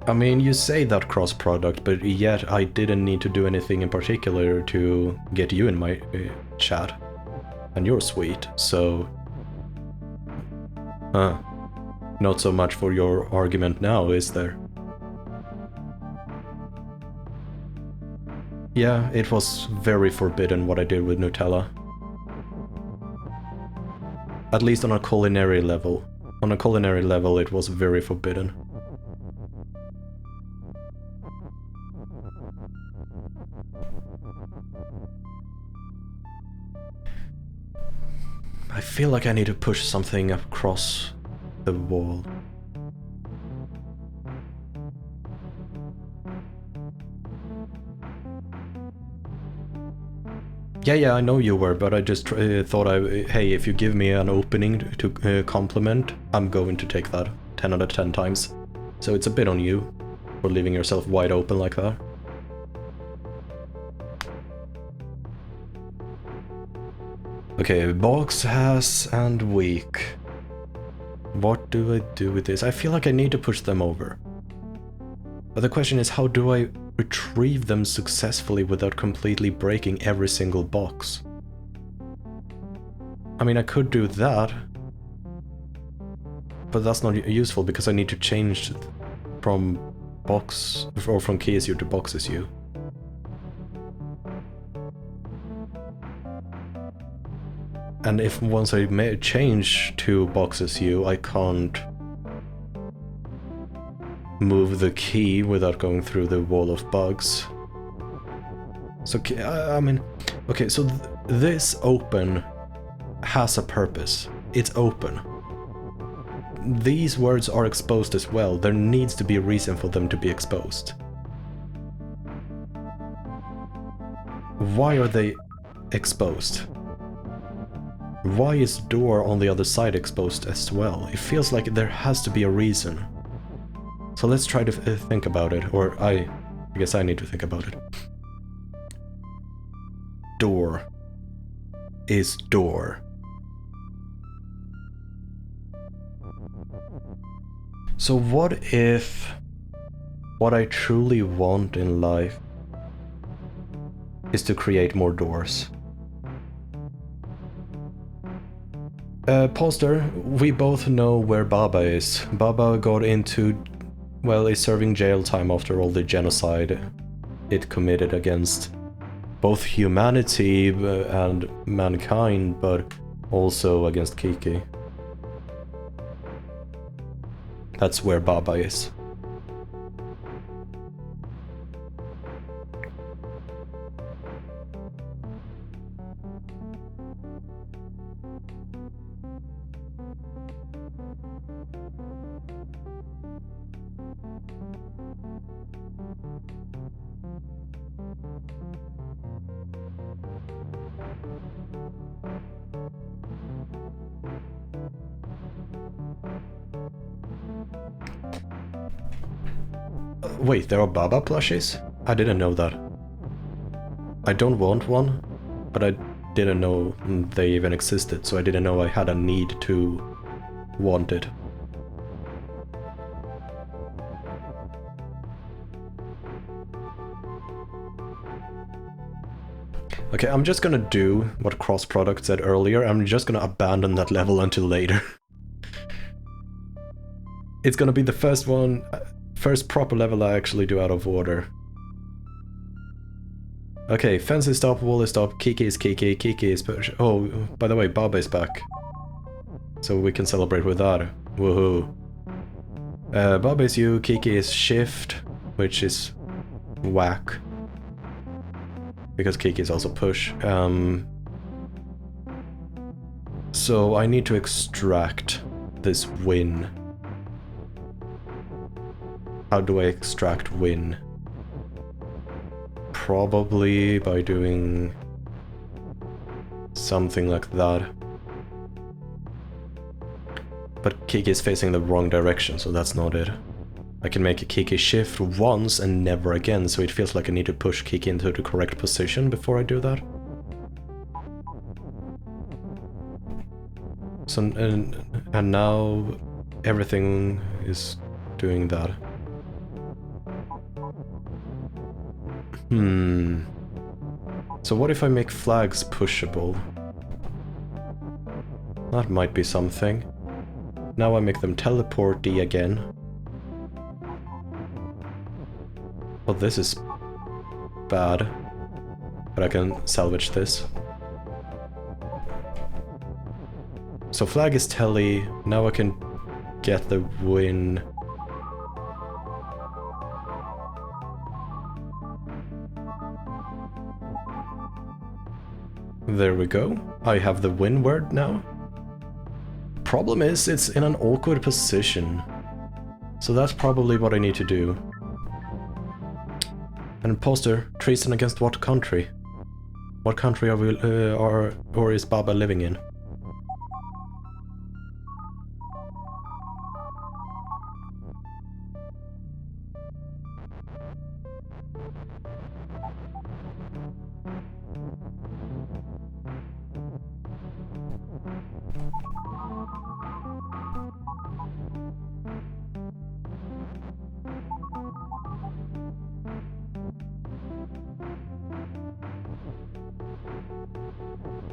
I mean, you say that cross-product, but yet I didn't need to do anything in particular to get you in my chat. And you're sweet, so... Not so much for your argument now, is there? Yeah, it was very forbidden what I did with Nutella. At least on a culinary level. On a culinary level, it was very forbidden. I feel like I need to push something across the wall. Yeah, I know you were, but I just thought hey, if you give me an opening to compliment, I'm going to take that 10 out of 10 times. So it's a bit on you for leaving yourself wide open like that. Okay, box, has, and weak. What do I do with this? I feel like I need to push them over. But the question is, how do I retrieve them successfully without completely breaking every single box? I mean, I could do that, but that's not useful because I need to change from box, or from key issue to box issue. And if once I change to box issue, I can't move the key without going through the wall of bugs. So, I mean, okay, so this open has a purpose. It's open. These words are exposed as well. There needs to be a reason for them to be exposed. Why are they exposed? Why is door on the other side exposed as well? It feels like there has to be a reason. So let's try to think about it, or I guess I need to think about it. Door is door. So what if what I truly want in life is to create more doors? Poster, we both know where Baba is. Baba got into, well, is serving jail time after all the genocide it committed against both humanity and mankind, but also against Kiki. That's where Baba is. Wait, there are Baba plushies? I didn't know that. I don't want one, but I didn't know they even existed, so I didn't know I had a need to want it. Okay, I'm just gonna do what Cross Product said earlier. I'm just gonna abandon that level until later. It's gonna be the first proper level I actually do out of order. Okay, fence is stop, wall is stop, Kiki is Kiki, Kiki is push. Oh, by the way, Baba is back. So we can celebrate with that. Woohoo. Baba is you, Kiki is shift, which is whack. Because Kiki is also push. So I need to extract this win. How do I extract win? Probably by doing something like that. But Kiki is facing the wrong direction, so that's not it. I can make a Kiki shift once and never again, so it feels like I need to push Kiki into the correct position before I do that. So, and now everything is doing that. So what if I make flags pushable? That might be something. Now I make them teleporty again. Well, this is bad. But I can salvage this. So flag is tele. Now I can get the win. There we go. I have the win word now. Problem is, it's in an awkward position. So that's probably what I need to do. An imposter, treason against what country? What country are we, or is Baba living in?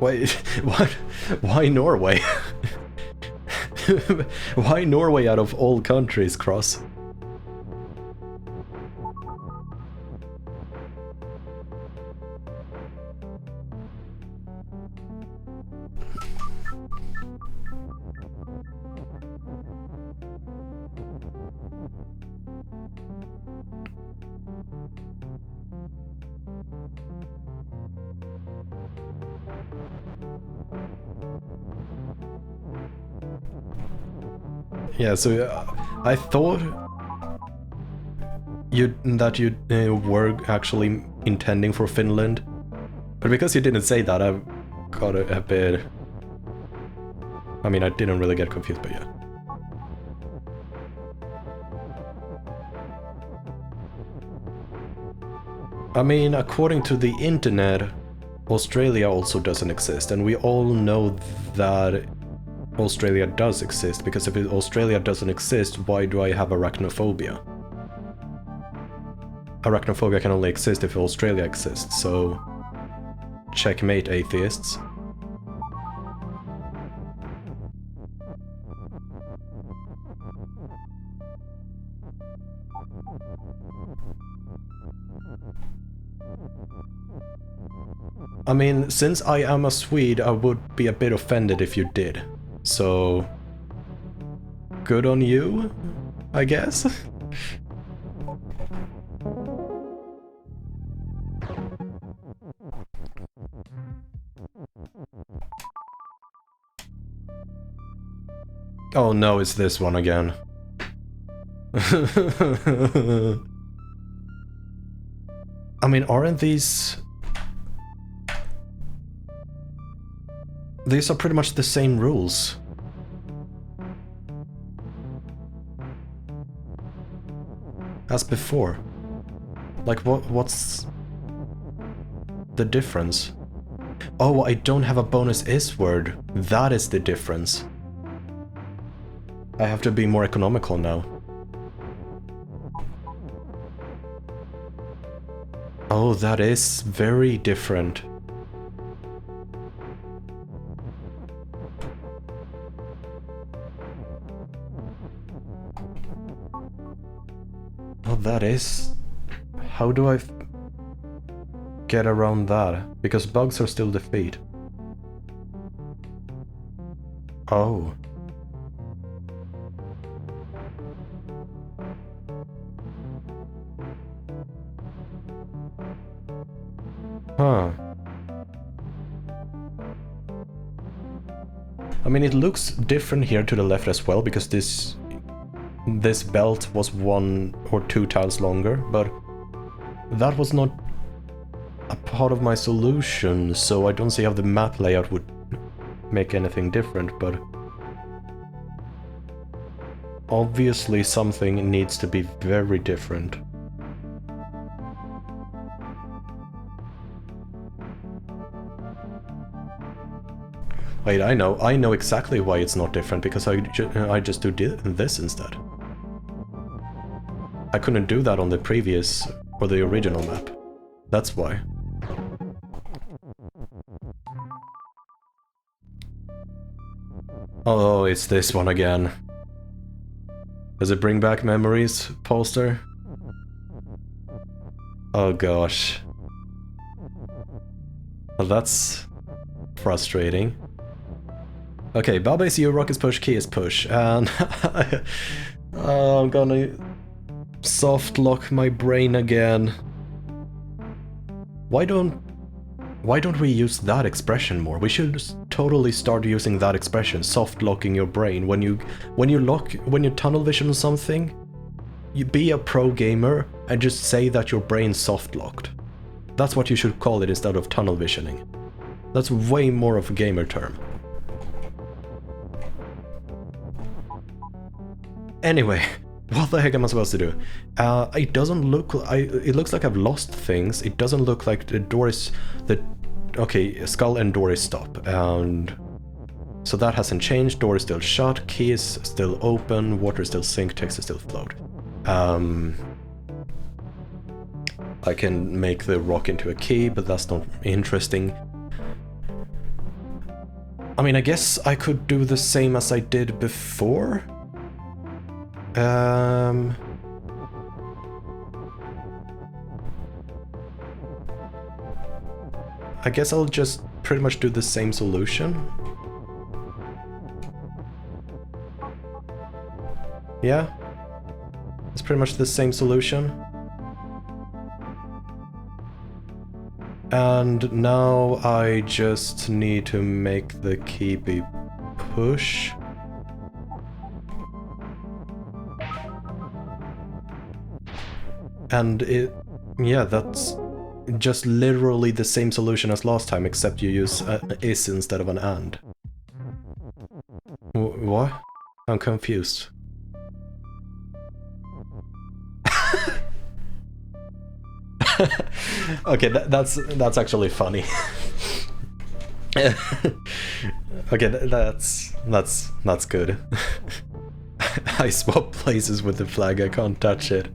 Wait, what? Why Norway? Why Norway out of all countries, Cross? Yeah, so I thought that you were actually intending for Finland, but because you didn't say that, I got a bit... I mean, I didn't really get confused, but yeah. I mean, according to the internet, Australia also doesn't exist, and we all know that Australia does exist, because if Australia doesn't exist, why do I have arachnophobia? Arachnophobia can only exist if Australia exists, so... checkmate, atheists. I mean, since I am a Swede, I would be a bit offended if you did. So... good on you, I guess? Oh no, it's this one again. I mean, aren't these... these are pretty much the same rules. As before. Like, what's the difference? Oh, I don't have a bonus is word. That is the difference. I have to be more economical now. Oh, that is very different. Oh, that is... how do I get around that? Because bugs are still defeat. Oh. Huh. I mean, it looks different here to the left as well, because this belt was 1 or 2 tiles longer, but that was not a part of my solution, so I don't see how the map layout would make anything different, but obviously something needs to be very different. Wait, I know exactly why it's not different, because I just do this instead. I couldn't do that on the previous, or the original map. That's why. Oh, it's this one again. Does it bring back memories, Polster? Oh gosh. Well, that's frustrating. Okay, Baba is you, Rock is push, Key is push, and I'm gonna soft lock my brain again. Why don't we use that expression more? We should totally start using that expression, soft locking your brain. When you tunnel vision on something, you be a pro gamer and just say that your brain's soft locked. That's what you should call it instead of tunnel visioning. That's way more of a gamer term. Anyway, what the heck am I supposed to do? It doesn't look like... it looks like I've lost things. It doesn't look like the door is... okay, skull and door is stop. And... so that hasn't changed. Door is still shut. Key is still open. Water is still sink. Text is still float. I can make the rock into a key, but that's not interesting. I mean, I guess I could do the same as I did before. I guess I'll just pretty much do the same solution. Yeah, it's pretty much the same solution. And now I just need to make the key be push. And yeah, that's just literally the same solution as last time, except you use an is instead of an and. What? I'm confused. Okay, that's actually funny. Okay, that's good. I swap places with the flag, I can't touch it.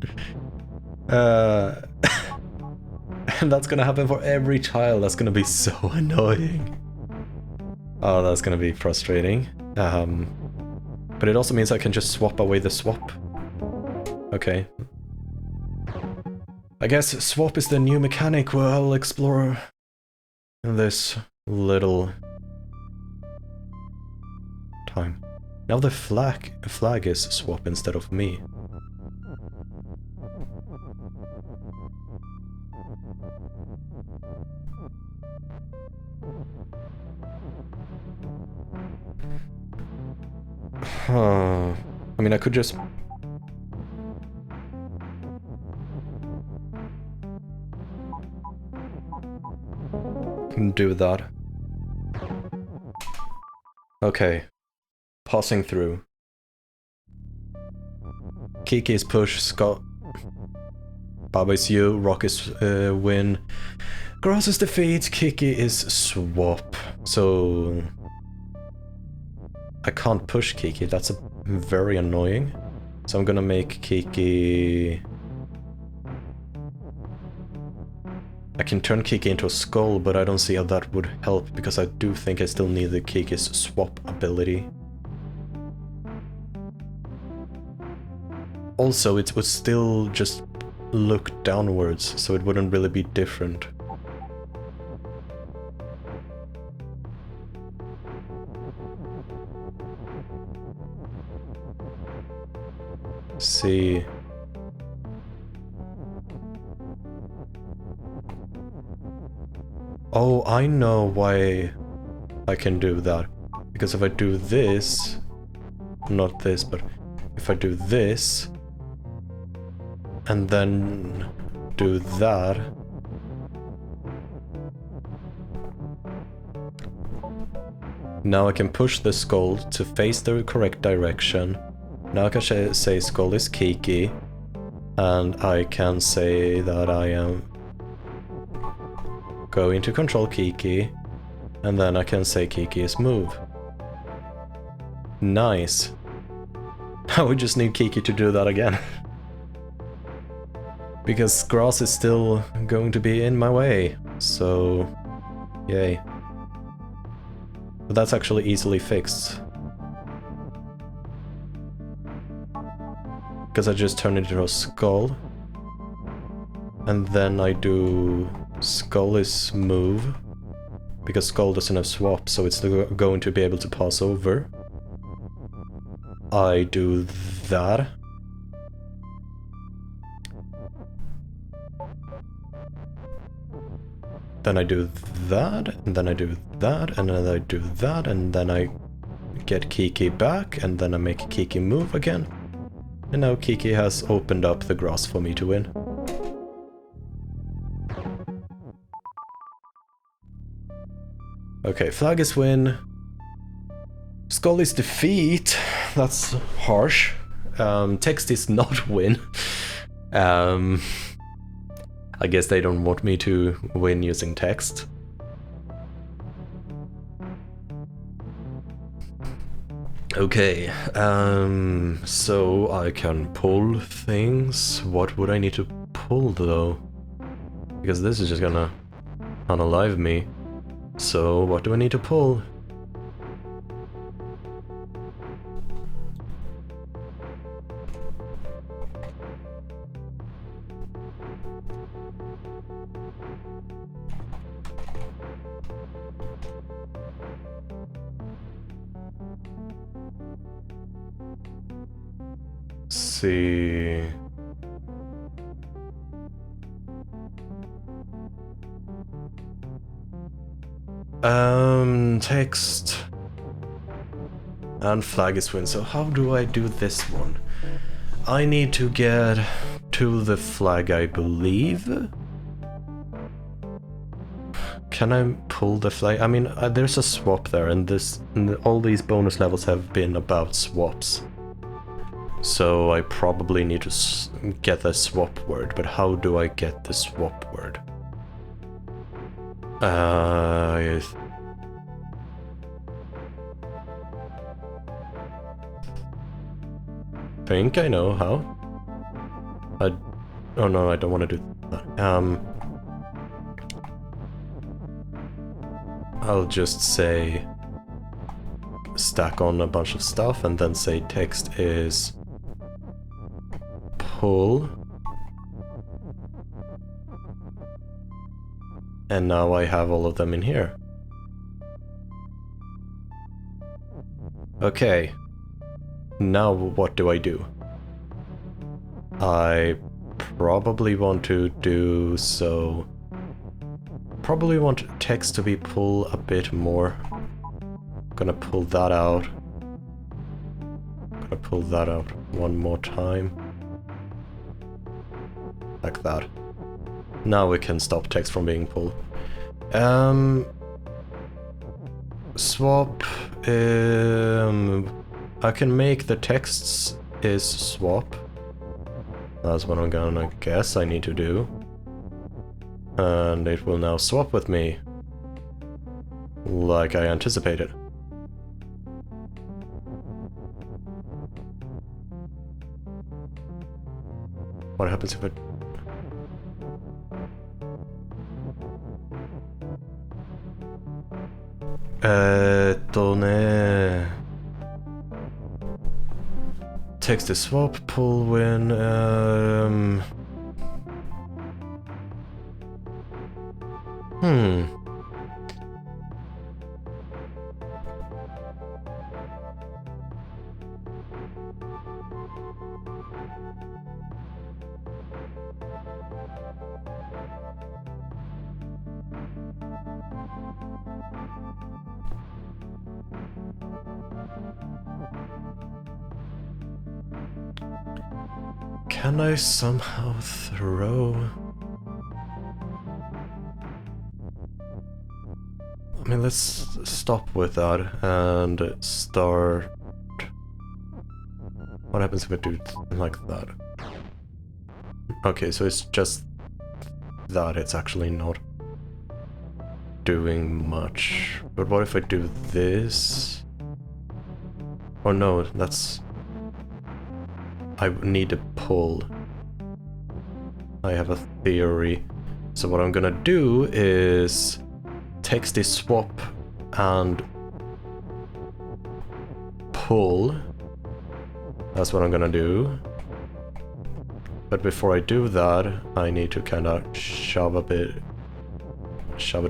And that's gonna happen for every child. That's gonna be so annoying. Oh, that's gonna be frustrating. But it also means I can just swap away the swap. Okay. I guess swap is the new mechanic we'll explore in this little time. Now the flag is swap instead of me. I mean, I could just... do that. Okay. Passing through. Kiki is push, Scott... Baba is you, Rock is win. Grass is defeat, Kiki is swap. So... I can't push Kiki, that's very annoying. So I'm gonna make Kiki... I can turn Kiki into a skull, but I don't see how that would help, because I do think I still need the Kiki's swap ability. Also, it would still just look downwards, so it wouldn't really be different. See... Oh, I know why I can do that. Because if I do this... not this, but if I do this... and then do that... now I can push the skull to face the correct direction. Now I can say skull is Kiki. And I can say that I am... going to control Kiki, and then I can say Kiki is move. Nice. I would just need Kiki to do that again. Because grass is still going to be in my way, so yay. But that's actually easily fixed. Because I just turn it into a skull. And then I do skull is move. Because skull doesn't have swap, so it's going to be able to pass over. I do that. Then I do that, and then I do that, and then I do that, and then I get Kiki back, and then I make Kiki move again. And now Kiki has opened up the grass for me to win. Okay, flag is win. Skull is defeat. That's harsh. Text is not win. I guess they don't want me to win using text. Okay, so I can pull things. What would I need to pull though? Because this is just gonna unalive me. So what do I need to pull? See. Text and flag is win. So how do I do this one? I need to get to the flag, I believe. Can I pull the flag? I mean, there's a swap there, and all these bonus levels have been about swaps. So I probably need to get the swap word, but how do I get the swap word? I think I know how. Oh no, I don't want to do that. I'll just say stack on a bunch of stuff and then say text is pull. And now I have all of them in here. Okay. Now what do I do? I probably want to do so. Probably want text to be pull a bit more. Gonna pull that out. Gonna pull that out one more time. Like that. Now we can stop text from being pulled. Swap. I can make the texts is swap. That's what I'm gonna guess I need to do. And it will now swap with me. Like I anticipated. What happens if it... Text is swap, pull win, Can I somehow throw... I mean, let's stop with that and start... What happens if I do like that? Okay, so it's just that, it's actually not doing much. But what if I do this? Oh no, that's... I need to pull. I have a theory. So what I'm gonna do is text this swap and pull. That's what I'm gonna do. But before I do that, I need to kind of shove it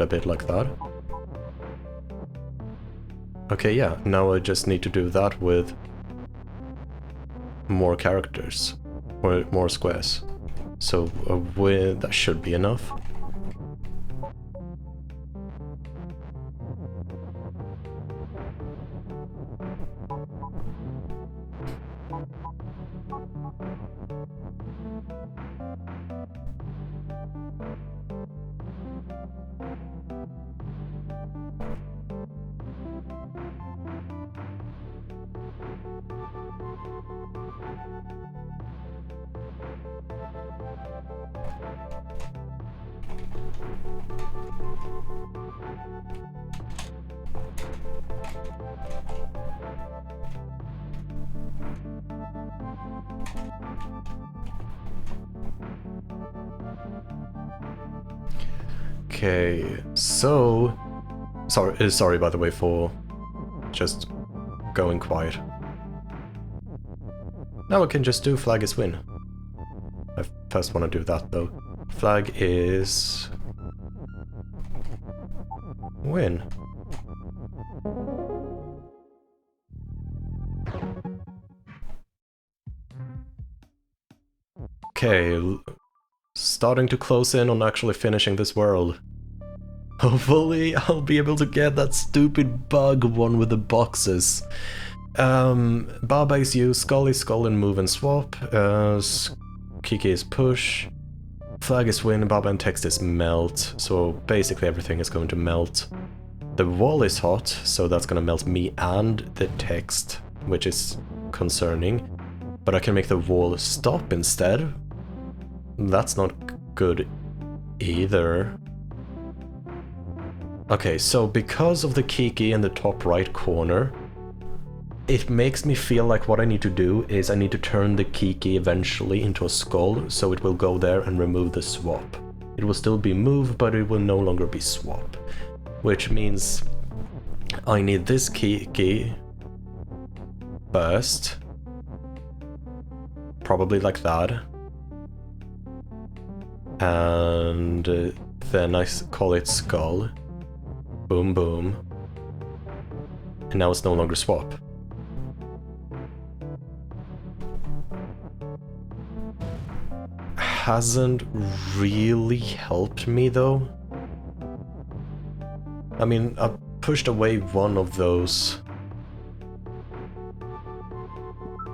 a bit like that. Okay, yeah, now I just need to do that with more characters, or more squares. So that should be enough. Okay, so sorry by the way for just going quiet. Now I can just do flag is win. I first want to do that though. Flag is win. Okay, starting to close in on actually finishing this world. Hopefully I'll be able to get that stupid bug one with the boxes. Baba is use, Skull is skull and move and swap. Kiki is push. Flag is win, Baba and text is melt. So basically everything is going to melt. The wall is hot, so that's gonna melt me and the text, which is concerning. But I can make the wall stop instead. That's not good either. Okay, so because of the Kiki in the top right corner, it makes me feel like what I need to do is I need to turn the Kiki eventually into a skull, so it will go there and remove the swap. It will still be move, but it will no longer be swap. Which means I need this Kiki first. Probably like that. And then I call it skull. Boom, boom. And now it's no longer swap. Hasn't really helped me though. I mean, I pushed away one of those.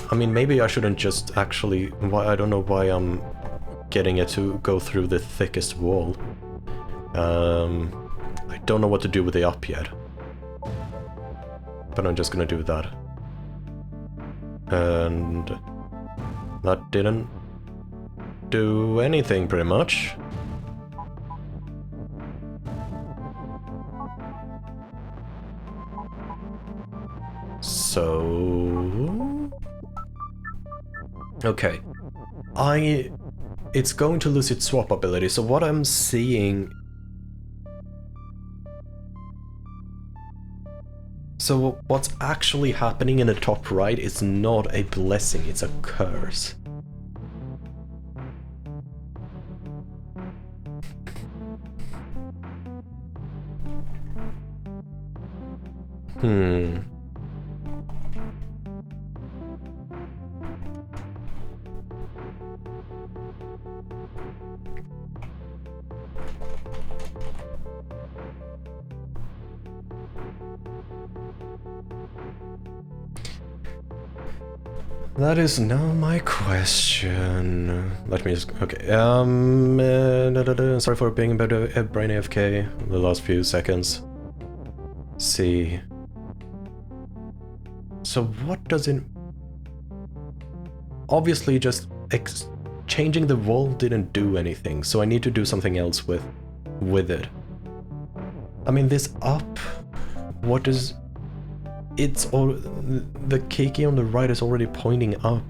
I mean, maybe I shouldn't just actually... I don't know why I'm getting it to go through the thickest wall. I don't know what to do with the up yet. But I'm just gonna do that. And that didn't do anything pretty much. So... okay. It's going to lose its swap ability, so what I'm seeing... so what's actually happening in the top right is not a blessing, it's a curse. That is now my question. Let me just... okay. Sorry for being a bit of brain AFK the last few seconds. See. So what does it... obviously just changing the wall didn't do anything, so I need to do something else with it. I mean, this up... what is... it's all... the Kiki on the right is already pointing up.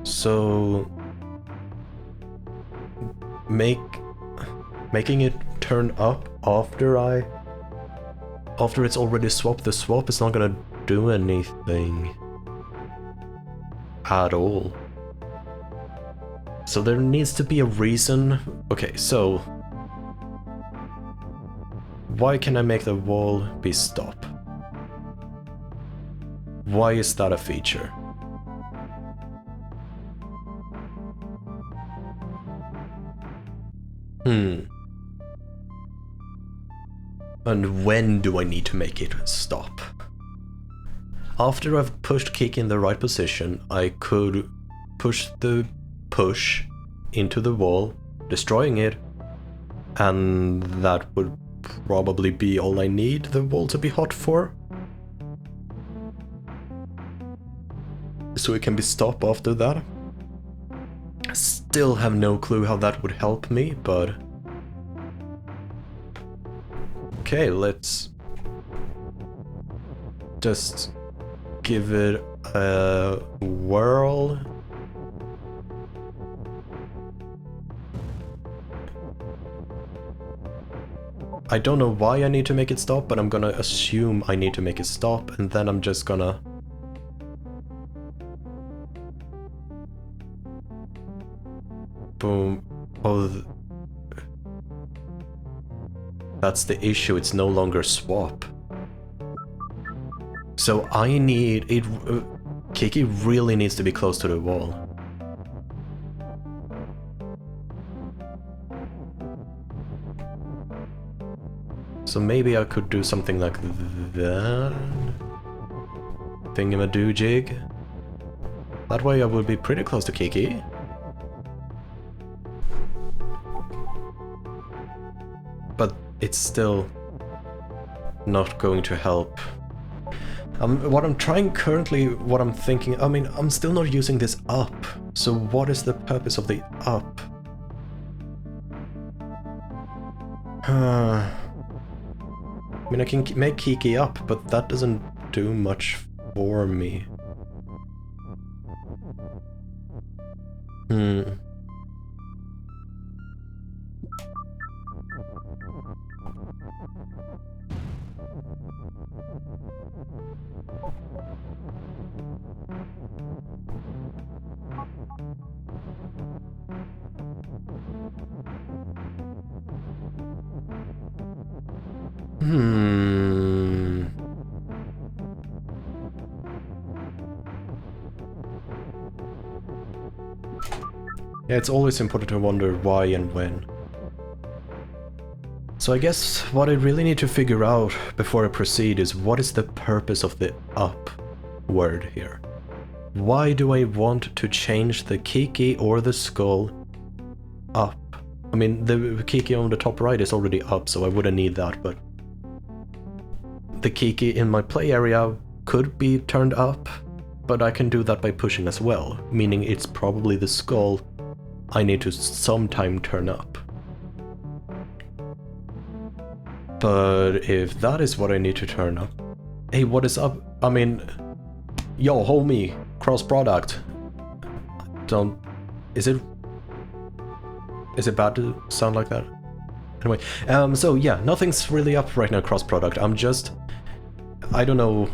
So... making it turn up after it's already swapped. The swap is not gonna do anything at all. So there needs to be a reason. Okay, so why can I make the wall be stop? Why is that a feature? And when do I need to make it stop? After I've pushed Kiki in the right position, I could push the push into the wall, destroying it, and that would probably be all I need the wall to be hot for. So it can be stopped after that. I still have no clue how that would help me, but... Okay, let's just give it a whirl. I don't know why I need to make it stop, but I'm gonna assume I need to make it stop, and then I'm just gonna... Boom. Oh, that's the issue, it's no longer swap. So I need it. Kiki really needs to be close to the wall. So maybe I could do something like that. Thingamadoo-jig. That way I would be pretty close to Kiki. But it's still not going to help. What I'm trying currently, what I'm thinking, I mean, I'm still not using this up. So what is the purpose of the up? I mean, I can make Kiki up, but that doesn't do much for me. Yeah, it's always important to wonder why and when. So I guess what I really need to figure out before I proceed is what is the purpose of the up word here? Why do I want to change the Kiki or the skull up? I mean, the Kiki on the top right is already up, so I wouldn't need that, but the Kiki in my play area could be turned up, but I can do that by pushing as well, meaning it's probably the skull I need to sometime turn up. But if that is what I need to turn up... Hey, what is up? I mean... Yo, homie, cross-product. Don't... Is it bad to sound like that? Anyway, so yeah, nothing's really up right now, cross-product. I'm just... I don't know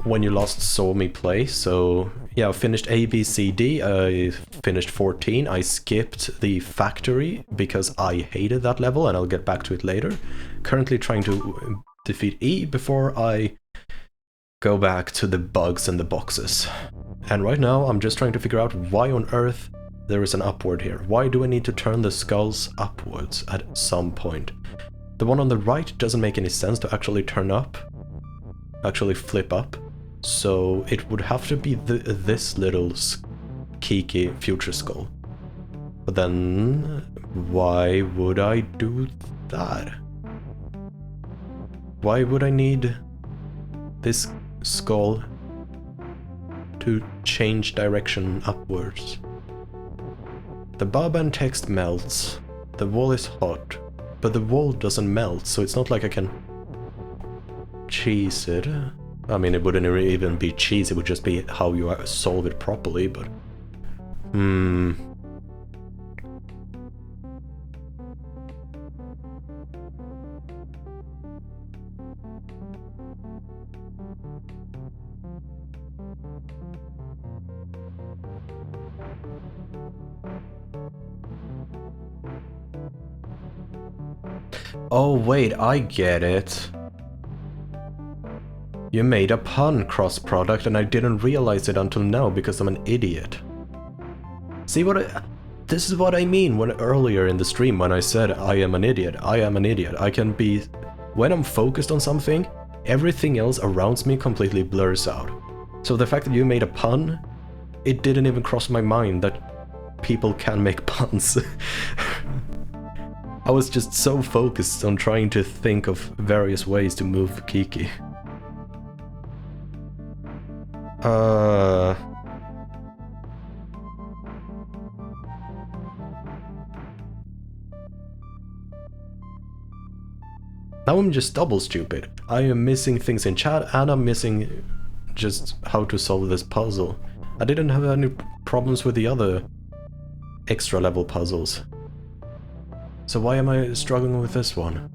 when you last saw me play, so... Yeah, I finished A, B, C, D, I finished 14, I skipped the factory because I hated that level, and I'll get back to it later. Currently trying to defeat E before I go back to the bugs and the boxes. And right now I'm just trying to figure out why on earth there is an upward here. Why do I need to turn the skulls upwards at some point? The one on the right doesn't make any sense to actually turn up, actually flip up. So it would have to be this little Kiki future skull. But then, why would I do that? Why would I need this skull to change direction upwards? The barband text melts, the wall is hot, but the wall doesn't melt, so it's not like I can cheese it. I mean, it wouldn't even be cheese, it would just be how you solve it properly, but... Oh wait, I get it. You made a pun cross-product and I didn't realize it until now because I'm an idiot. See what this is what I mean when earlier in the stream when I said I am an idiot. I am an idiot. I can be... When I'm focused on something, everything else around me completely blurs out. So the fact that you made a pun, it didn't even cross my mind that people can make puns. I was just so focused on trying to think of various ways to move Kiki. Now I'm just double stupid. I am missing things in chat and I'm missing just how to solve this puzzle. I didn't have any problems with the other extra level puzzles. So why am I struggling with this one?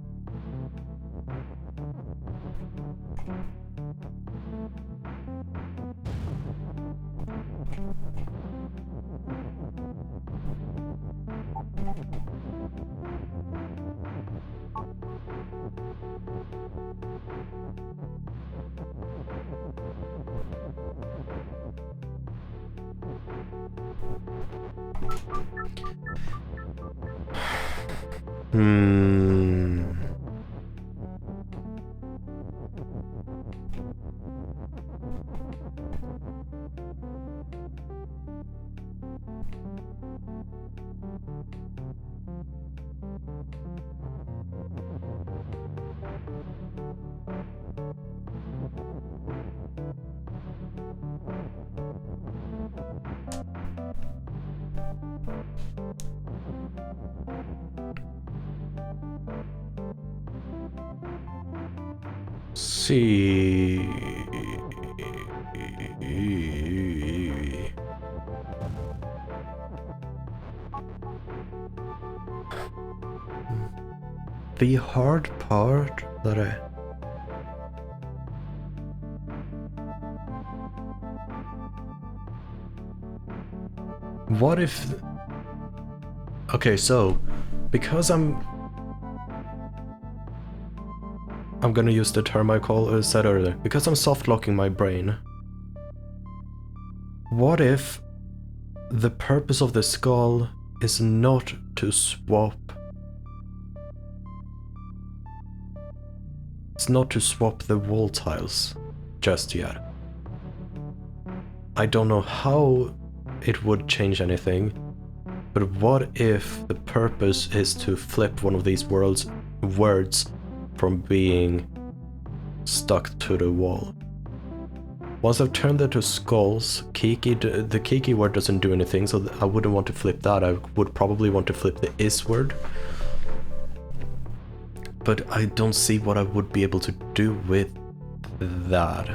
See. The hard part that I... What if... Okay, so, because I'm gonna use the term I said earlier. Because I'm soft-locking my brain. What if the purpose of the skull is not to swap... It's not to swap the wall tiles just yet. I don't know how it would change anything, but what if the purpose is to flip one of these words from being stuck to the wall? Once I've turned it to skulls, the Kiki word doesn't do anything, so I wouldn't want to flip that. I would probably want to flip the is word. But I don't see what I would be able to do with that.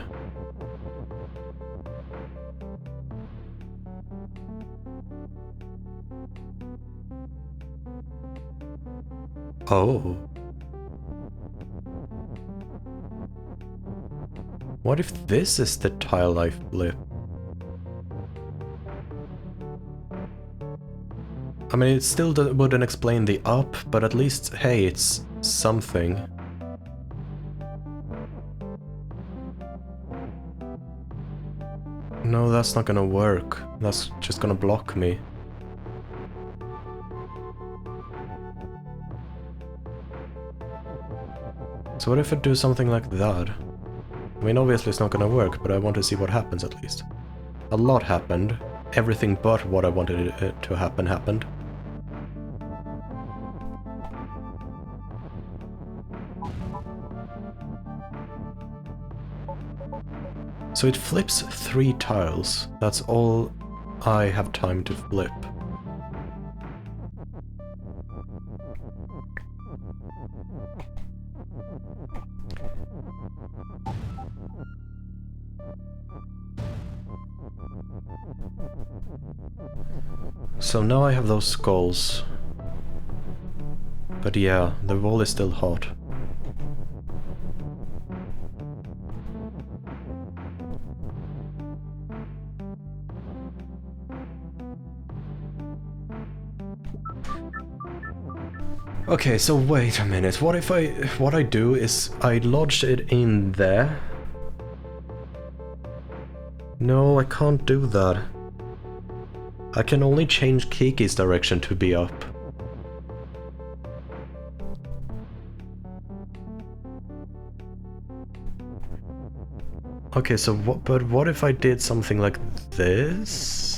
Oh. What if this is the tile I flip? I mean, it still wouldn't explain the up, but at least, hey, it's something. No, that's not gonna work. That's just gonna block me. So what if I do something like that? I mean, obviously it's not gonna work, but I want to see what happens at least. A lot happened. Everything but what I wanted it to happen happened. So it flips 3 tiles. That's all I have time to flip. So now I have those skulls. But yeah, the wall is still hot. Okay, so wait a minute. What if what I do is I lodge it in there? No, I can't do that. I can only change Kiki's direction to be up. Okay, so what if I did something like this?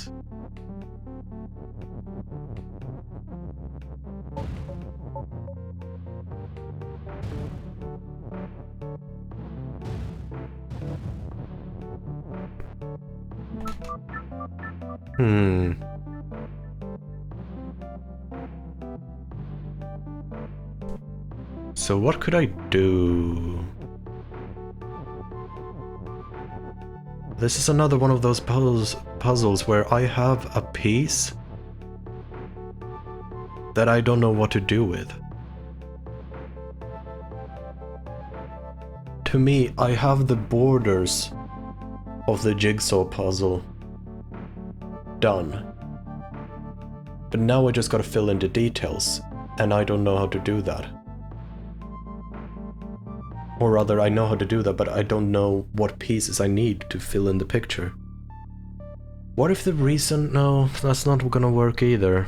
So what could I do? This is another one of those puzzles where I have a piece that I don't know what to do with. To me, I have the borders of the jigsaw puzzle done. But now I just gotta fill in the details, and I don't know how to do that. Or rather, I know how to do that, but I don't know what pieces I need to fill in the picture. What if the reason... No, that's not gonna work either.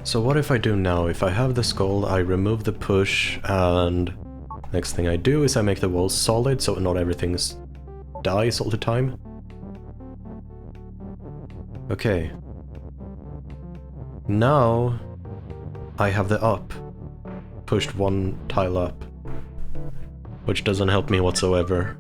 So what if I do now? If I have the skull, I remove the push, and next thing I do is I make the walls solid so not everything dies all the time. Okay. Now I have the up. Pushed one tile up. Which doesn't help me whatsoever.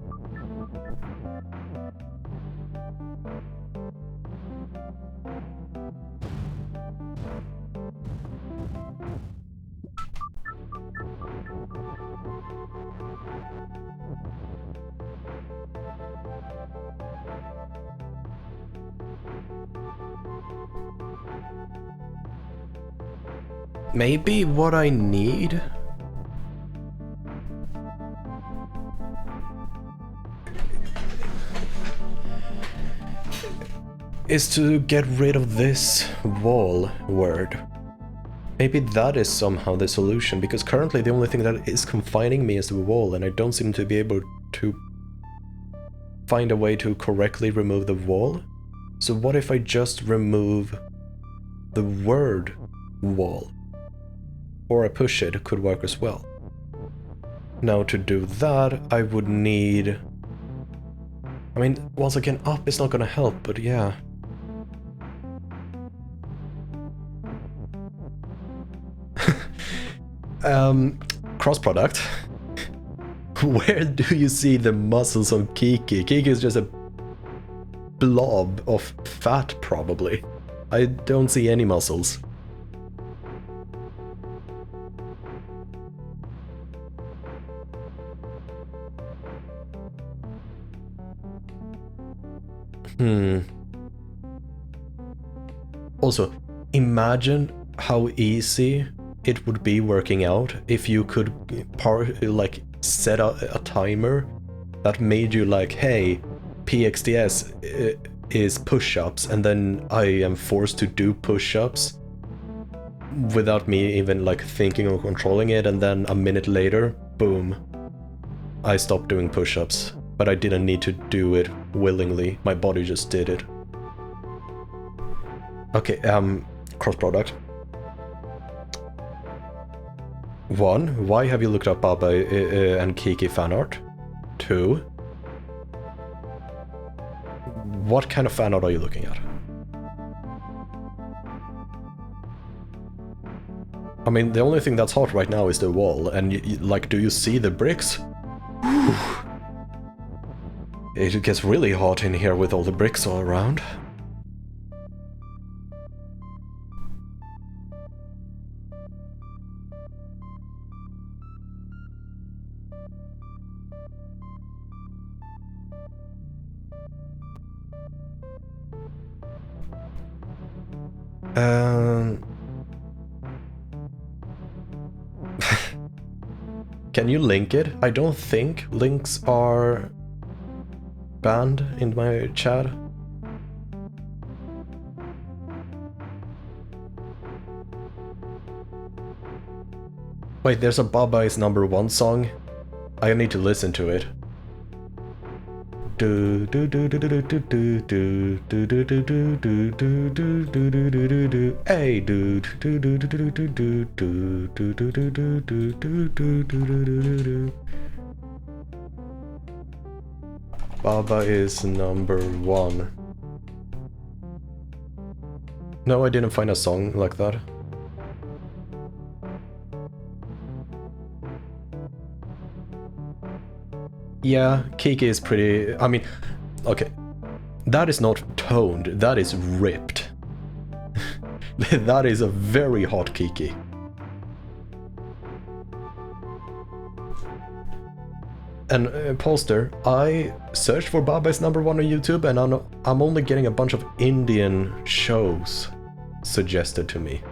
Maybe what I need is to get rid of this wall word. Maybe that is somehow the solution, because currently the only thing that is confining me is the wall, and I don't seem to be able to find a way to correctly remove the wall. So what if I just remove the word wall? Or I push it could work as well. Now to do that, I would need... I mean, once again, up is not gonna help, but yeah. Cross product. Where do you see the muscles on Kiki? Kiki is just a blob of fat, probably. I don't see any muscles. Also, imagine how easy it would be working out if you could like set a timer that made you like, hey, PXDS is push-ups, and then I am forced to do push-ups without me even like thinking or controlling it, and then a minute later, boom, I stopped doing push-ups. But I didn't need to do it willingly, my body just did it. Okay, cross product. 1. Why have you looked up Baba and Kiki fan art? 2. What kind of fan art are you looking at? I mean, the only thing that's hot right now is the wall, and like, do you see the bricks? It gets really hot in here with all the bricks all around. Can you link it? I don't think links are banned in my chat. Wait, there's a Baba is #1 song. I need to listen to it. Do do do do do do do do do do do do do do do do do do do do. Hey dude, do do do do do do do do do do do do do do do do do. Baba is #1. No, I didn't find a song like that. Yeah, Kiki is pretty... I mean, okay. That is not toned, that is ripped. That is a very hot Kiki. And Polster, I searched for Baba is #1 on YouTube and I'm only getting a bunch of Indian shows suggested to me.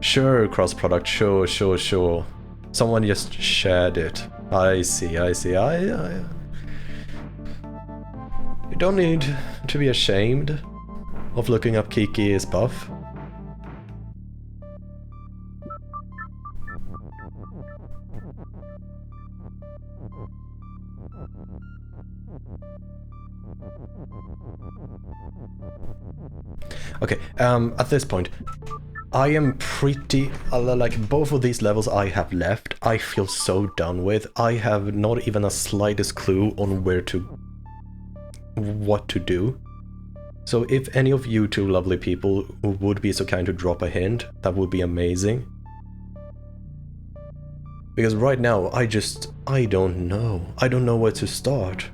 Sure, cross-product, sure. Someone just shared it. I see. You don't need to be ashamed of looking up Kiki is buff. Okay, at this point, I am pretty... like, both of these levels I have left, I feel so done with. I have not even a slightest clue on what to do. So if any of you two lovely people would be so kind to drop a hint, that would be amazing. Because right now, I don't know. I don't know where to start.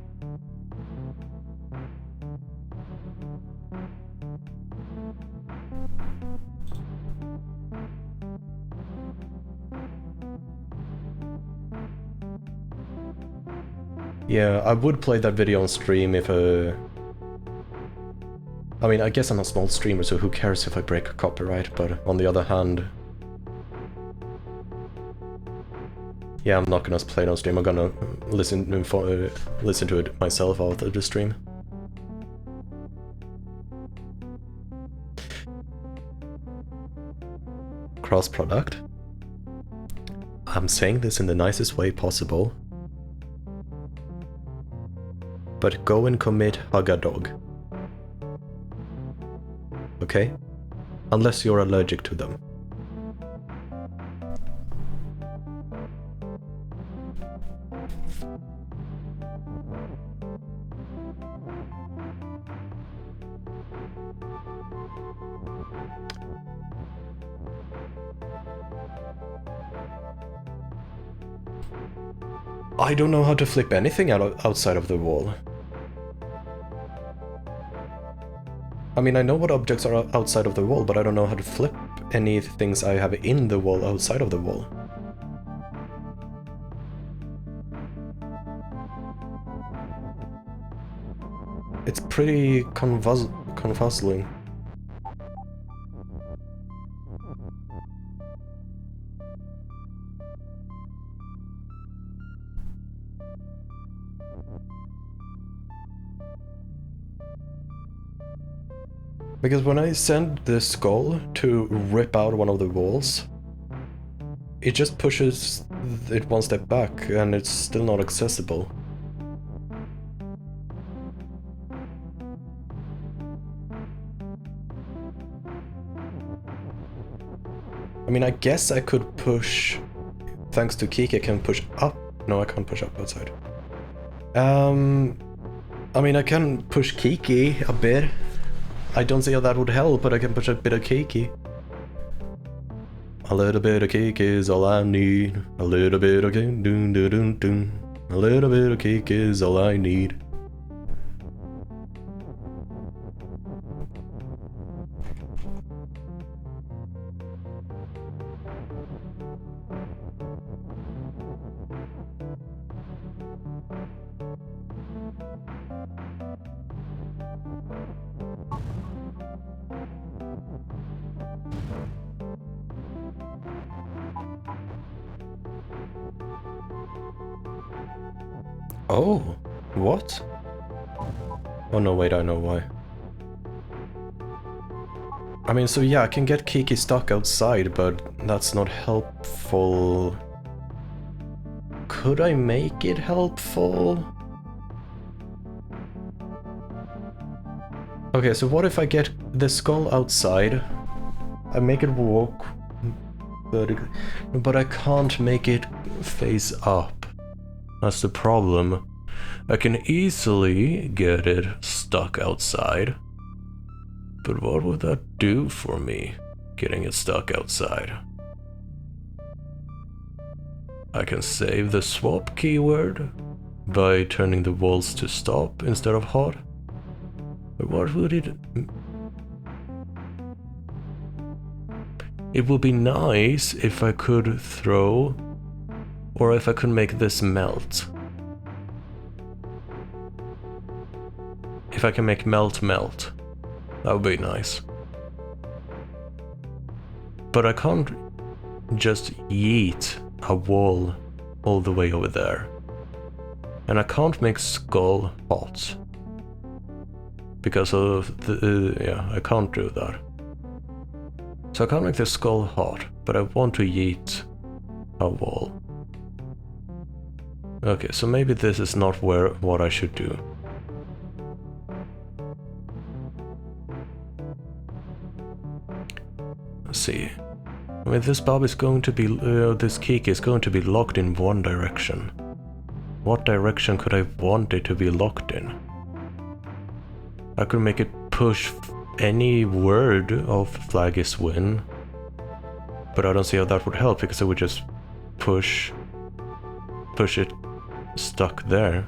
Yeah, I would play that video on stream if I mean, I guess I'm a small streamer, so who cares if I break copyright, but on the other hand... Yeah, I'm not gonna play it on stream, I'm gonna listen to it myself after the stream. Cross-product? I'm saying this in the nicest way possible. But go and commit hug a dog. Okay? Unless you're allergic to them. I don't know how to flip anything outside of the wall. I mean, I know what objects are outside of the wall, but I don't know how to flip any things I have in the wall outside of the wall. It's pretty confuzzling. Because when I send the skull to rip out one of the walls, it just pushes it one step back and it's still not accessible. I mean, I guess I could push... Thanks to Kiki, I can push up. No, I can't push up outside. I mean, I can push Kiki a bit. I don't see how that would help, but I can push a bit of Kiki. A little bit of cake is all I need. A little bit of cake, doon doon doon doon. A little bit of cake is all I need. Oh, what? Oh no, wait, I know why. I mean, so yeah, I can get Kiki stuck outside, but that's not helpful. Could I make it helpful? Okay, so what if I get the skull outside? I make it walk vertically, but I can't make it face up. That's the problem. I can easily get it stuck outside. But what would that do for me, getting it stuck outside? I can save the swap keyword by turning the walls to stop instead of hot. But what would it... It would be nice if I could throw, or if I could make this melt. If I can make melt, that would be nice. But I can't just yeet a wall all the way over there. And I can't make skull hot. Because of the... yeah, I can't do that. So I can't make the skull hot, but I want to yeet a wall. Okay, so maybe this is not what I should do. Let's see. I mean, this Bob is going to be... this Kiki is going to be locked in one direction. What direction could I want it to be locked in? I could make it push any word of flag is win. But I don't see how that would help, because it would just push it stuck there.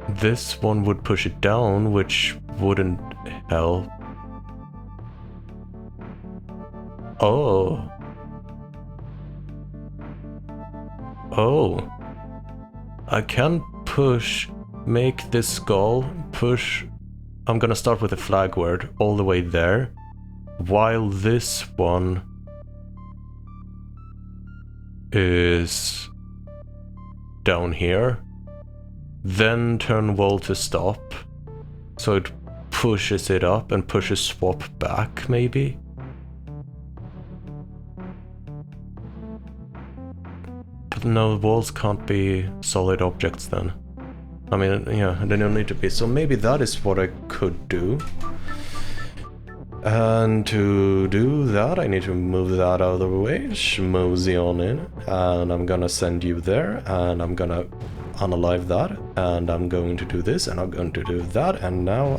This one would push it down, which wouldn't help. Oh. Oh. I can make this skull push. I'm gonna start with the flag word all the way there, while this one is down here. Then turn wall to stop, so it pushes it up and pushes swap back, maybe? But no, walls can't be solid objects then. I mean, yeah, they don't need to be, so maybe that is what I could do. And to do that, I need to move that out of the way, schmoozy on in, and I'm gonna send you there, and I'm gonna unalive that, and I'm going to do this, and I'm going to do that, and now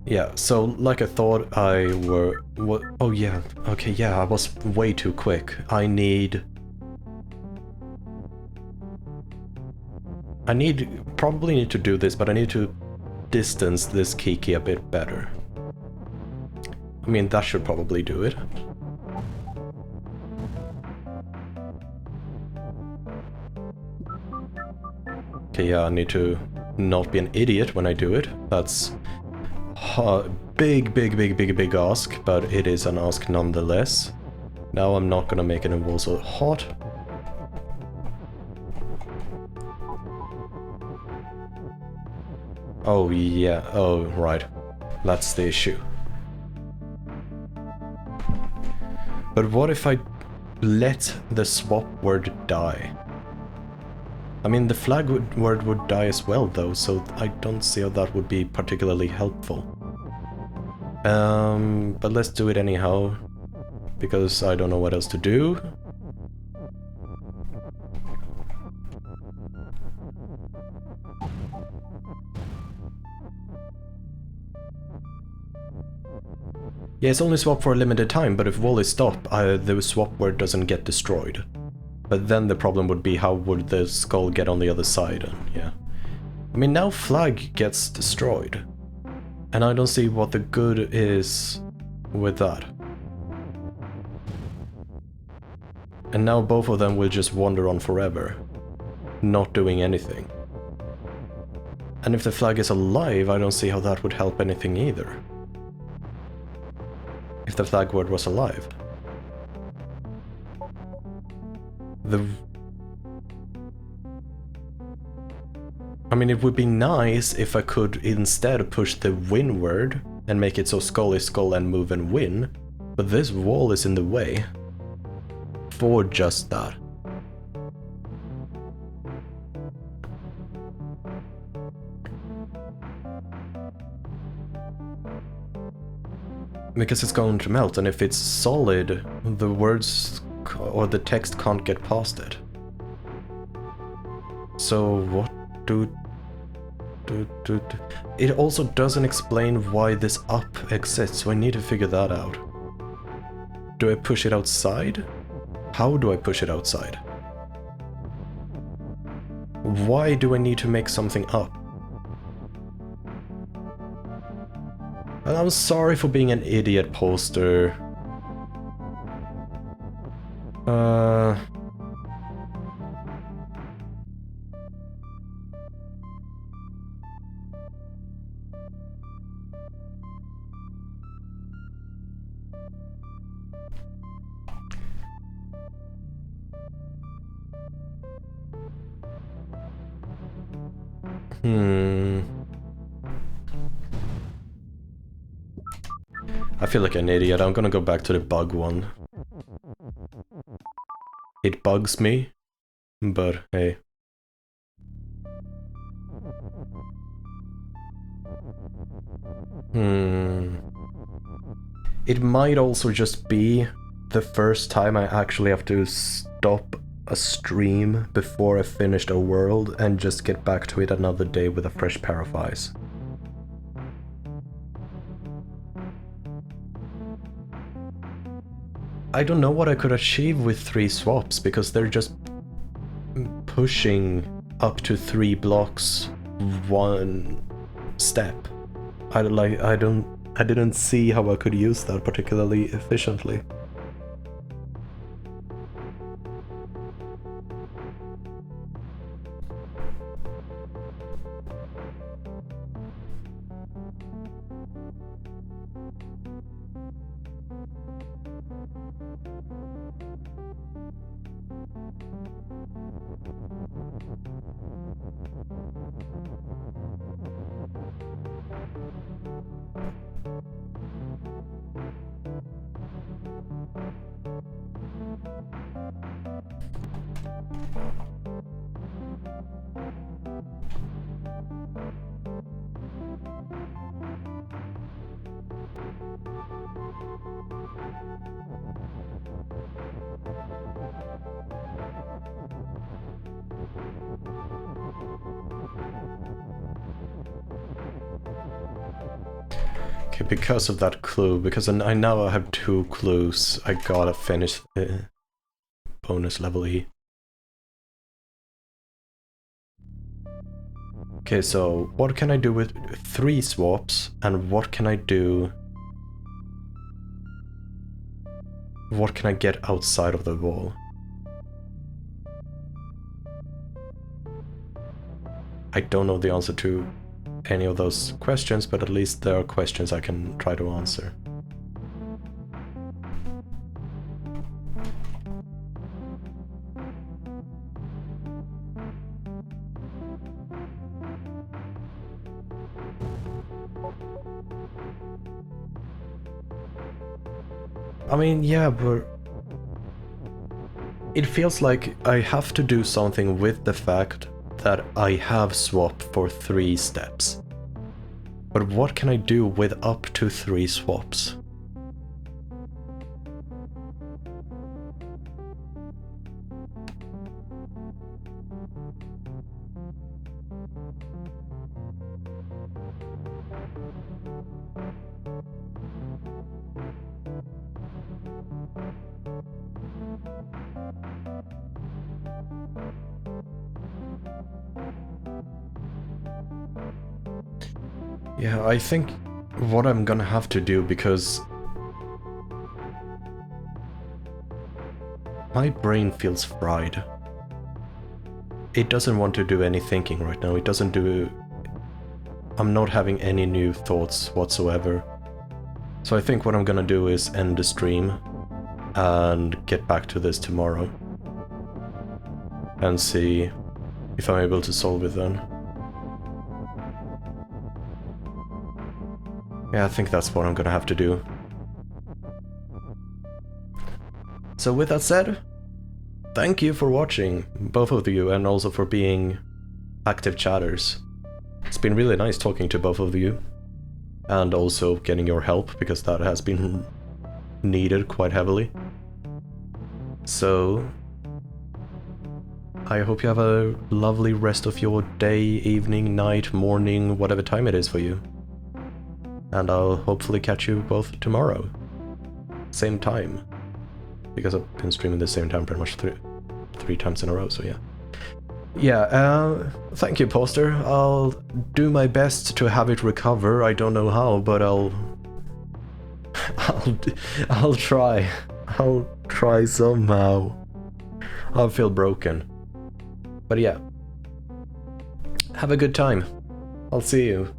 yeah, so like I thought oh yeah, okay, yeah, I was way too quick. I probably need to do this, but I need to distance this Kiki a bit better. I mean, that should probably do it. Okay, yeah, I need to not be an idiot when I do it. That's a big ask, but it is an ask nonetheless. Now I'm not gonna make it also hot. Oh yeah, oh right. That's the issue. But what if I let the swap word die? I mean, the flag word would die as well though, so I don't see how that would be particularly helpful. But let's do it anyhow, because I don't know what else to do. Yeah, it's only swap for a limited time, but if wall is stop, the swap word doesn't get destroyed. But then the problem would be how would the skull get on the other side, and yeah. I mean, now flag gets destroyed. And I don't see what the good is with that. And now both of them will just wander on forever, not doing anything. And if the flag is alive, I don't see how that would help anything either. If the flag word was alive. I mean, it would be nice if I could instead push the win word and make it so skull is skull and move and win, but this wall is in the way for just that. Because it's going to melt, and if it's solid, the words or the text can't get past it. So what do... It also doesn't explain why this up exists, so I need to figure that out. Do I push it outside? How do I push it outside? Why do I need to make something up? And I'm sorry for being an idiot poster. I feel like an idiot. I'm gonna go back to the bug one. It bugs me, but hey. It might also just be the first time I actually have to stop a stream before I finished a world and just get back to it another day with a fresh pair of eyes. I don't know what I could achieve with 3 swaps, because they're just pushing up to 3 blocks 1 step. I didn't see how I could use that particularly efficiently. Okay, because of that clue, because I now have 2 clues, I gotta finish the bonus level E. Okay, so what can I do with 3 swaps, and what can I do... What can I get outside of the wall? I don't know the answer to any of those questions, but at least there are questions I can try to answer. I mean, yeah, but it feels like I have to do something with the fact that I have swap for 3 steps. But what can I do with up to 3 swaps? Yeah, I think what I'm gonna have to do, because my brain feels fried. It doesn't want to do any thinking right now. It doesn't do... I'm not having any new thoughts whatsoever. So I think what I'm gonna do is end the stream and get back to this tomorrow. And see if I'm able to solve it then. Yeah, I think that's what I'm gonna have to do. So with that said, thank you for watching, both of you, and also for being active chatters. It's been really nice talking to both of you, and also getting your help, because that has been needed quite heavily. So, I hope you have a lovely rest of your day, evening, night, morning, whatever time it is for you. And I'll hopefully catch you both tomorrow. Same time. Because I've been streaming the same time pretty much three times in a row, so yeah. Yeah, thank you, Poster. I'll do my best to have it recover. I don't know how, but I'll try. I'll try somehow. I'll feel broken. But yeah. Have a good time. I'll see you.